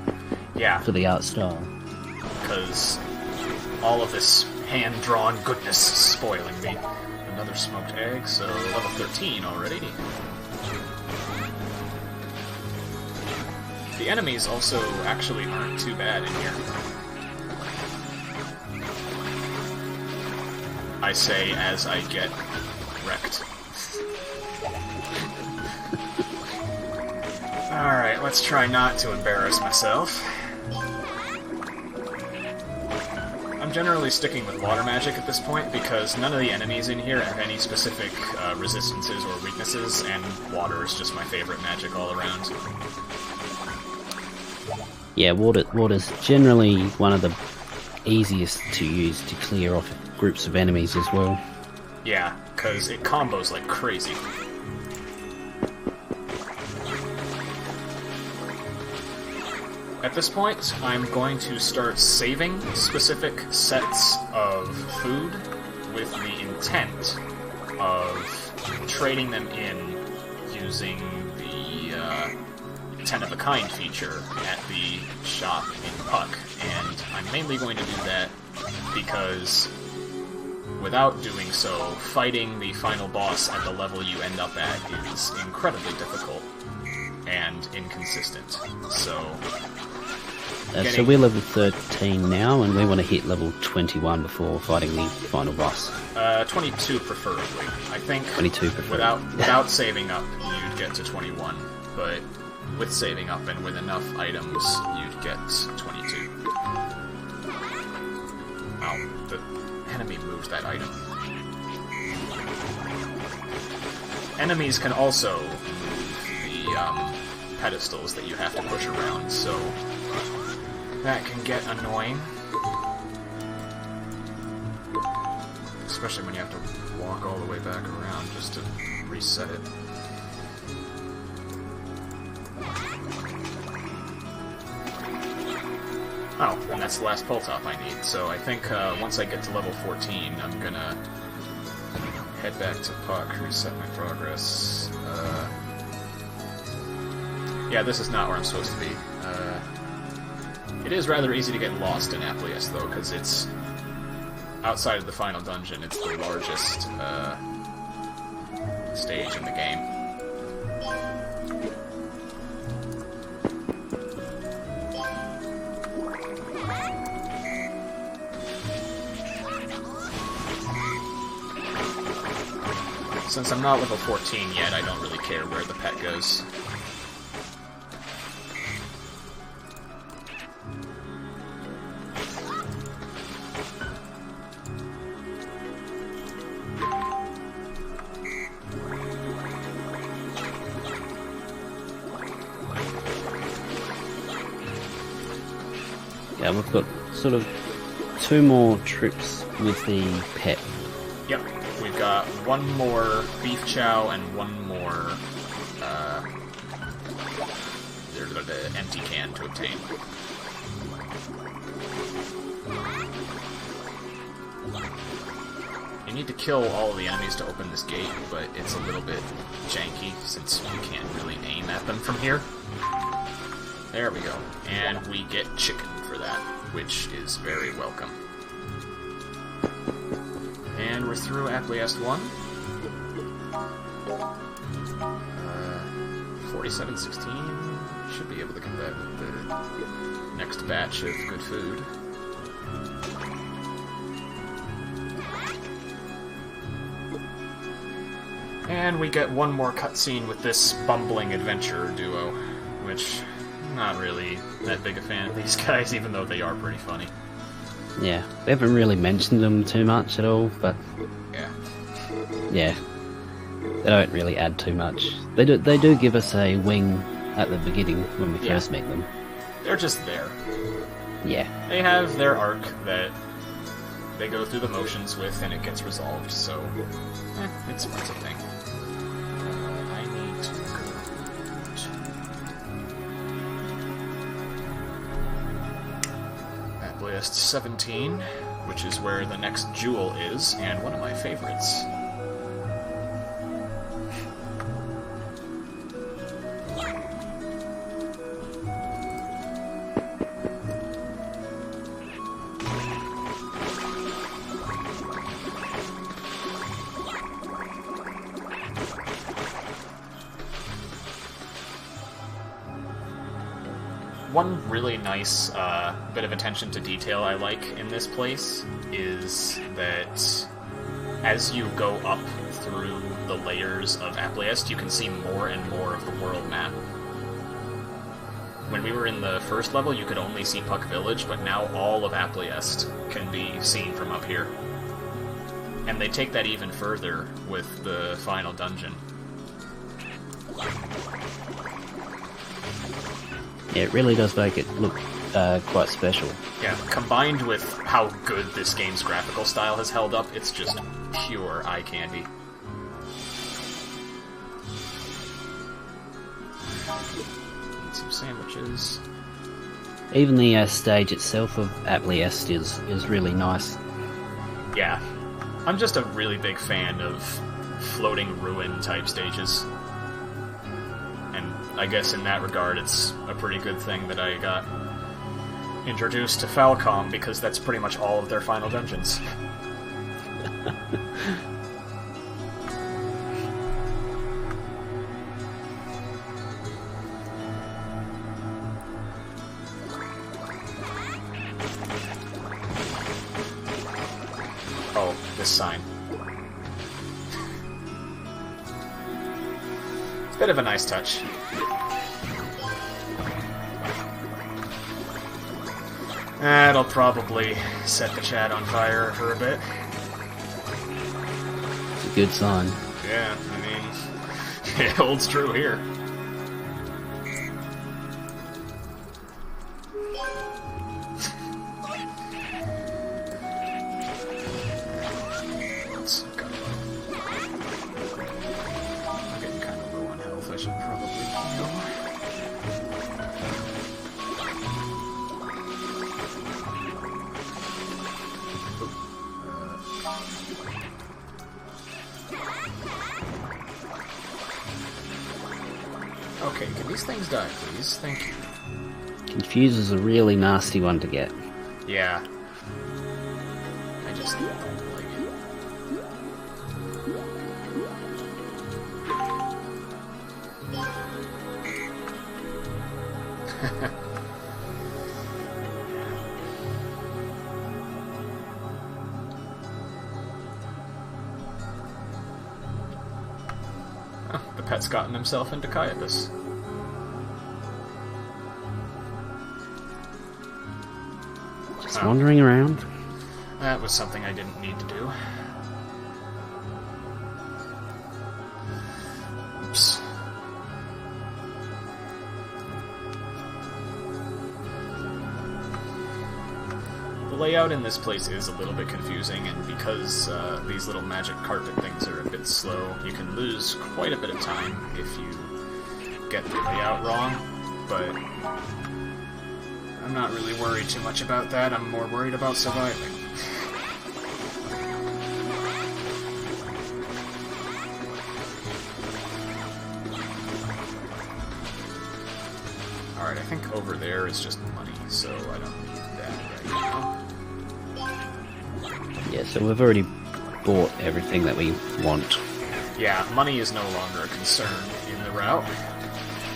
Yeah. For the art style. Because all of this hand-drawn goodness is spoiling me. Another smoked egg, so level 13 already. The enemies also actually aren't too bad in here. I say as I get wrecked. Alright, let's try not to embarrass myself. I'm generally sticking with water magic at this point because none of the enemies in here have any specific resistances or weaknesses, and water is just my favorite magic all around. Yeah, water's generally one of the easiest to use to clear off groups of enemies as well. Yeah, because it combos like crazy. At this point, I'm going to start saving specific sets of food with the intent of trading them in using the 10 of a kind feature at the shop in Puck. And I'm mainly going to do that because without doing so, fighting the final boss at the level you end up at is incredibly difficult and inconsistent. So so we're level 13 now, and we want to hit level 21 before fighting the final boss. 22 preferably. I think 22 preferably. Without saving up, you'd get to 21, but with saving up and with enough items, you'd get 22. Ow, the enemy moved that item. Enemies can also move the pedestals that you have to push around, so that can get annoying. Especially when you have to walk all the way back around just to reset it. Oh, and that's the last pull top I need, so I think once I get to level 14, I'm gonna head back to Puck, reset my progress. Yeah, this is not where I'm supposed to be. It is rather easy to get lost in Applius, though, because it's outside of the final dungeon. It's the largest stage in the game. Since I'm not level 14 yet, I don't really care where the pet goes. Yeah, we've got sort of 2 more trips with the pet. Yep, we've got 1 more beef chow and 1 more the empty can to obtain. You need to kill all of the enemies to open this gate, but it's a little bit janky since you can't really aim at them from here. There we go. And we get chicken for that, which is very welcome. And we're through Appliest 1. 4716. Should be able to get that with the next batch of good food. And we get 1 more cutscene with this bumbling adventurer duo, which not really that big a fan of these guys, even though they are pretty funny. Yeah, we haven't really mentioned them too much at all, but yeah, they don't really add too much. They do give us a wing at the beginning when we first meet them. They're just there. Yeah. They have their arc that they go through the motions with, and it gets resolved, so it's a thing. I need to go to Appliest 17, which is where the next jewel is, and one of my favorites. One really nice bit of attention to detail I like in this place is that as you go up through the layers of Appliest, you can see more and more of the world map. When we were in the first level, you could only see Puck Village, but now all of Appliest can be seen from up here. And they take that even further with the final dungeon. Yeah, it really does make it look quite special. Yeah, combined with how good this game's graphical style has held up, it's just pure eye candy. Need some sandwiches. Even the stage itself of Appliest is really nice. Yeah, I'm just a really big fan of floating ruin type stages. I guess in that regard, it's a pretty good thing that I got introduced to Falcom, because that's pretty much all of their final dungeons. Oh, this sign. It's a bit of a nice touch. That'll probably set the chat on fire for a bit. It's a good sign. Yeah, I mean, it holds true here. Let's go. I'm getting kind of low on health. I should probably heal. Okay, can these things die, please? Thank you. Confuse is a really nasty one to get. Yeah. I just don't like it. Huh, the pet's gotten himself into Caiaphas. Just wandering around. That was something I didn't need to do. Oops. The layout in this place is a little bit confusing, and because these little magic carpet things are a bit slow, you can lose quite a bit of time if you get the layout wrong, but I'm not really worried too much about that. I'm more worried about surviving. Alright, I think over there is just money, so I don't need that right now. Yeah, so we've already bought everything that we want. Yeah, money is no longer a concern in the route,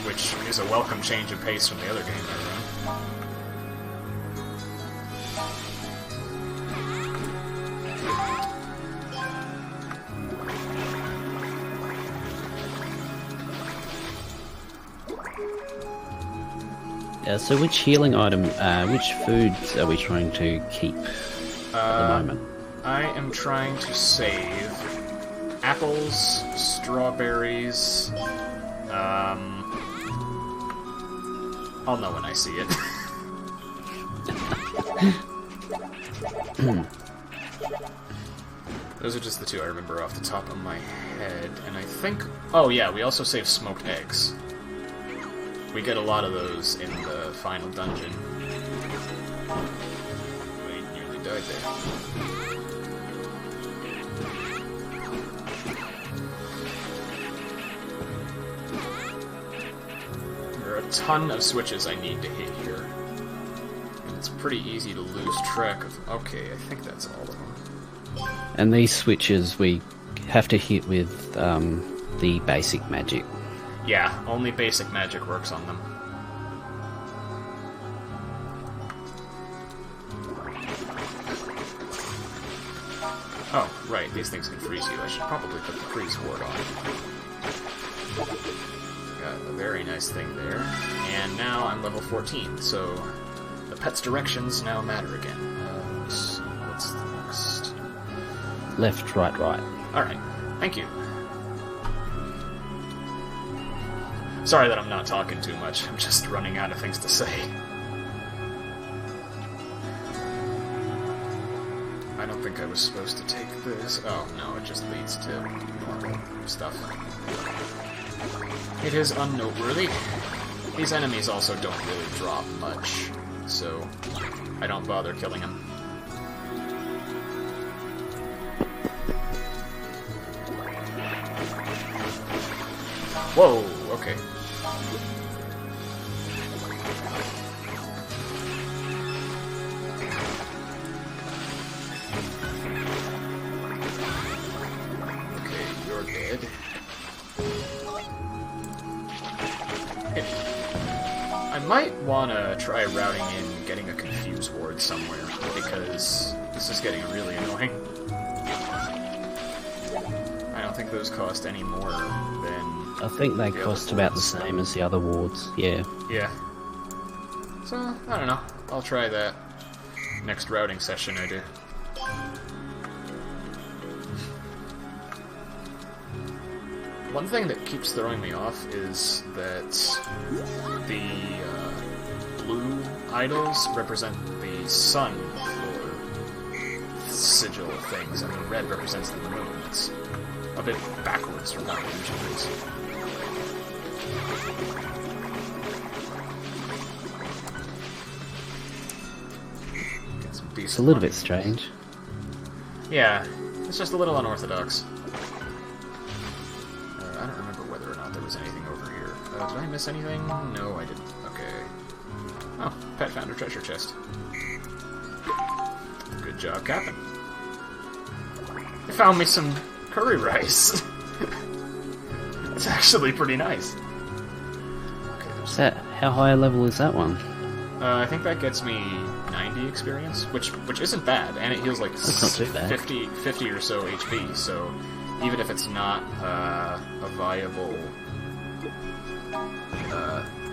which is a welcome change of pace from the other game I run. So which healing item, which foods are we trying to keep at the moment? I am trying to save apples, strawberries. I'll know when I see it. Those are just the two I remember off the top of my head, and I think... Oh yeah, we also save smoked eggs. We get a lot of those in the final dungeon. We nearly died there. There are a ton of switches I need to hit here. And it's pretty easy to lose track of... Okay, I think that's all of them. And these switches we have to hit with the basic magic. Yeah, only basic magic works on them. Oh, right, these things can freeze you. I should probably put the freeze ward on. Got a very nice thing there. And now I'm level 14, so the pet's directions now matter again. Let's see, what's the next? Left, right, right. Alright, thank you. Sorry that I'm not talking too much, I'm just running out of things to say. I don't think I was supposed to take this. Oh, no, it just leads to normal stuff. It is unnoteworthy. These enemies also don't really drop much, so I don't bother killing them. Whoa, okay. I might want to try routing in getting a Confuse Ward somewhere, because this is getting really annoying. I don't think those cost any more than... I think they cost about the same as the other wards, yeah. Yeah. So, I don't know. I'll try that next routing session I do. One thing that keeps throwing me off is that the blue idols represent the sun for sigil things, and the red represents the moon. It's a bit backwards from what it usually is. Get some decent It's a little money. bit strange. Yeah, it's just a little unorthodox. I don't remember whether or not there was anything over here. Did I miss anything? No, I didn't. Okay. Oh, Pet found a treasure chest. Good job, Captain. They found me some curry rice. That's actually pretty nice. Okay, there's... How high a level is that one? I think that gets me 90 experience, which isn't bad, and it heals like That's not too bad. 50 or so HP, so even if it's not a viable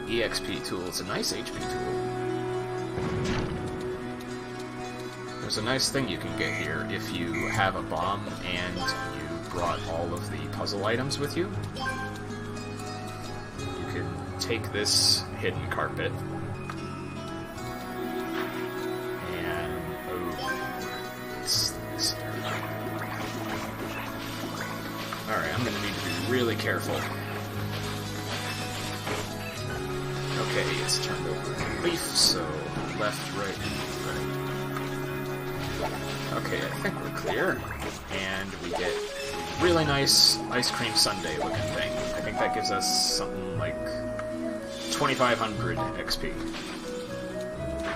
EXP tool, it's a nice HP tool. There's a nice thing you can get here if you have a bomb and you brought all of the puzzle items with you. You can take this hidden carpet and... oh, it's this area. Alright, I'm gonna need to be really careful. Okay, it's turned over a leaf, so left, right, right. Okay, I think we're clear. And we get a really nice ice cream sundae looking thing. I think that gives us something like 2,500 XP.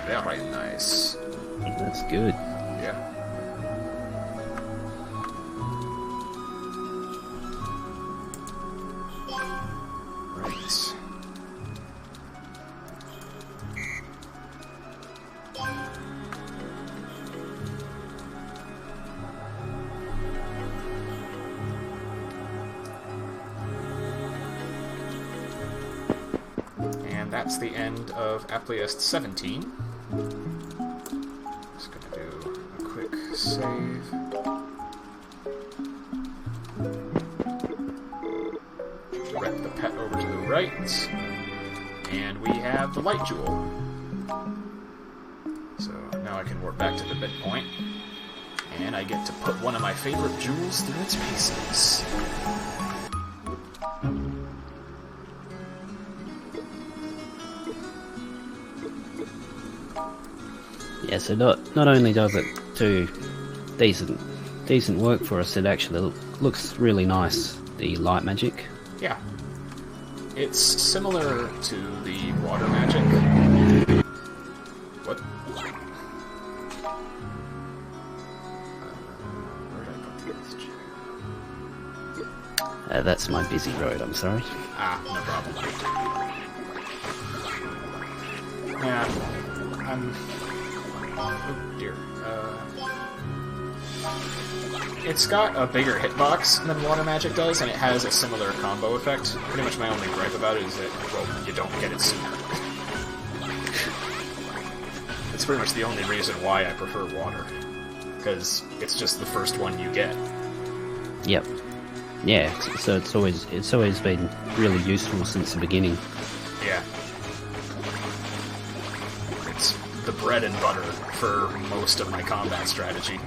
Very nice. That's good. Yeah. Right. And that's the end of Appliest 17. Just gonna do a quick save. Direct the pet over to the right. And we have the light jewel. So now I can warp back to the midpoint. And I get to put one of my favorite jewels through its paces. Yeah, so not only does it do decent work for us, it actually looks really nice, the light magic. Yeah. It's similar to the water magic. What? Where did I put this? That's my busy road, I'm sorry. Ah, no problem. Yeah, I'm... Oh dear. It's got a bigger hitbox than water magic does, and it has a similar combo effect. Pretty much my only gripe about it is that, well, you don't get it sooner. It's pretty much the only reason why I prefer water. Because it's just the first one you get. Yep. Yeah, so it's always been really useful since the beginning. Yeah. It's the bread and butter for most of my combat strategy.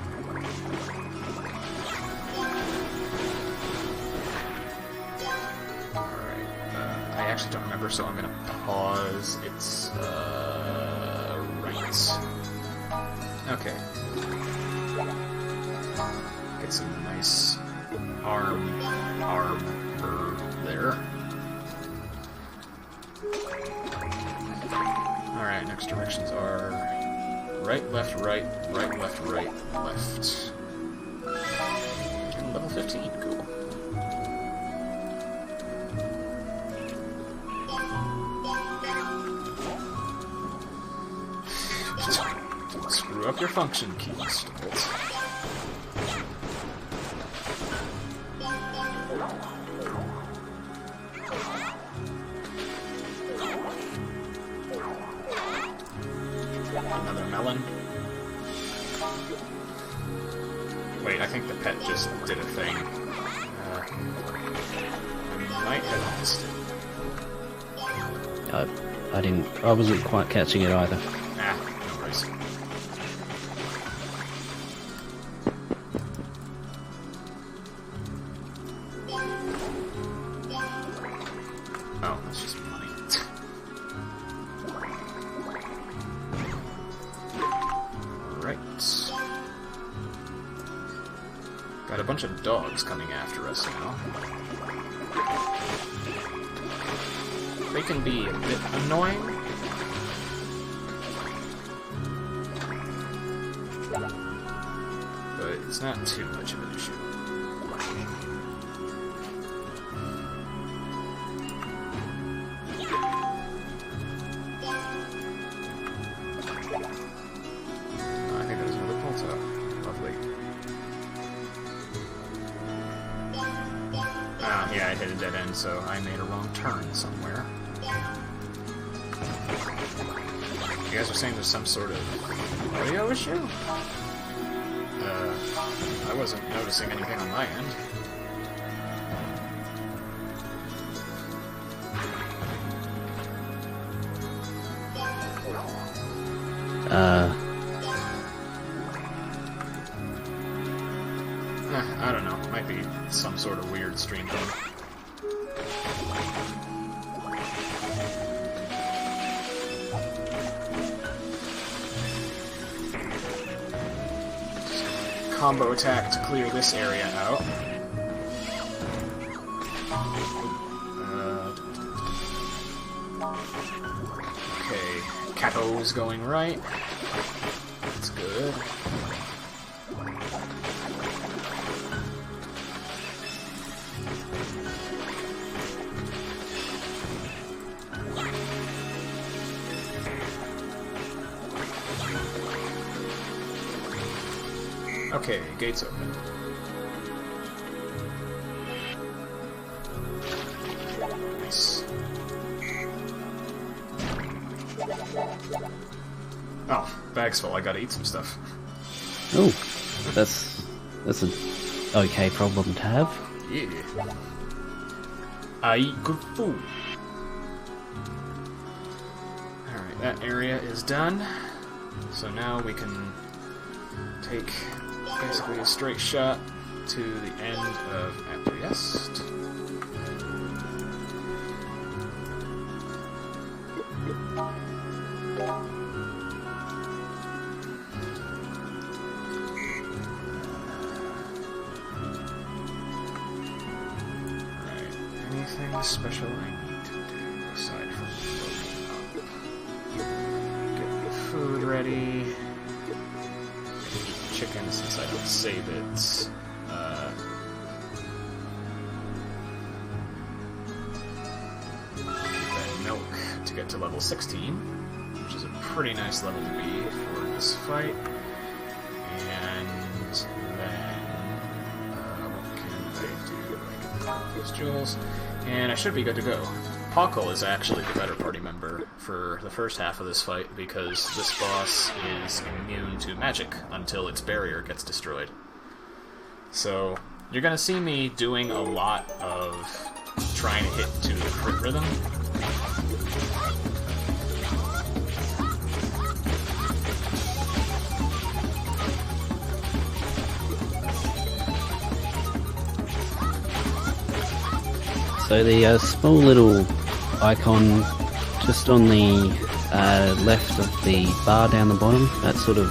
Alright, I actually don't remember, so I'm gonna pause. It's, right. Okay. Get some nice armor there. Alright, next directions are right, left, right, right, left, right, left. And level 15, cool. up your function keys, Stolt. Another melon. Wait, I think the pet just did a thing. I might have missed it. I wasn't quite catching it either. Ah, no worries. Oh, that's just money. Right. Got a bunch of dogs coming after us now. They can be a bit annoying. But it's not too much of an issue. I think there's another pulsar. Lovely. Ah, yeah, I hit a dead end, so I made a wrong turn somewhere. You guys are saying there's some sort of audio issue? I wasn't noticing anything on my end. I don't know. Might be some sort of weird stream thing. Combo attack to clear this area out. Okay, Capo's going right. That's good. Okay, gates open. Nice. Oh, bag's full. I gotta eat some stuff. Oh, that's an okay problem to have. Yeah. I eat good food. Alright, that area is done. So now we can take basically a straight shot to the end of Arges. Right. Anything special I need to do aside from loading up? Get the food ready. Chicken since I don't save it. Then milk to get to level 16, which is a pretty nice level to be for this fight. And then what can I do? I can pop these jewels, and I should be good to go. Pockle is actually the better party member for the first half of this fight because this boss is immune to magic until its barrier gets destroyed. So you're gonna see me doing a lot of trying to hit to the crit rhythm. So the small little icon just on the left of the bar down the bottom, that sort of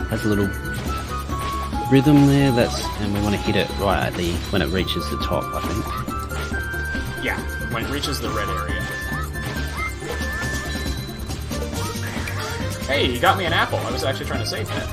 has a little rhythm there. And we want to hit it right at when it reaches the top, I think. Yeah, when it reaches the red area. Hey, you got me an apple. I was actually trying to save that.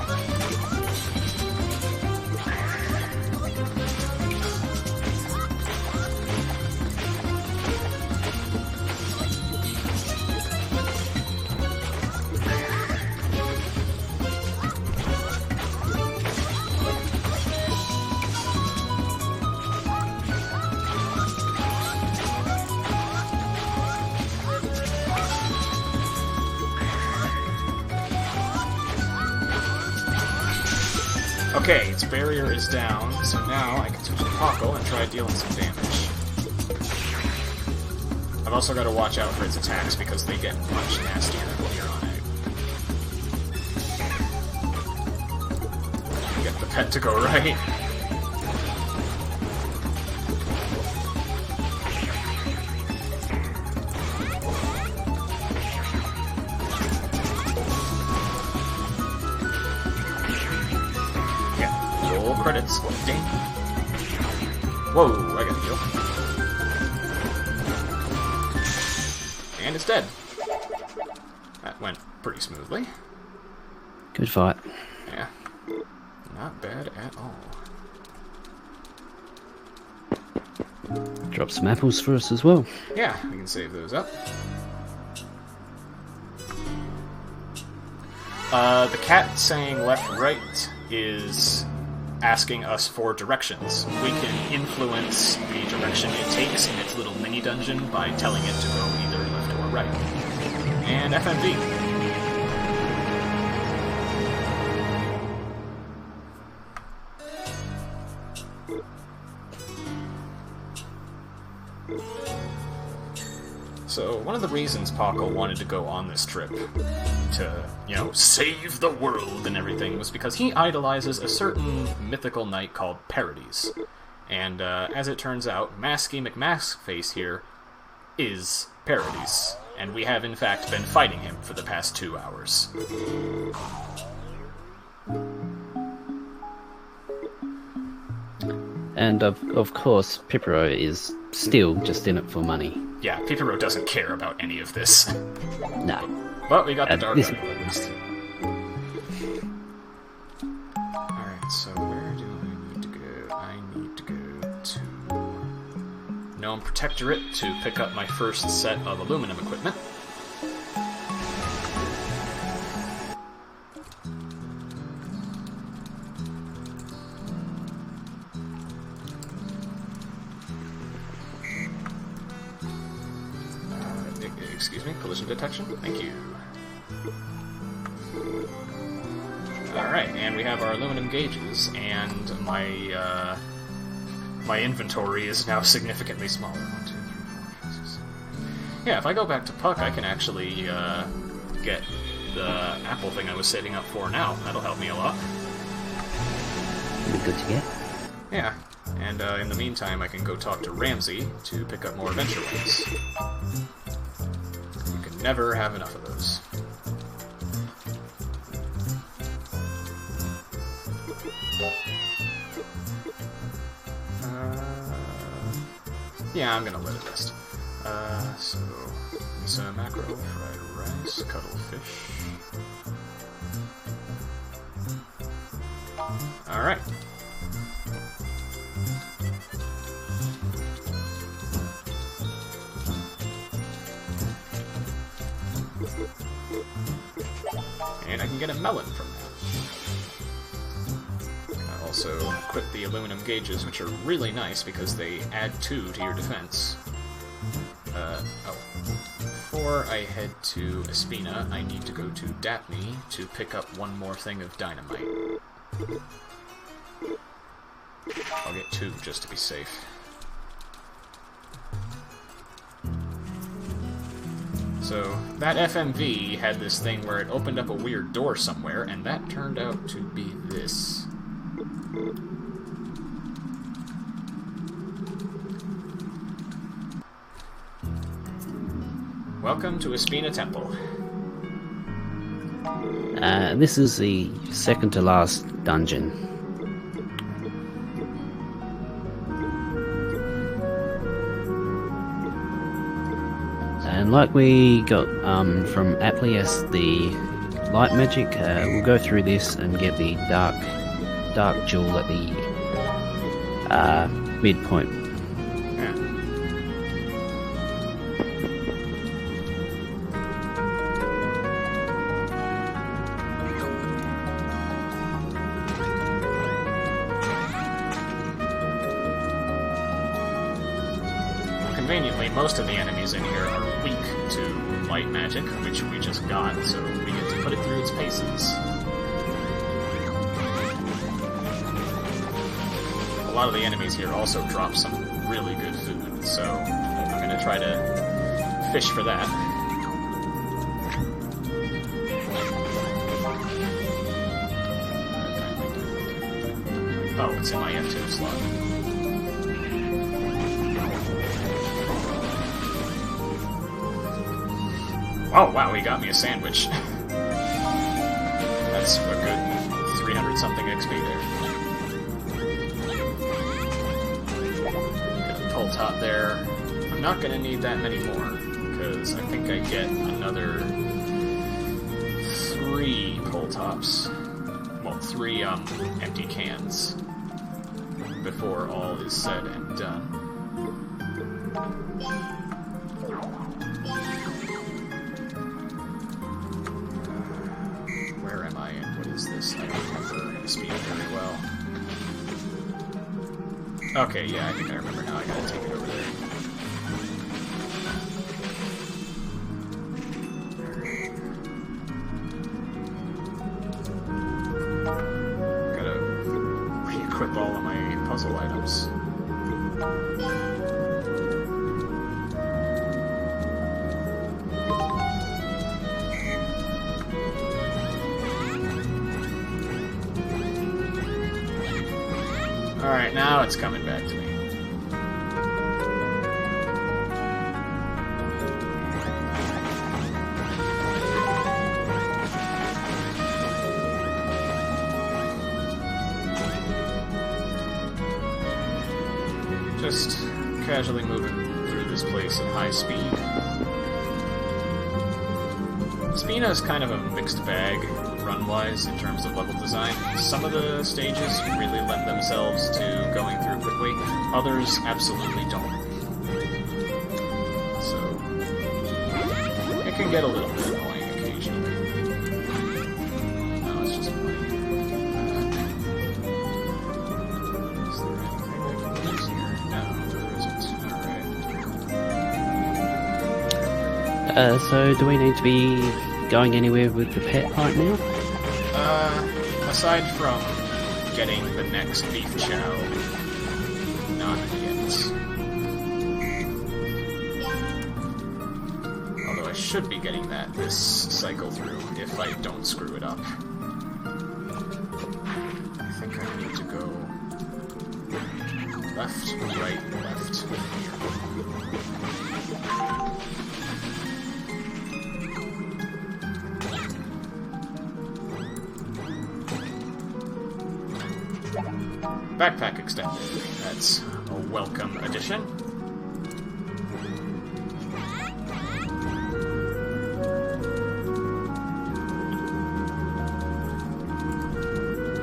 Okay, its barrier is down, so now I can switch to Pockle and try dealing some damage. I've also got to watch out for its attacks because they get much nastier when you're on egg. Get the pet to go right. Yeah, roll credits. Ding. Whoa, I got a heal. And it's dead. That went pretty smoothly. Good fight. Yeah. Not bad at all. Drop some apples for us as well. Yeah, we can save those up. The cat saying left, right is asking us for directions. We can influence the direction it takes in its little mini dungeon by telling it to go either left or right. And FMV. So, one of the reasons Pockle wanted to go on this trip to, you know, save the world and everything was because he idolizes a certain mythical knight called Parades. And, as it turns out, Masky McMaskface here is Parades. And we have, in fact, been fighting him for the past 2 hours. And, of course, Pipero is still just in it for money. Yeah, Pipero doesn't care about any of this. No. But we got the dark this- idol at least. Alright, so where do I need to go? I need to go to Gnome Protectorate to pick up my first set of aluminum equipment. Excuse me, collision detection. Thank you. Alright, and we have our aluminum gauges, and my my inventory is now significantly smaller. 1, 2, 3, 4, 5, 6, 7. Yeah, if I go back to Puck, I can actually get the apple thing I was setting up for now. That'll help me a lot. Be good to get. Yeah, and in the meantime, I can go talk to Ramsey to pick up more adventure wings. You can never have enough of those. Yeah, I'm gonna let it rest. So, Lisa mackerel, fried rice, cuttlefish. Alright. And I can get a melon from that. I also equip the aluminum gauges, which are really nice because they add 2 to your defense. Before I head to Espina, I need to go to Daphne to pick up one more thing of dynamite. I'll get 2 just to be safe. So, that FMV had this thing where it opened up a weird door somewhere, and that turned out to be this. Welcome to Espina Temple. This is the second to last dungeon. And like we got from Atlias, the light magic, we'll go through this and get the dark jewel at the midpoint. Yeah. Conveniently, most of the enemies in here are weak to light magic, which we just got, so we get to put it through its paces. lot of the enemies here also drop some really good food, so I'm gonna try to fish for that. Oh, it's in my F2 slot. Oh, wow, he got me a sandwich. That's a good 300-something XP there. Got a pull top there. I'm not going to need that many more, because I think I get another 3 pull tops. Well, 3 empty cans before all is said and done. Where am I and what is this? I don't remember speed very well. Okay, yeah, I think I remember now. I gotta take it over there. Gotta re-equip all of my puzzle items. Alright, now it's coming back to me. Just casually moving through this place at high speed. Spina is kind of a mixed bag, run-wise, in terms of level design. Some of the stages really lend themselves to going through quickly, others absolutely don't. So, it can get a little bit annoying occasionally. No, it's just money. Is there anything I can use here? No, there isn't. Alright. So do we need to be going anywhere with the pet right now? Aside from getting the next beef chow, not yet. Although I should be getting that this cycle through if I don't screw it up. I think I need to go left, right, left, here. Backpack extended. That's a welcome addition.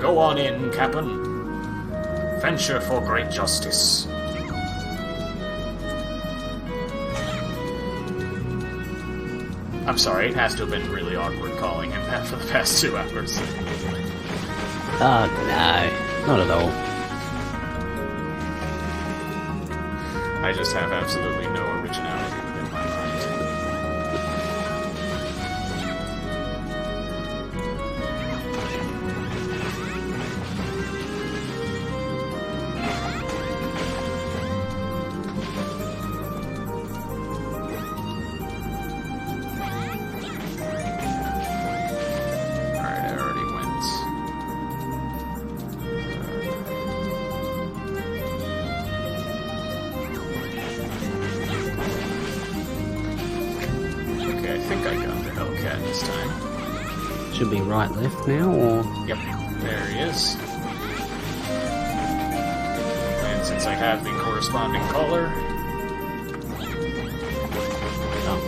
Go on in, Captain. Venture for great justice. I'm sorry, it has to have been really awkward calling him that for the past 2 hours. Oh, no. Not at all. I just have absolutely no originality within my mind. Alright, I already went. Okay, I think I got the Hellcat this time. Should be right left now, or... Yep, there he is. And since I have the corresponding collar... Oh.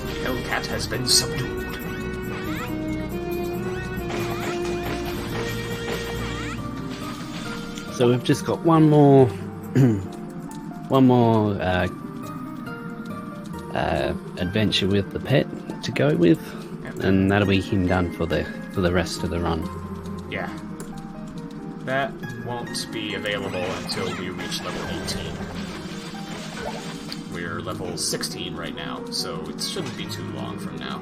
The Hellcat has been subdued. So we've just got one more... one more, adventure with the pet to go with, Yep. and that'll be him done for the rest of the run. Yeah. That won't be available until we reach level 18. We're level 16 right now, so it shouldn't be too long from now.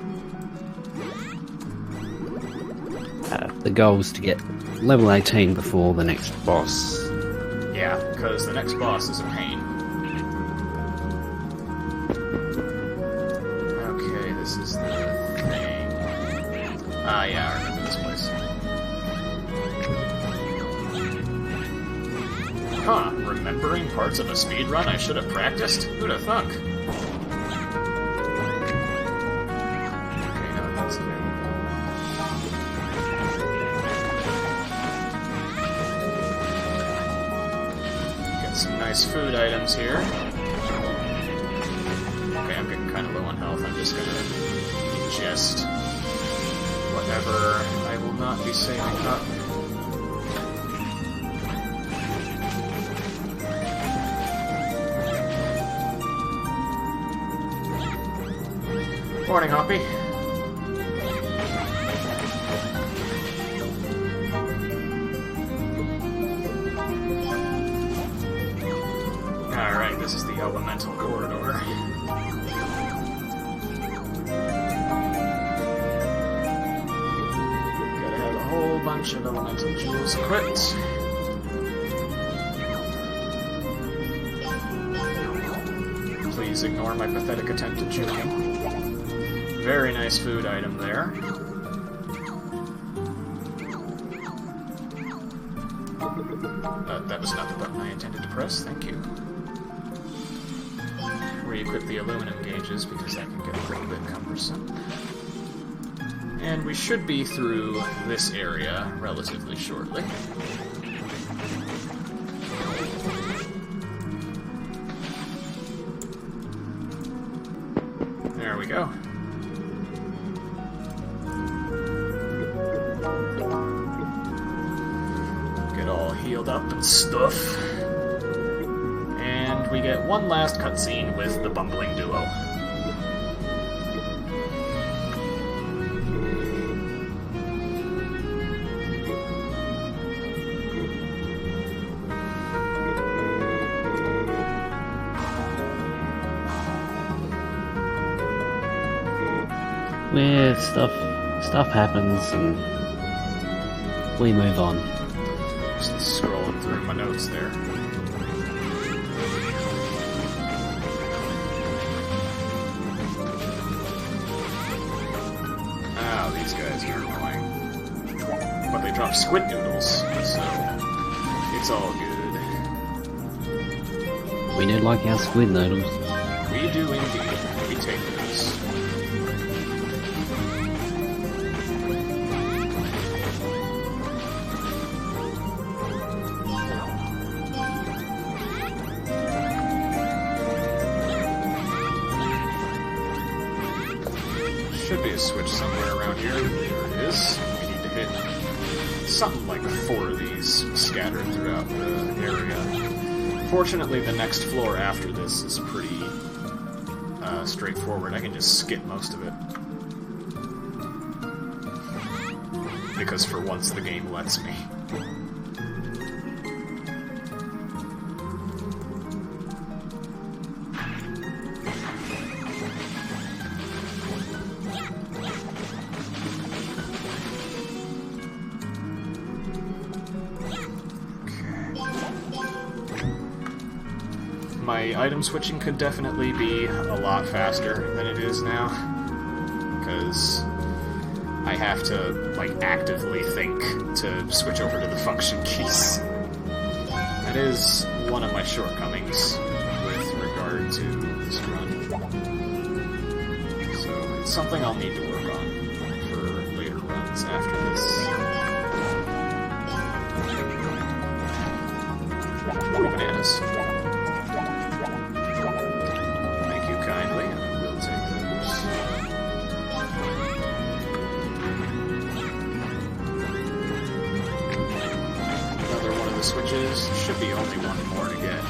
The goal is to get level 18 before the next boss. Yeah, because the next boss is a pain. Okay, this is the thing. Ah, yeah, I remember this place. Huh, remembering parts of a speedrun I should have practiced? Who'd have thunk? Okay, now that's available. Get some nice food items here. Okay, I'm getting kind of low on health. I'm just gonna ingest whatever I will not be saving up. Morning, Hoppy. Alright, this is the elemental corridor. Gotta have a whole bunch of elemental jewels equipped. Please ignore my pathetic attempt at juking. Very nice food item there. That was not the button I intended to press, thank you. Re-equip the aluminum gauges because that can get a little bit cumbersome. And we should be through this area relatively shortly. There we go. Healed up and stuff. And we get one last cutscene with the bumbling duo. Where stuff happens and we move on. Just scrolling through my notes there. Oh, these guys are annoying. But they drop squid noodles, so it's all good. We do like our squid noodles. We do indeed. We take those. Should be a switch somewhere around here. There it is. We need to hit something like 4 of these scattered throughout the area. Fortunately, the next floor after this is pretty straightforward. I can just skip most of it. Because for once the game lets me. My item switching could definitely be a lot faster than it is now, because I have to, like, actively think to switch over to the function keys. That is one of my shortcomings with regard to this run. So it's something I'll need to work on for later runs after this. Bananas. Kindly, and I will take those. Another one of the switches. Should be only one more to get.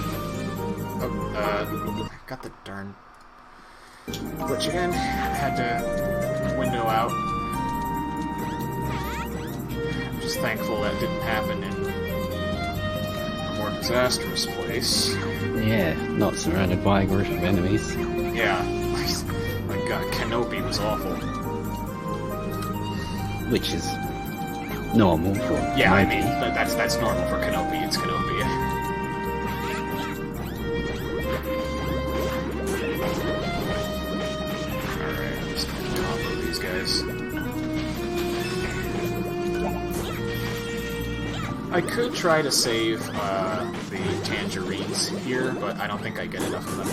Oh, got the darn glitch again. Had to window out. I'm just thankful that didn't happen in a more disastrous place. Yeah, not surrounded by a group of enemies. Yeah, my god, Canopy was awful. Which is normal for Yeah, I Kenobi. mean, that's normal for Kenobi. It's Kenobi. Alright, I'm just gonna combo these guys. I could try to save the tangerines here, but I don't think I get enough of them.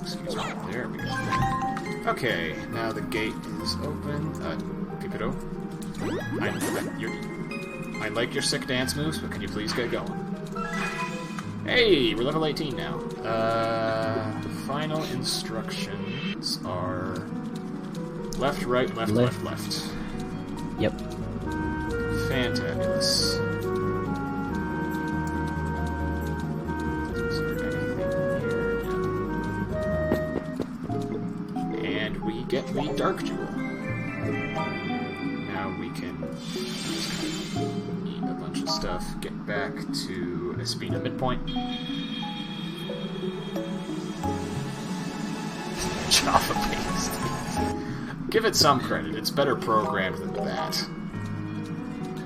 Excuse me. There we go. Okay, now the gate is open. Piccolo. I like your sick dance moves, but can you please get going? Hey, we're level 18 now. Final instructions are left, right, left, left, left. Yep. Fantabulous. Is there anything here? And we get the Dark Jewel. Now we can eat a bunch of stuff, get back to Espina midpoint. Java paste. Give it some credit, it's better programmed than that.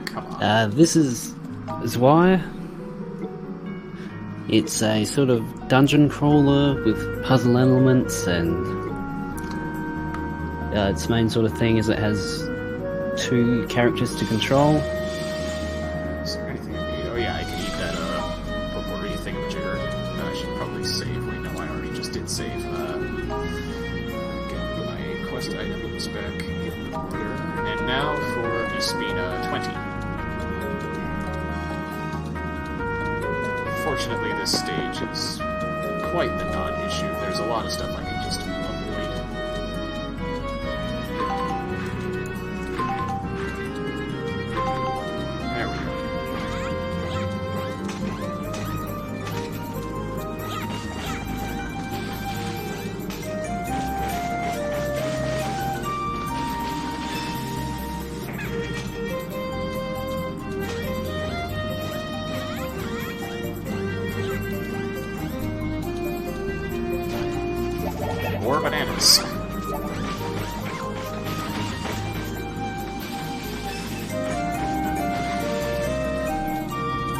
Come on. This is Zwei. It's a sort of dungeon crawler with puzzle elements, and its main sort of thing is it has 2 characters to control. Is there anything I need? Oh yeah, I can eat that potpourri thingamajigger. I should probably save. Wait, no, I already just did save. Get my quest items back in order. And now for Espina 20. Fortunately, this stage is quite the non-issue. There's a lot of stuff I can just avoid. There we go. More bananas.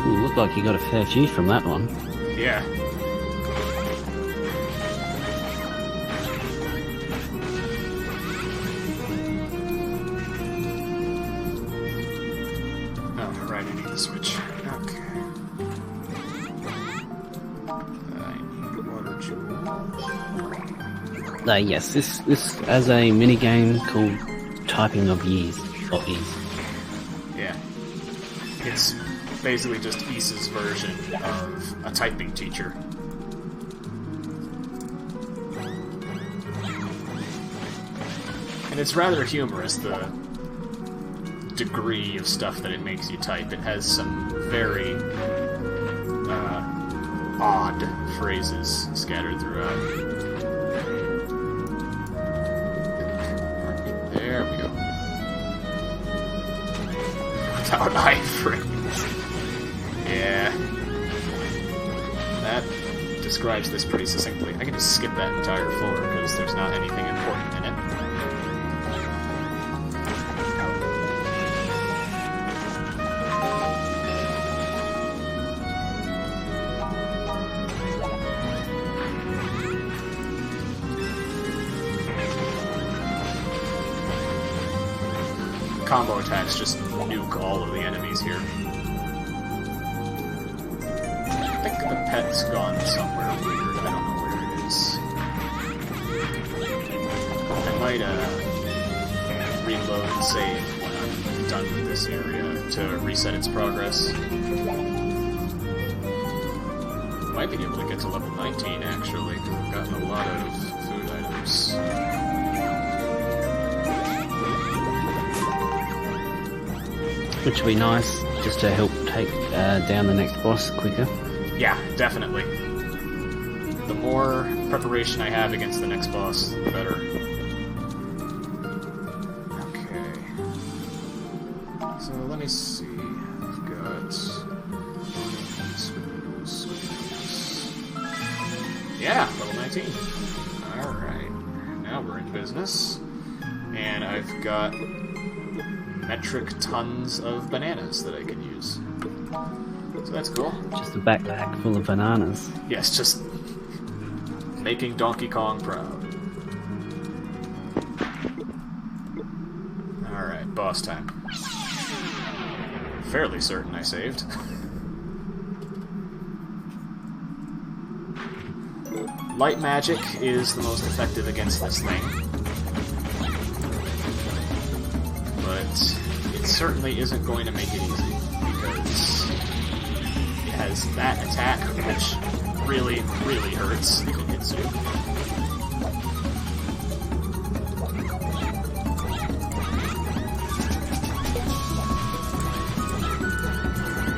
Ooh, looked like you got a fair few from that one. Yeah. Oh, right, I need the switch. Okay. I need water jewel. Yes, this as a mini game called Typing of Years. Yeah. It's basically just Issa's version of a typing teacher. And it's rather humorous, the degree of stuff that it makes you type. It has some very odd phrases scattered throughout. There we go. Without iframes. Yeah. That describes this pretty succinctly. I can just skip that entire floor because there's not anything important in it. Combo attacks just nuke all of the enemies here. I think the pet's gone somewhere weird. I don't know where it is. I might reload and save when I'm done with this area to reset its progress. Might be able to get to level 19 actually, because I've gotten a lot of food items. Which would be nice, just to help take down the next boss quicker. Yeah, definitely. The more preparation I have against the next boss, the better. Okay. So let me see. I've got... Yeah, level 19. Alright. Now we're in business. And I've got metric tons of bananas that I can use. So that's cool. Just a backpack full of bananas. Yes, just making Donkey Kong proud. Alright, boss time. Fairly certain I saved. Light magic is the most effective against this thing. But it certainly isn't going to make it easy, because it has that attack, which really, really hurts Hitsu.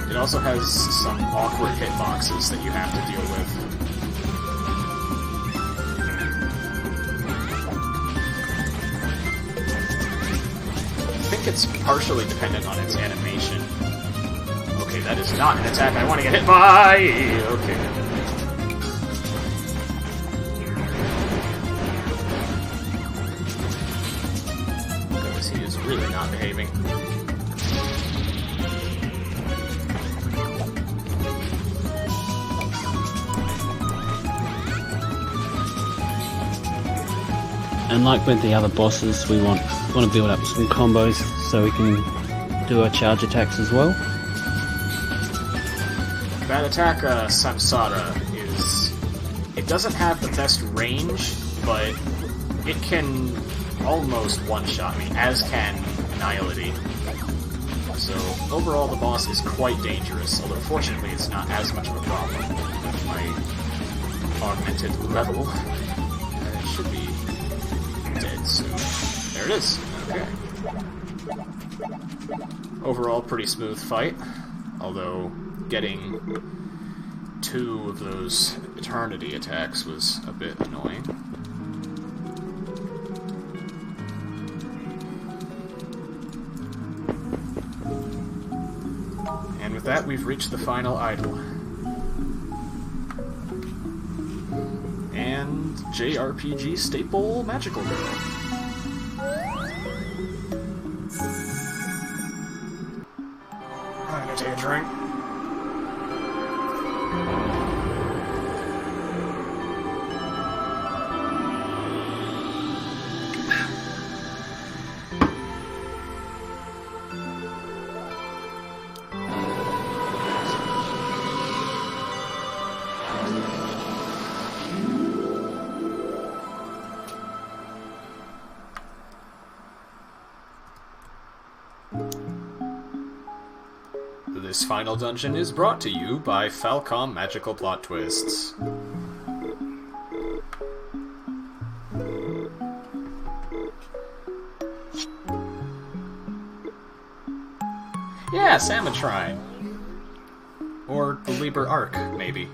It also has some awkward hitboxes that you have to deal with. I think it's partially dependent on its animation. Okay, that is not an attack I want to get hit by! Okay. Goodness, he is really not behaving. And like with the other bosses, we want to build up some combos so we can do our charge attacks as well. That attack, Samsara, it doesn't have the best range, but it can almost one-shot me, as can Nihility. So overall the boss is quite dangerous, although fortunately it's not as much of a problem with my augmented level. It should be dead soon. There it is. Okay. Overall, pretty smooth fight, although getting 2 of those eternity attacks was a bit annoying. And with that, we've reached the final idol. And JRPG staple Magical Girl. I'm gonna take a drink. This final dungeon is brought to you by Falcom Magical Plot Twists. Yeah, Samotrine. Or the Liber Arc, maybe.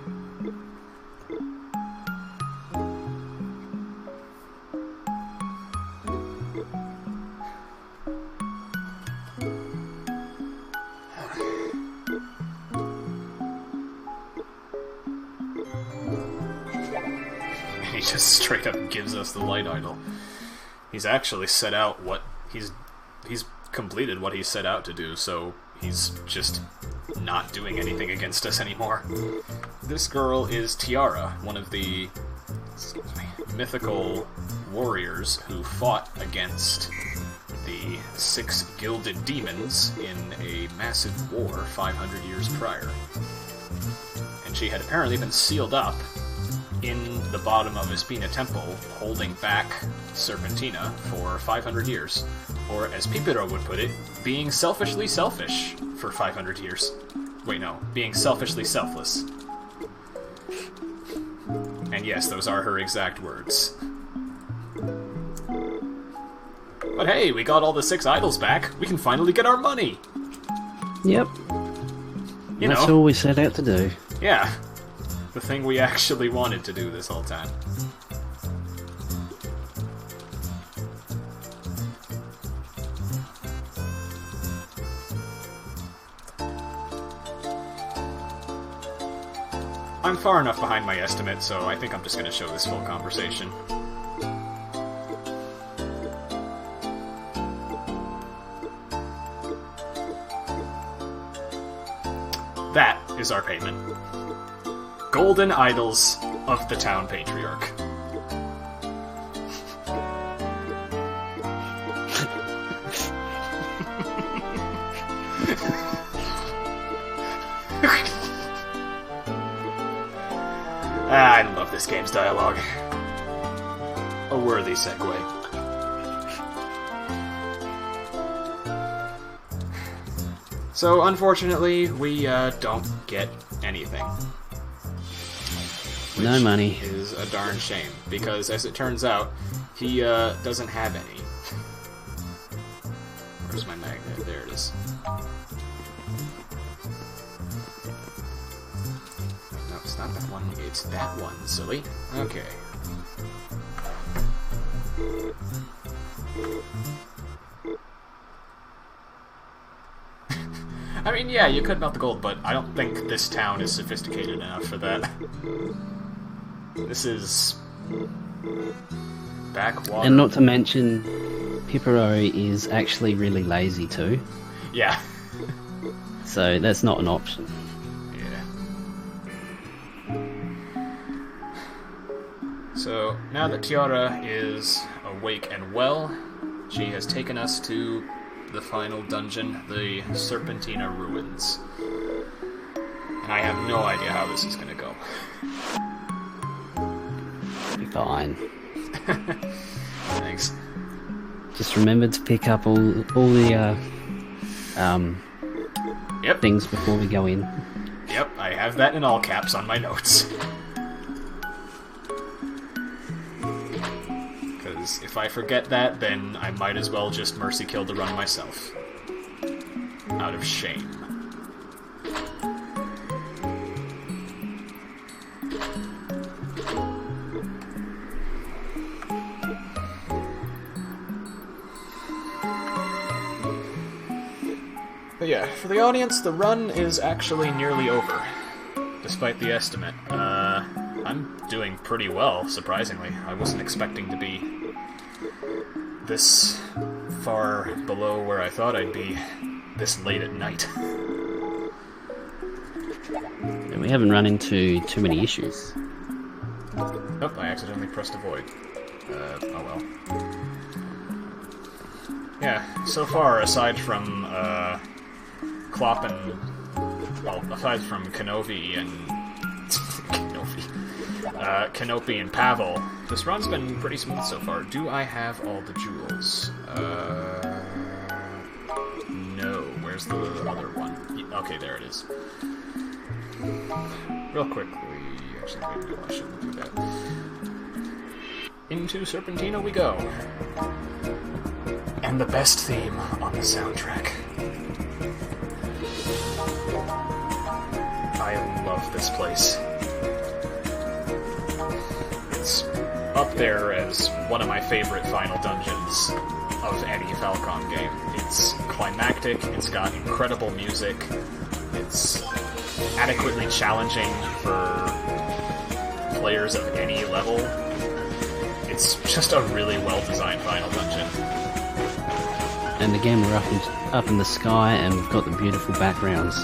He just straight up gives us the light idol. He's actually set out what he's completed what he set out to do, so he's just not doing anything against us anymore. This girl is Tiara, one of the mythical warriors who fought against the 6 gilded demons in a massive war 500 years prior. And she had apparently been sealed up in the bottom of Espina Temple, holding back Serpentina for 500 years. Or, as Pipero would put it, being selfishly selfish for 500 years. Wait, no, being selfishly selfless. And yes, those are her exact words. But hey, we got all the 6 idols back. We can finally get our money! Yep. That's all we set out to do. Yeah. The thing we actually wanted to do this whole time. I'm far enough behind my estimate, so I think I'm just going to show this full conversation. That is our payment. Golden idols of the town patriarch. I love this game's dialogue. A worthy segue. So, unfortunately, we don't get anything. No money. Is a darn shame, because as it turns out, he doesn't have any. Where's my magnet? There it is. No, it's not that one. It's that one, silly. Okay. I mean, yeah, you could melt the gold, but I don't think this town is sophisticated enough for that. This is backwater. And not to mention, Pipperoni is actually really lazy too. Yeah. So that's not an option. Yeah. So, now that Tiara is awake and well, she has taken us to the final dungeon, the Serpentina Ruins. And I have no idea how this is gonna go. Be fine. Thanks. Just remember to pick up all the Yep. things before we go in. Yep, I have that in all caps on my notes. Because if I forget that, then I might as well just mercy kill the run myself. Out of shame. But yeah, for the audience, the run is actually nearly over, despite the estimate. I'm doing pretty well, surprisingly. I wasn't expecting to be this far below where I thought I'd be this late at night. And we haven't run into too many issues. Oh, I accidentally pressed avoid. Oh well. Yeah, so far, aside from, Klopp and... well, aside from Kenobi and... Kenobi and Pavel, this run's been pretty smooth so far. Do I have all the jewels? No. Where's the other one? Okay, there it is. Real quickly... Actually, maybe I shouldn't do that. Into Serpentina we go. And the best theme on the soundtrack. I love this place. It's up there as one of my favorite final dungeons of any Falcom game. It's climactic, it's got incredible music, it's adequately challenging for players of any level. It's just a really well-designed final dungeon. And again, we're up in the sky, and we've got the beautiful backgrounds.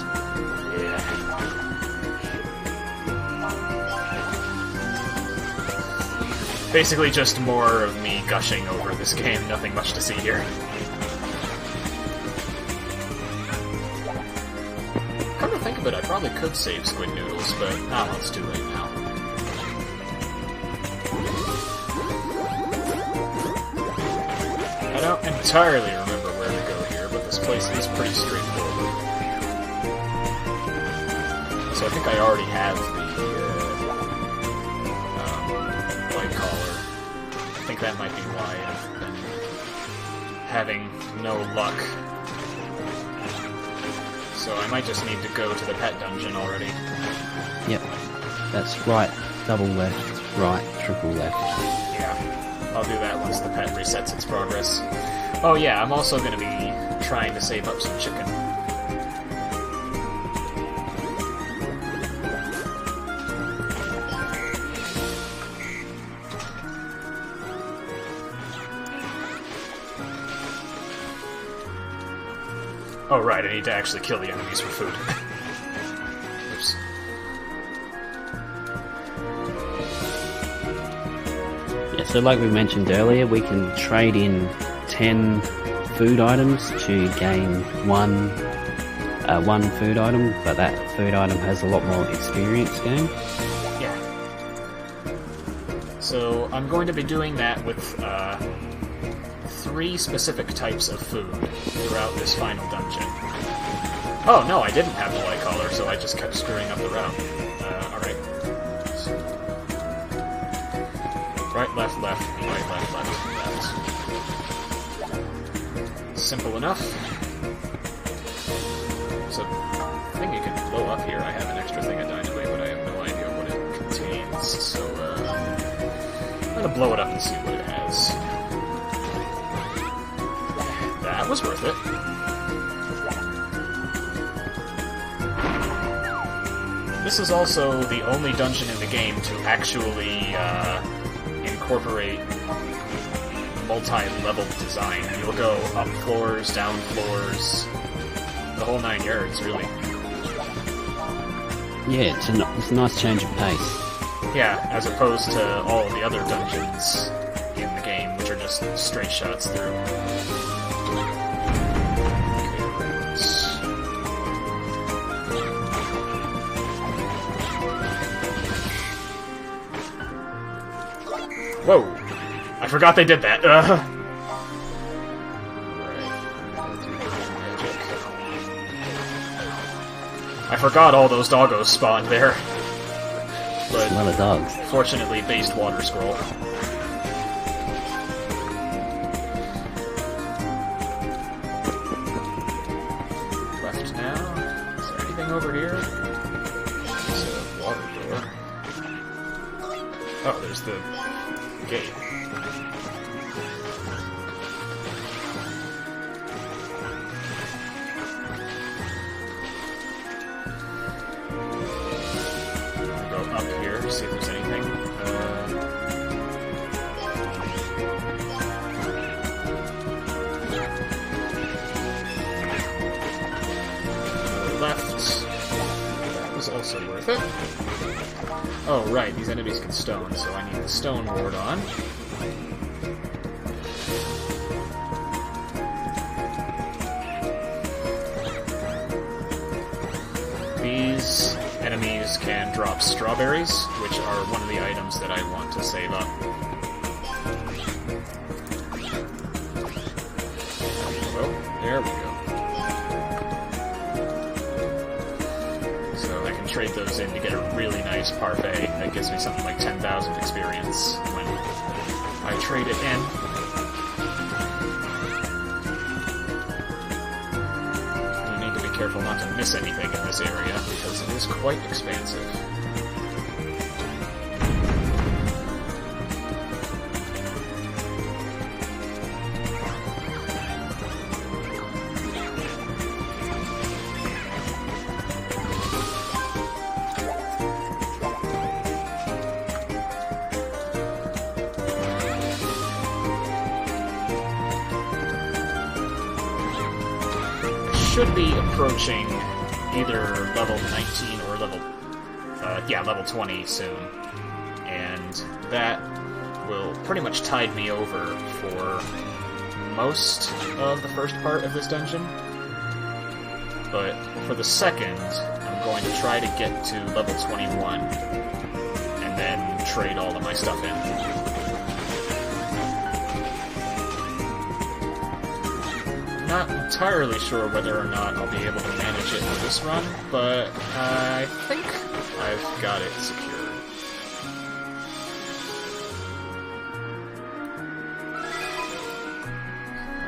Yeah. Basically just more of me gushing over this game, nothing much to see here. Come to think of it, I probably could save Squid Noodles, but well, it's too late now. I don't entirely remember where to go here, but this place is pretty straightforward. So I think I already have the white collar. I think that might be why I've been having no luck. So I might just need to go to the pet dungeon already. Yep. That's right, double left, right, triple left. Yeah. I'll do that once the pet resets its progress. Oh yeah, I'm also going to be trying to save up some chicken. Oh right, I need to actually kill the enemies for food. Yeah, so like we mentioned earlier, we can trade in 10 food items to gain one food item, but that food item has a lot more experience gain. Yeah. So I'm going to be doing that with 3 specific types of food throughout this final dungeon. Oh, no, I didn't have the light collar, so I just kept screwing up the route. Alright. Right, left, left, right, left, left, left. Simple enough. So, I think you can blow up here. I have an extra thing of dynamite, but I have no idea what it contains, so, I'm gonna blow it up and see what it has. That was worth it. This is also the only dungeon in the game to actually incorporate multi-level design. You'll go up floors, down floors, the whole 9 yards, really. Yeah, it's a nice change of pace. Yeah, as opposed to all the other dungeons in the game, which are just straight shots through. Whoa! I forgot they did that. I forgot all those doggos spawned there. But a lot of dogs. Fortunately, based water scroll. Left now. Is there anything over here? There's a water door. Oh, there's the gate. See if there's anything. Left. That was also worth it. Oh, right, these enemies can stone, so I need the stone ward on. These enemies can drop strawberries, which are one of the items that I want to save up. Oh, there we go. So I can trade those in to get a really nice parfait that gives me something like 10,000 experience when I trade it in. Careful not to miss anything in this area, because it is quite expansive. Should be approaching either level 19 or level 20 soon, and that will pretty much tide me over for most of the first part of this dungeon. But for the second, I'm going to try to get to level 21, and then trade all of my stuff in. Not entirely sure whether or not I'll be able to manage it in this run, but I think I've got it secured.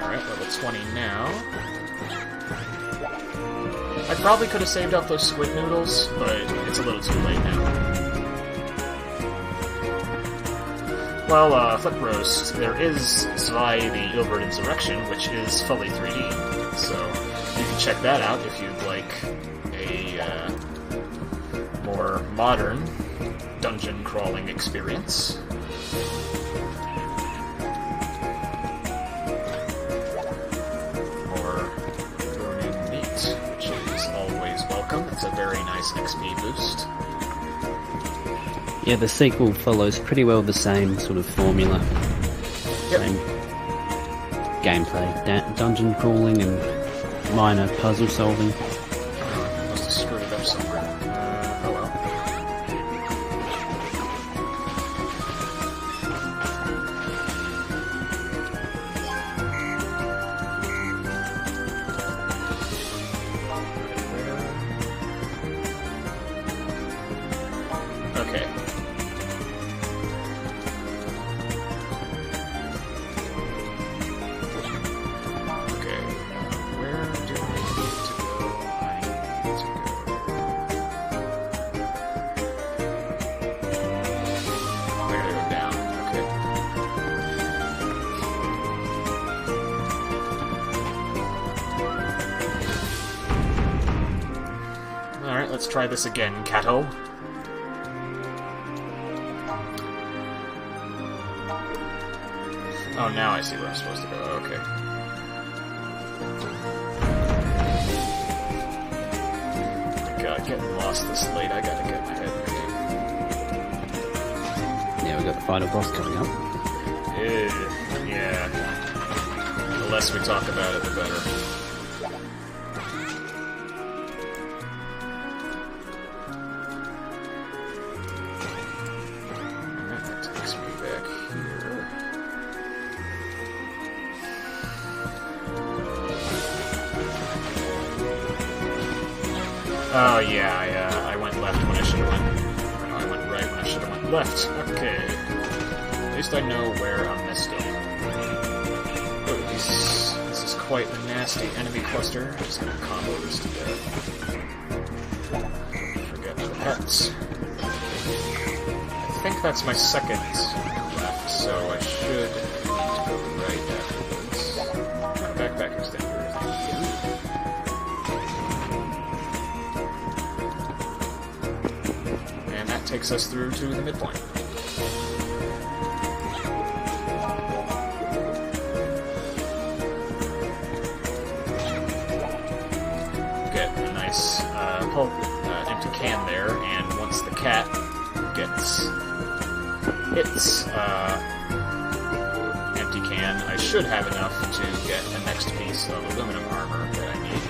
Alright, level 20 now. I probably could have saved up those squid noodles, but it's a little too late now. Well, Flip Roast, there is Zwei, the Ilbert Insurrection, which is fully 3D, so you can check that out if you'd like a more modern dungeon crawling experience. Or burning meat, which is always welcome. It's a very nice XP boost. Yeah, the sequel follows pretty well the same sort of formula. Yep. Same gameplay, dungeon crawling and minor puzzle solving. Must have screwed it up somewhere. Oh well. Okay. Okay. Where do we need to go? I need to go. I gotta go down. Okay. Alright, let's try this again, Cato. Oh, now I see where I'm supposed to go. Okay. God, getting lost this late, I gotta get my head in the game. Yeah, we got the final boss coming up. Yeah. The less we talk about it, the better. Alright, that takes me back here. Oh yeah, I went left when I should have went. Or no, I went right when I should have went left. Okay. At least I know where I'm misting. Oh, this is quite a nasty enemy cluster. I'm just gonna combo this to death. Forget the pets. I think that's my second left, so I should need to go right afterwards. Backpack extender. Takes us through to the midpoint. Get a nice empty can there, and once the cat gets its empty can, I should have enough to get the next piece of aluminum armor that I need.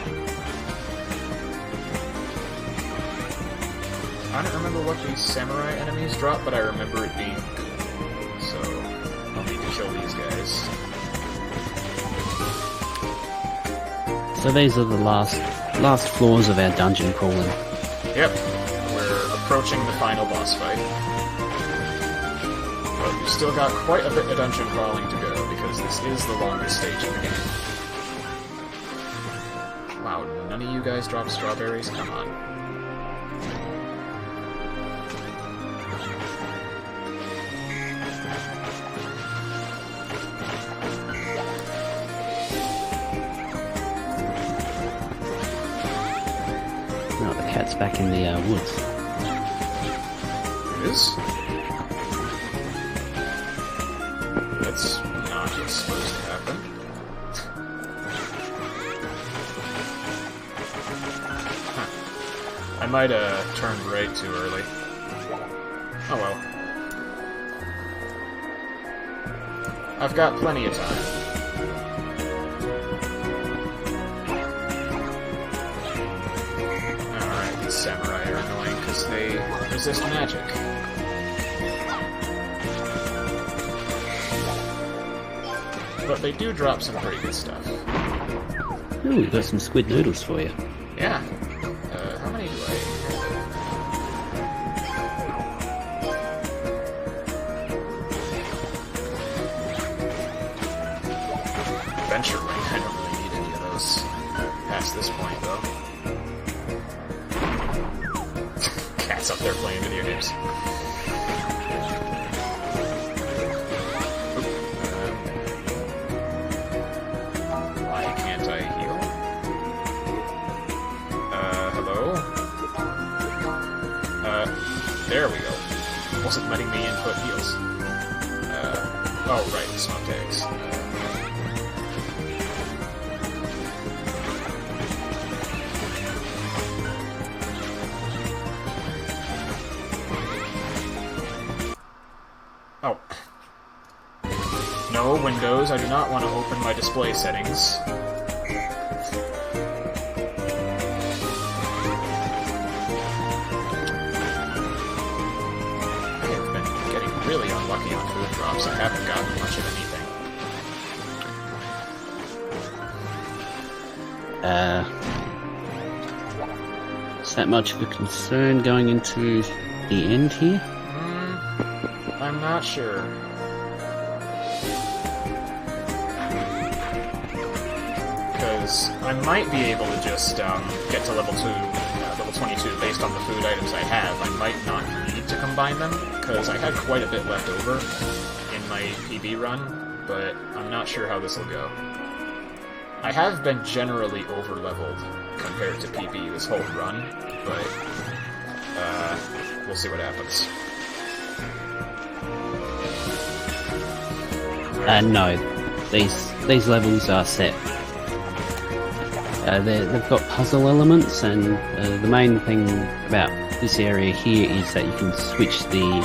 I don't remember what these samurai enemies drop, but I remember it being cool. So, I'll need to kill these guys. So these are the last floors of our dungeon crawling. Yep, we're approaching the final boss fight. But we've still got quite a bit of dungeon crawling to go, because this is the longest stage of the game. Wow, none of you guys drop strawberries? Come on. Cat's back in the woods. It is? That's not what's supposed to happen. Huh. I might have turned right too early. Oh well. I've got plenty of time. Samurai are annoying because they resist magic. But they do drop some pretty good stuff. Ooh, we've got some squid noodles for you. Yeah. How many do I have? Adventure Ring, I don't really need any of those past this point, though. Cat's up there playing video games. Why can't I heal? Hello? There we go. Wasn't letting me input heals. Oh, right, smoked eggs. No, Windows, I do not want to open my display settings. I have been getting really unlucky on food drops. I haven't gotten much of anything. Is that much of a concern going into the end here? I'm not sure. Because I might be able to just get to level 22 based on the food items I have. I might not need to combine them, because I had quite a bit left over in my PB run, but I'm not sure how this will go. I have been generally over-leveled compared to PB this whole run, but we'll see what happens. No, these levels are set. They've got puzzle elements, and the main thing about this area here is that you can switch the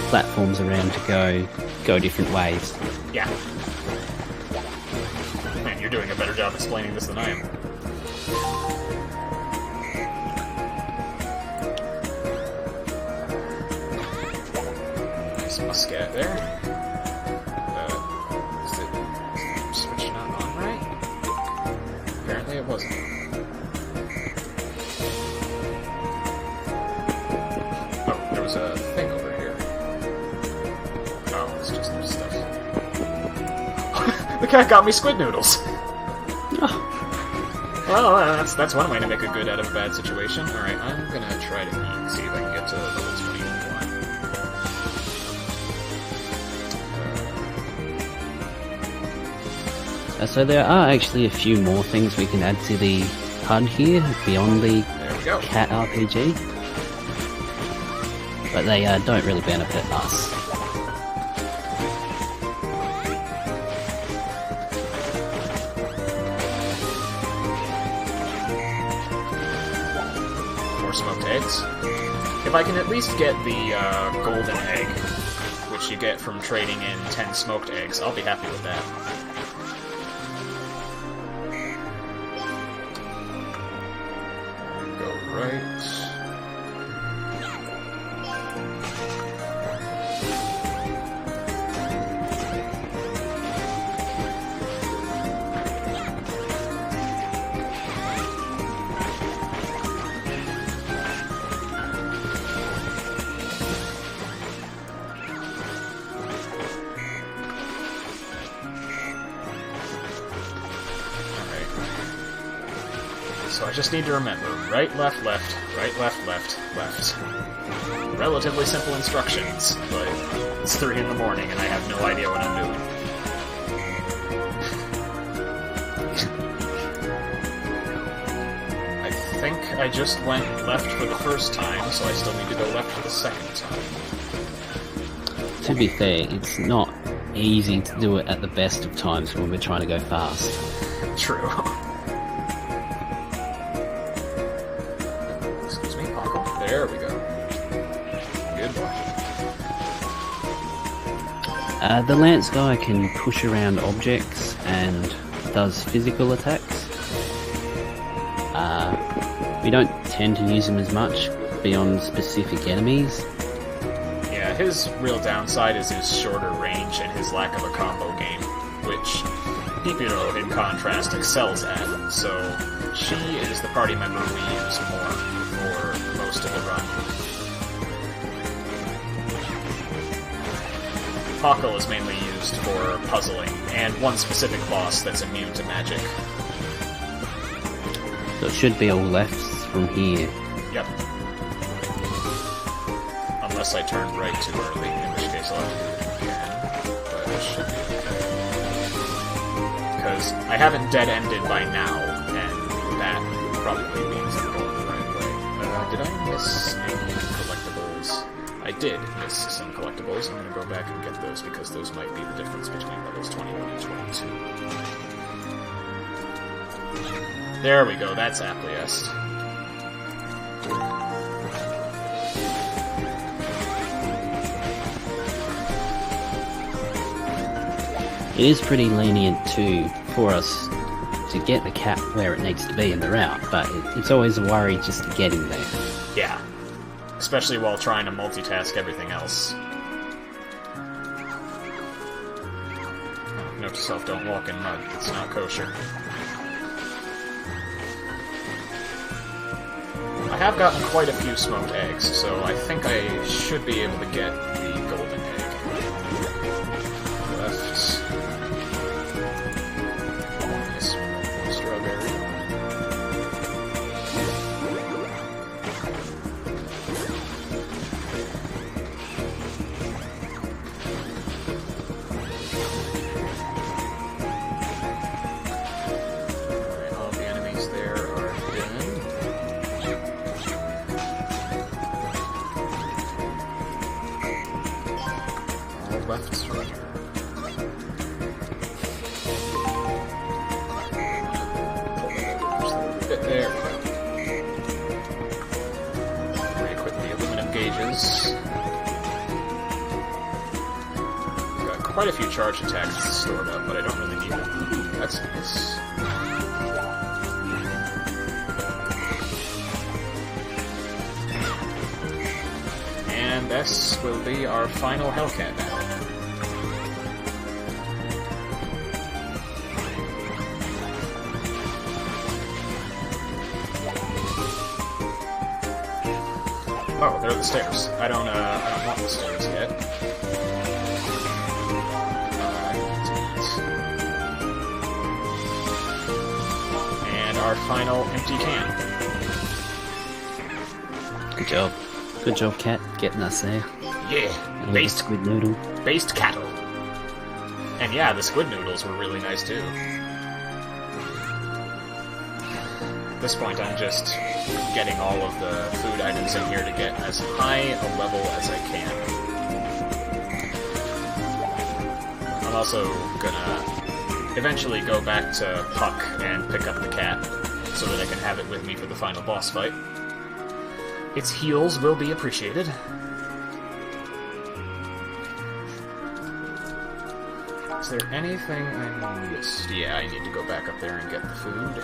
platforms around to go different ways. Yeah. Man, you're doing a better job explaining this than I am. Nice muscat there. Is it switching on right? Apparently it wasn't. Oh, there was a thing over here. Oh, it's just new stuff. The cat got me squid noodles! Oh. Well, that's one way to make a good out of a bad situation. Alright, I'm gonna try to eat, see if I can get to level 21. So there are actually a few more things we can add to the HUD here, beyond the cat RPG. But they don't really benefit us. More smoked eggs. If I can at least get the golden egg, which you get from trading in 10 smoked eggs, I'll be happy with that. So I just need to remember, right, left, left, right, left, left, left. Relatively simple instructions, but it's 3 in the morning and I have no idea what I'm doing. I think I just went left for the first time, so I still need to go left for the second time. To be fair, it's not easy to do it at the best of times when we're trying to go fast. True. There we go. Good boy. The Lance guy can push around objects and does physical attacks. We don't tend to use him as much beyond specific enemies. Yeah, his real downside is his shorter range and his lack of a combo game, which Pipiro, in contrast, excels at, so she is the party member we use more for most of the run. Pakal is mainly used for puzzling, and one specific boss that's immune to magic. So it should be all lefts from here. Yep. Unless I turn right too early, in which case I'll have to do it again. But it should be okay. Because I haven't dead-ended by now, and that probably means I'm going the right way. Did I miss any collectibles? I did miss some collectibles. I'm going to go back and get those, because those might be the difference between levels 21 and 22. There we go, that's Appliest. It is pretty lenient too for us to get the cat where it needs to be in the route, but it's always a worry just getting there. Yeah. Especially while trying to multitask everything else. Note to self, don't walk in mud. It's not kosher. I have gotten quite a few smoked eggs, so I think I should be able to get the golden egg. Left. Strawberry. Alright, all the enemies there are done. All left right here. There we go. Re-equip the aluminum gauges. Got quite a few charge attacks stored up, but I don't really need them. That's nice. And this will be our final Hellcat battle. Oh, there are the stairs. I don't want the stairs yet. And our final empty can. Good job. Good job, Cat, getting us there. Yeah, And the squid noodle. based cattle. And yeah, the squid noodles were really nice too. At this point, I'm just getting all of the food items in here to get as high a level as I can. I'm also gonna eventually go back to Puck and pick up the cat so that I can have it with me for the final boss fight. Its heals will be appreciated. Is there anything I missed? Yeah, I need to go back up there and get the food.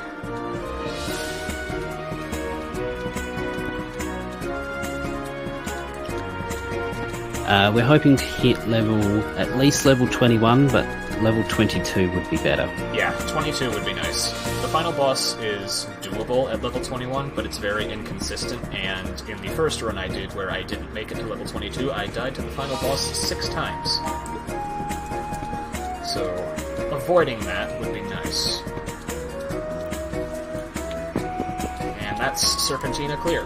We're hoping to hit at least level 21, but level 22 would be better. Yeah, 22 would be nice. The final boss is doable at level 21, but it's very inconsistent, and in the first run I did where I didn't make it to level 22, I died to the final boss 6 times. So, avoiding that would be nice. And that's Serpentina clear.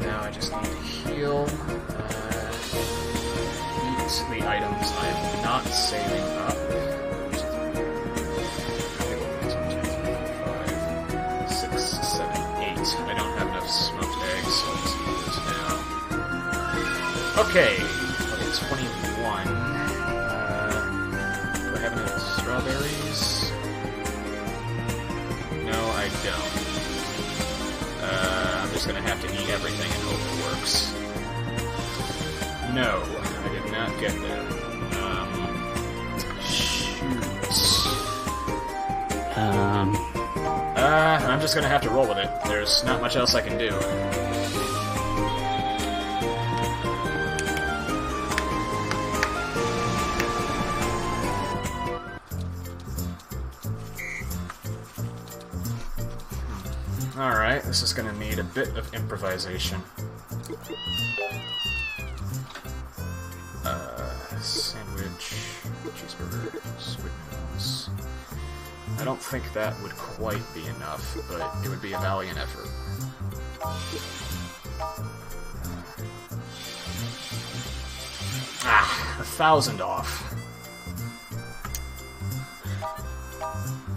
Now I just need to heal. Eat the items I am not saving up. 5, 6, 7, 8. I don't have enough smoked eggs, so I'll just eat those now. Okay, level 21. Do I have enough strawberries? No, I don't. I'm just gonna have to eat everything and hope it works. No, I did not get there. I'm just gonna have to roll with it. There's not much else I can do. Alright, this is gonna need a bit of improvisation. Sandwich, cheeseburger, squid noodles. I don't think that would quite be enough, but it would be a valiant effort. Ah, 1,000 off.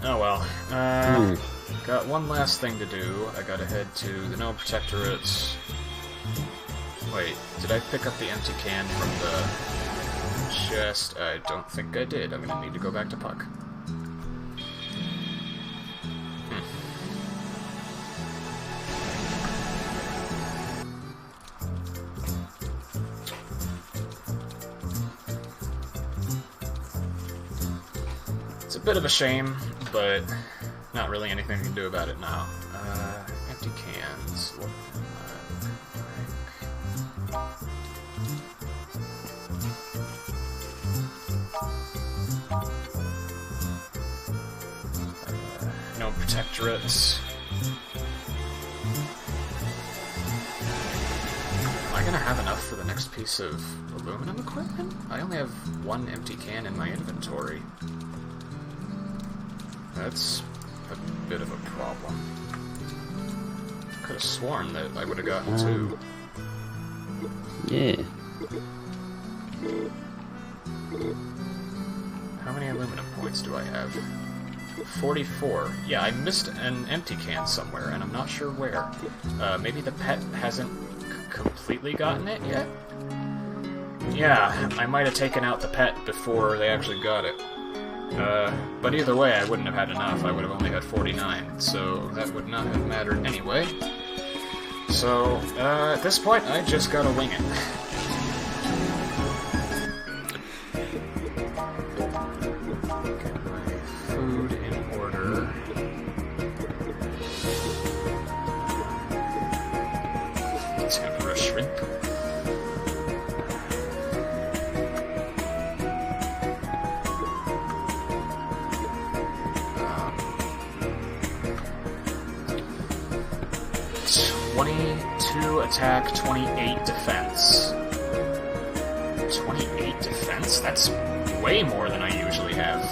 Oh well. Got one last thing to do. I gotta head to the Gnome Protectorate. Wait, did I pick up the empty can from the chest? I don't think I did. I'm gonna need to go back to Puck. It's a bit of a shame, but not really anything we can do about it now. Empty cans. What no protectorates. Am I gonna have enough for the next piece of aluminum equipment? I only have one empty can in my inventory. That's a bit of a problem. Could have sworn that I would have gotten two. Yeah. How many aluminum points do I have? 44. Yeah, I missed an empty can somewhere, and I'm not sure where. Maybe the pet hasn't completely gotten it yet? Yeah, I might have taken out the pet before they actually got it. But either way, I wouldn't have had enough. I would have only had 49, so that would not have mattered anyway. So, at this point, I just gotta wing it. Get my food in order. Tempura shrimp. Attack, 28 defense. 28 defense? That's way more than I usually have.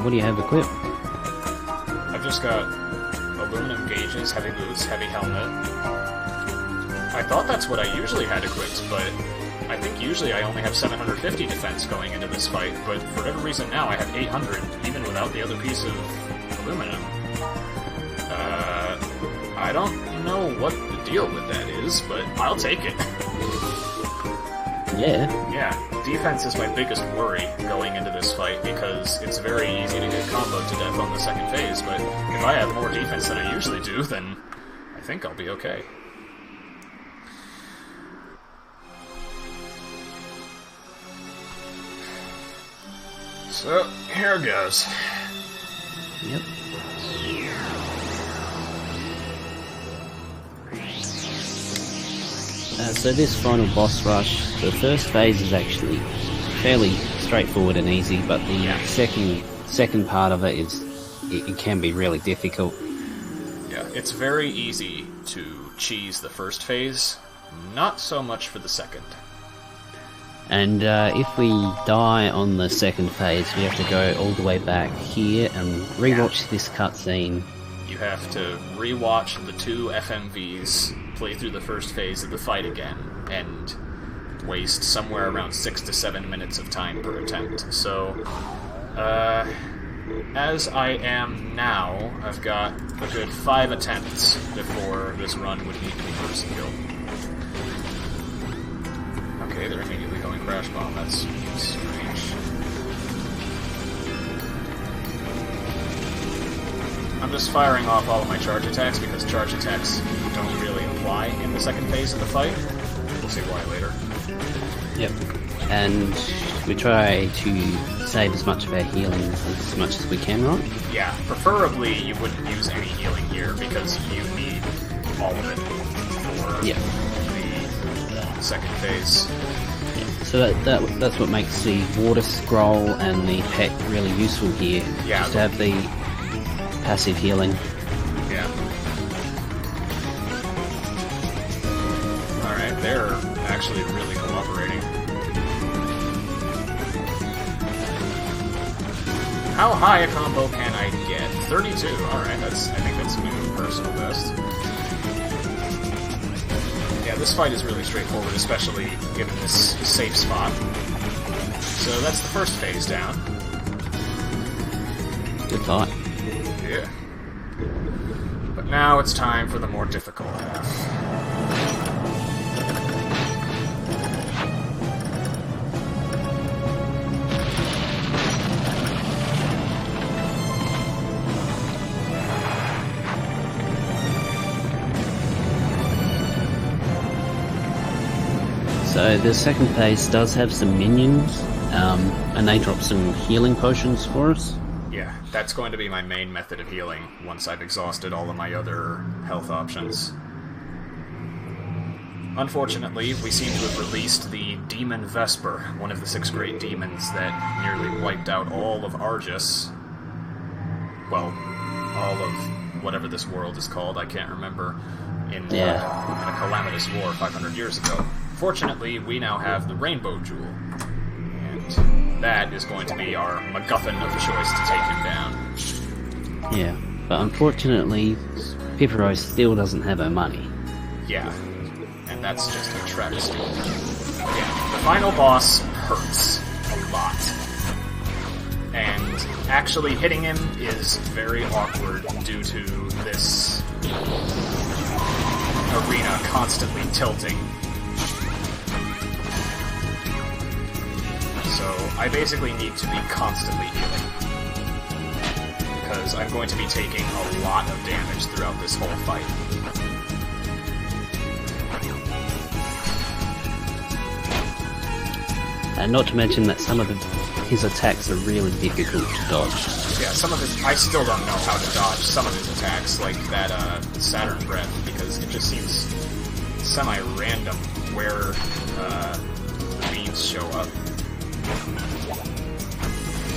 What do you have equipped? I've just got aluminum gauges, heavy boots, heavy helmet. I thought that's what I usually had equipped, but I think usually I only have 750 defense going into this fight, but for whatever reason now I have 800, even without the other piece of aluminum. I don't know what the deal with that is, but I'll take it. Yeah. Yeah, defense is my biggest worry going into this fight, because it's very easy to get comboed to death on the second phase, but if I have more defense than I usually do, then I think I'll be okay. So, here goes. Yep. So this final boss rush, the first phase is actually fairly straightforward and easy, but the second part of it is it can be really difficult. Yeah, it's very easy to cheese the first phase, not so much for the second. And if we die on the second phase, we have to go all the way back here and rewatch this cutscene. You have to rewatch the two FMVs, play through the first phase of the fight again, and waste somewhere around 6 to 7 minutes of time per attempt. So, as I am now, I've got a good 5 attempts before this run would need to be person killed. Okay, they're immediately going crash bomb. That's strange. I'm just firing off all of my charge attacks because charge attacks don't really apply in the second phase of the fight. We'll see why later. Yep. And we try to save as much of our healing as much as we can, right? Yeah, preferably you wouldn't use any healing here because you need all of it for the second phase. Yeah. So that's what makes the water scroll and the pet really useful here. Yeah. Just to have the passive healing. Yeah. Alright, they're actually really cooperating. How high a combo can I get? 32. Alright, I think that's my personal best. Yeah, this fight is really straightforward, especially given this safe spot. So that's the first phase down. Good fight. Yeah. But now it's time for the more difficult half. So the second phase does have some minions, and they drop some healing potions for us. Yeah, that's going to be my main method of healing once I've exhausted all of my other health options. Unfortunately, we seem to have released the Demon Vesper, one of the 6 great demons that nearly wiped out all of Arges. Well, all of whatever this world is called, I can't remember, in a calamitous war 500 years ago. Fortunately, we now have the Rainbow Jewel, and that is going to be our MacGuffin of choice to take him down. Yeah, but unfortunately, Pipero still doesn't have her money. Yeah, and that's just a travesty. Yeah, the final boss hurts a lot. And actually hitting him is very awkward due to this arena constantly tilting. So I basically need to be constantly healing, because I'm going to be taking a lot of damage throughout this whole fight. And not to mention that some of his attacks are really difficult to dodge. Yeah, some of his... I still don't know how to dodge some of his attacks, like that Saturn Breath, because it just seems semi-random where the beams show up.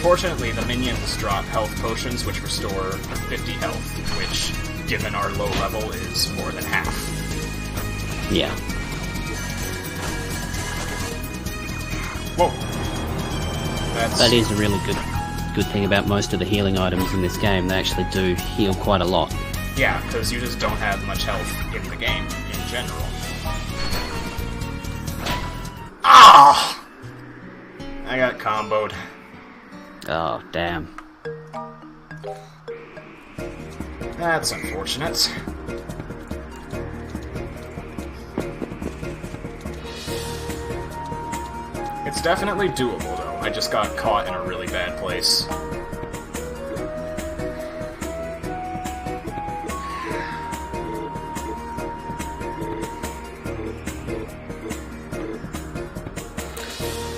Fortunately, the minions drop health potions, which restore 50 health, which, given our low level, is more than half. Yeah. Whoa! That is a really good thing about most of the healing items in this game. They actually do heal quite a lot. Yeah, because you just don't have much health in the game, in general. Ah! I got comboed. Oh, damn. That's unfortunate. It's definitely doable, though. I just got caught in a really bad place.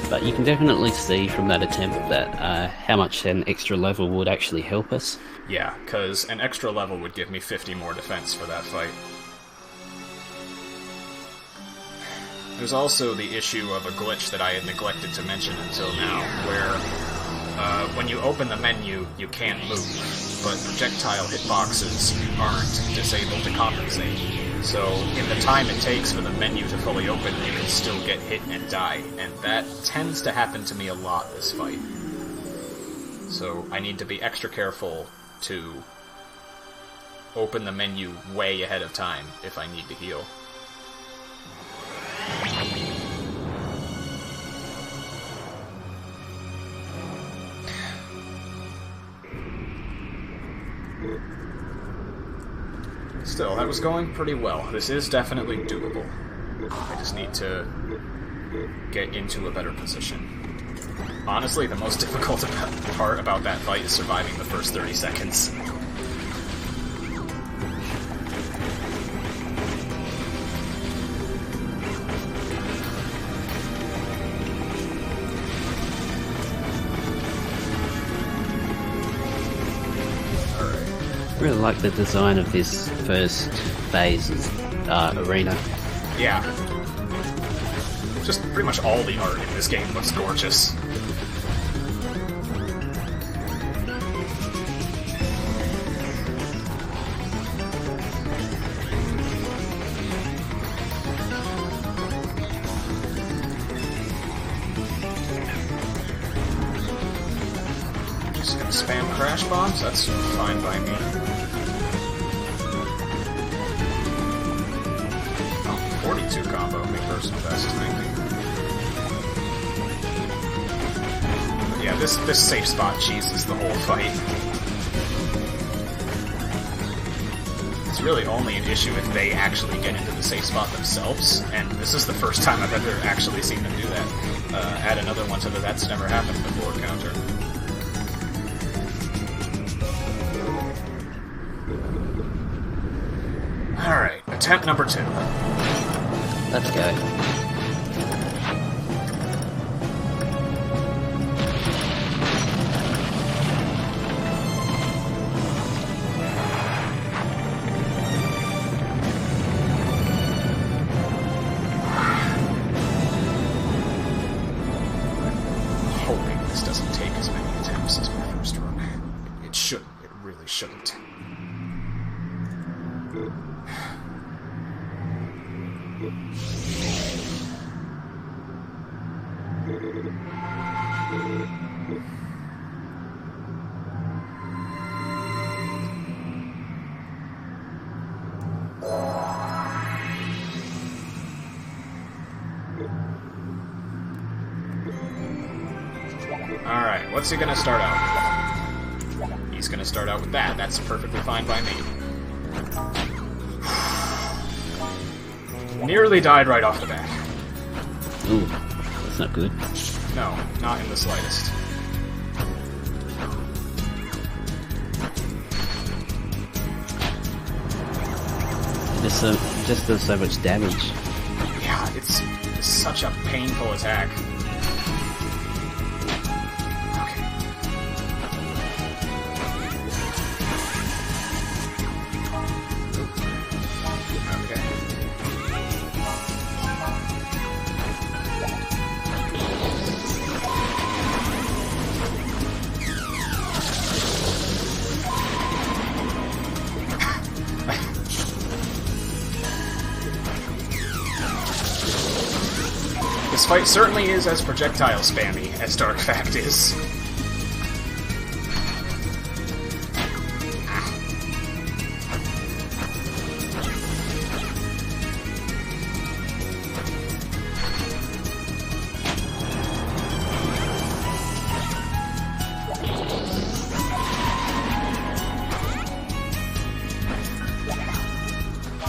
But you can definitely see from that attempt that how much an extra level would actually help us. Yeah, because an extra level would give me 50 more defense for that fight. There's also the issue of a glitch that I had neglected to mention until now, where when you open the menu, you can't move, but projectile hitboxes aren't disabled to compensate. So, in the time it takes for the menu to fully open, you can still get hit and die, and that tends to happen to me a lot this fight. So, I need to be extra careful to open the menu way ahead of time if I need to heal. Still, that was going pretty well. This is definitely doable. I just need to get into a better position. Honestly, the most difficult part about that fight is surviving the first 30 seconds. I really like the design of this first phase arena. Yeah. Just pretty much all the art in this game looks gorgeous. Just gonna spam crash bombs, that's fine by me. 42 combo, me personal best, thank you. But yeah, this safe spot cheeses the whole fight. It's really only an issue if they actually get into the safe spot themselves, and this is the first time I've ever actually seen them do that. Add another one to the that's never happened before counter. Alright, attempt number 2. Let's go. really shouldn't. Alright, what's he gonna start out with? He's gonna start out with that. That's perfectly fine by me. Nearly died right off the bat. Ooh, that's not good. No, not in the slightest. Just does so much damage. Yeah, it's such a painful attack. This fight certainly is as projectile spammy as Dark Fact is.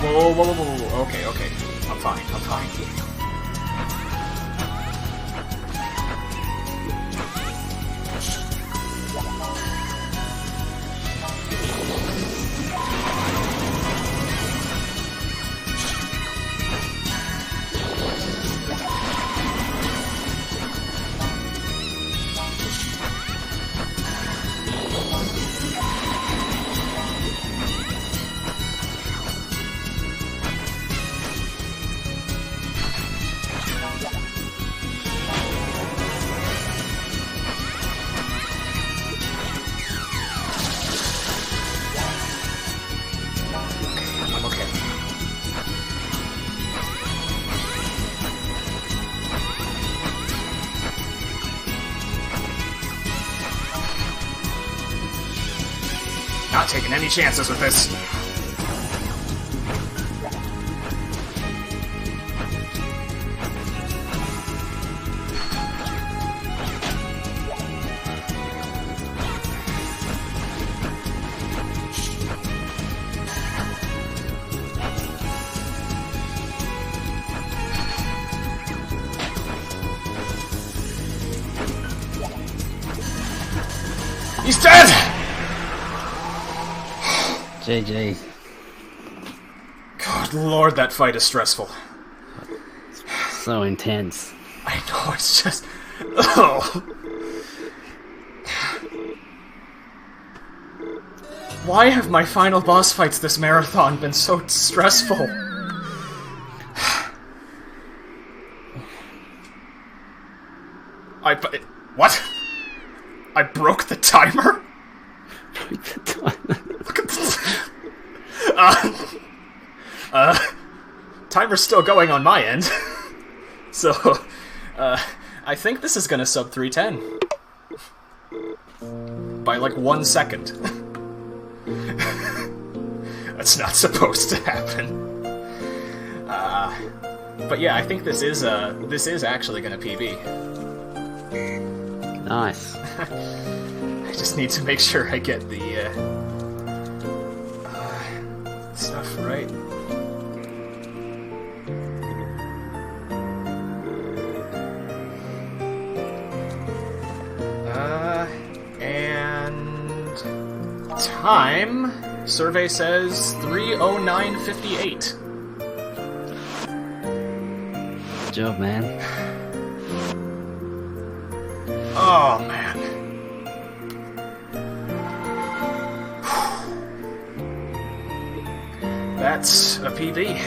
Whoa. Okay. I'm fine. Not taking any chances with this. He's dead! JJ. God lord, that fight is stressful. So intense. I know, it's just... Oh. Why have my final boss fights this marathon been so stressful? What? I broke the timer? Look at this. Timer's still going on my end. So, I think this is gonna sub 310. By like 1 second. That's not supposed to happen. But yeah, I think this is actually gonna PB. Nice. I just need to make sure I get the stuff right. And time, survey says 3:09:58. Good job, man. Oh, man. That's a PB.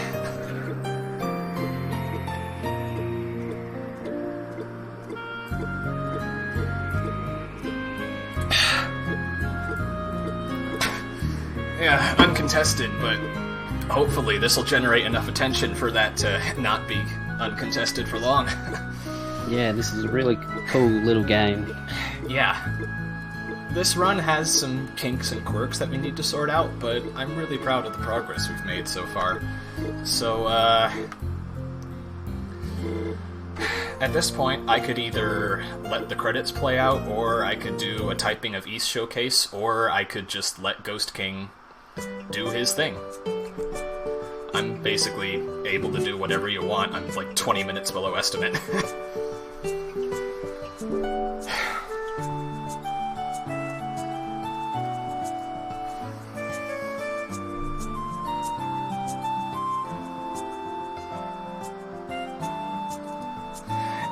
Yeah, uncontested, but hopefully this will generate enough attention for that to not be uncontested for long. Yeah, this is a really cool little game. Yeah. This run has some kinks and quirks that we need to sort out, but I'm really proud of the progress we've made so far. So, at this point, I could either let the credits play out, or I could do a Typing of East showcase, or I could just let Ghost King do his thing. I'm basically able to do whatever you want. I'm like 20 minutes below estimate.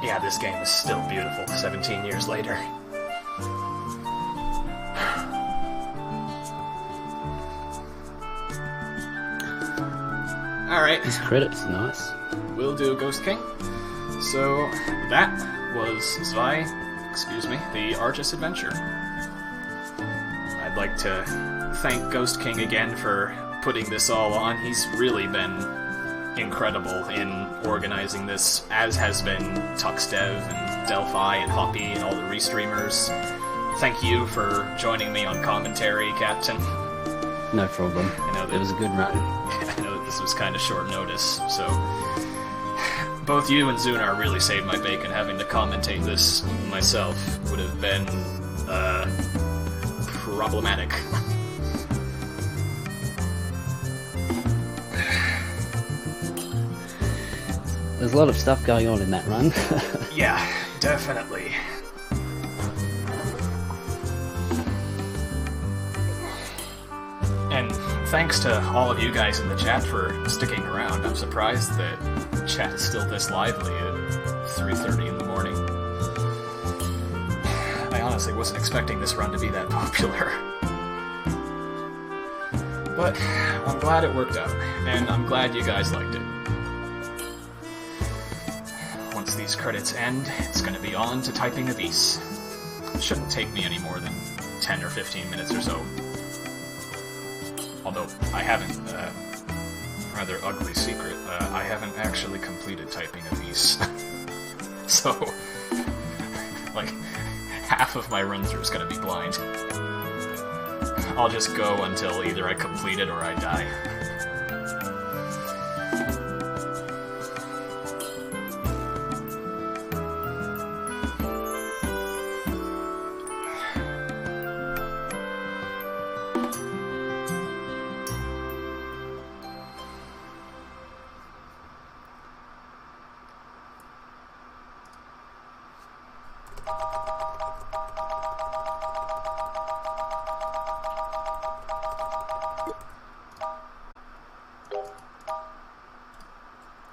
Yeah, this game is still beautiful 17 years later. Alright. This credit's nice. We'll do Ghost King. So, that was Zwei, the Arges adventure. I'd like to thank Ghost King again for putting this all on. He's really been incredible in organizing this, as has been Tuxdev and Delphi and Hoppy and all the restreamers. Thank you for joining me on commentary, Captain. No problem. I know that it was a good run. I know that this was kind of short notice, so both you and Zunar really saved my bacon. Having to commentate this myself would have been problematic. There's a lot of stuff going on in that run. Yeah, definitely. And thanks to all of you guys in the chat for sticking around. I'm surprised that chat is still this lively at 3:30 in the morning. I honestly wasn't expecting this run to be that popular. But I'm glad it worked out, and I'm glad you guys liked it. Once these credits end, it's going to be on to Typing of East. It shouldn't take me any more than 10 or 15 minutes or so. Although, I haven't, rather ugly secret, I haven't actually completed Typing of East. So, like, half of my run-through is going to be blind. I'll just go until either I complete it or I die.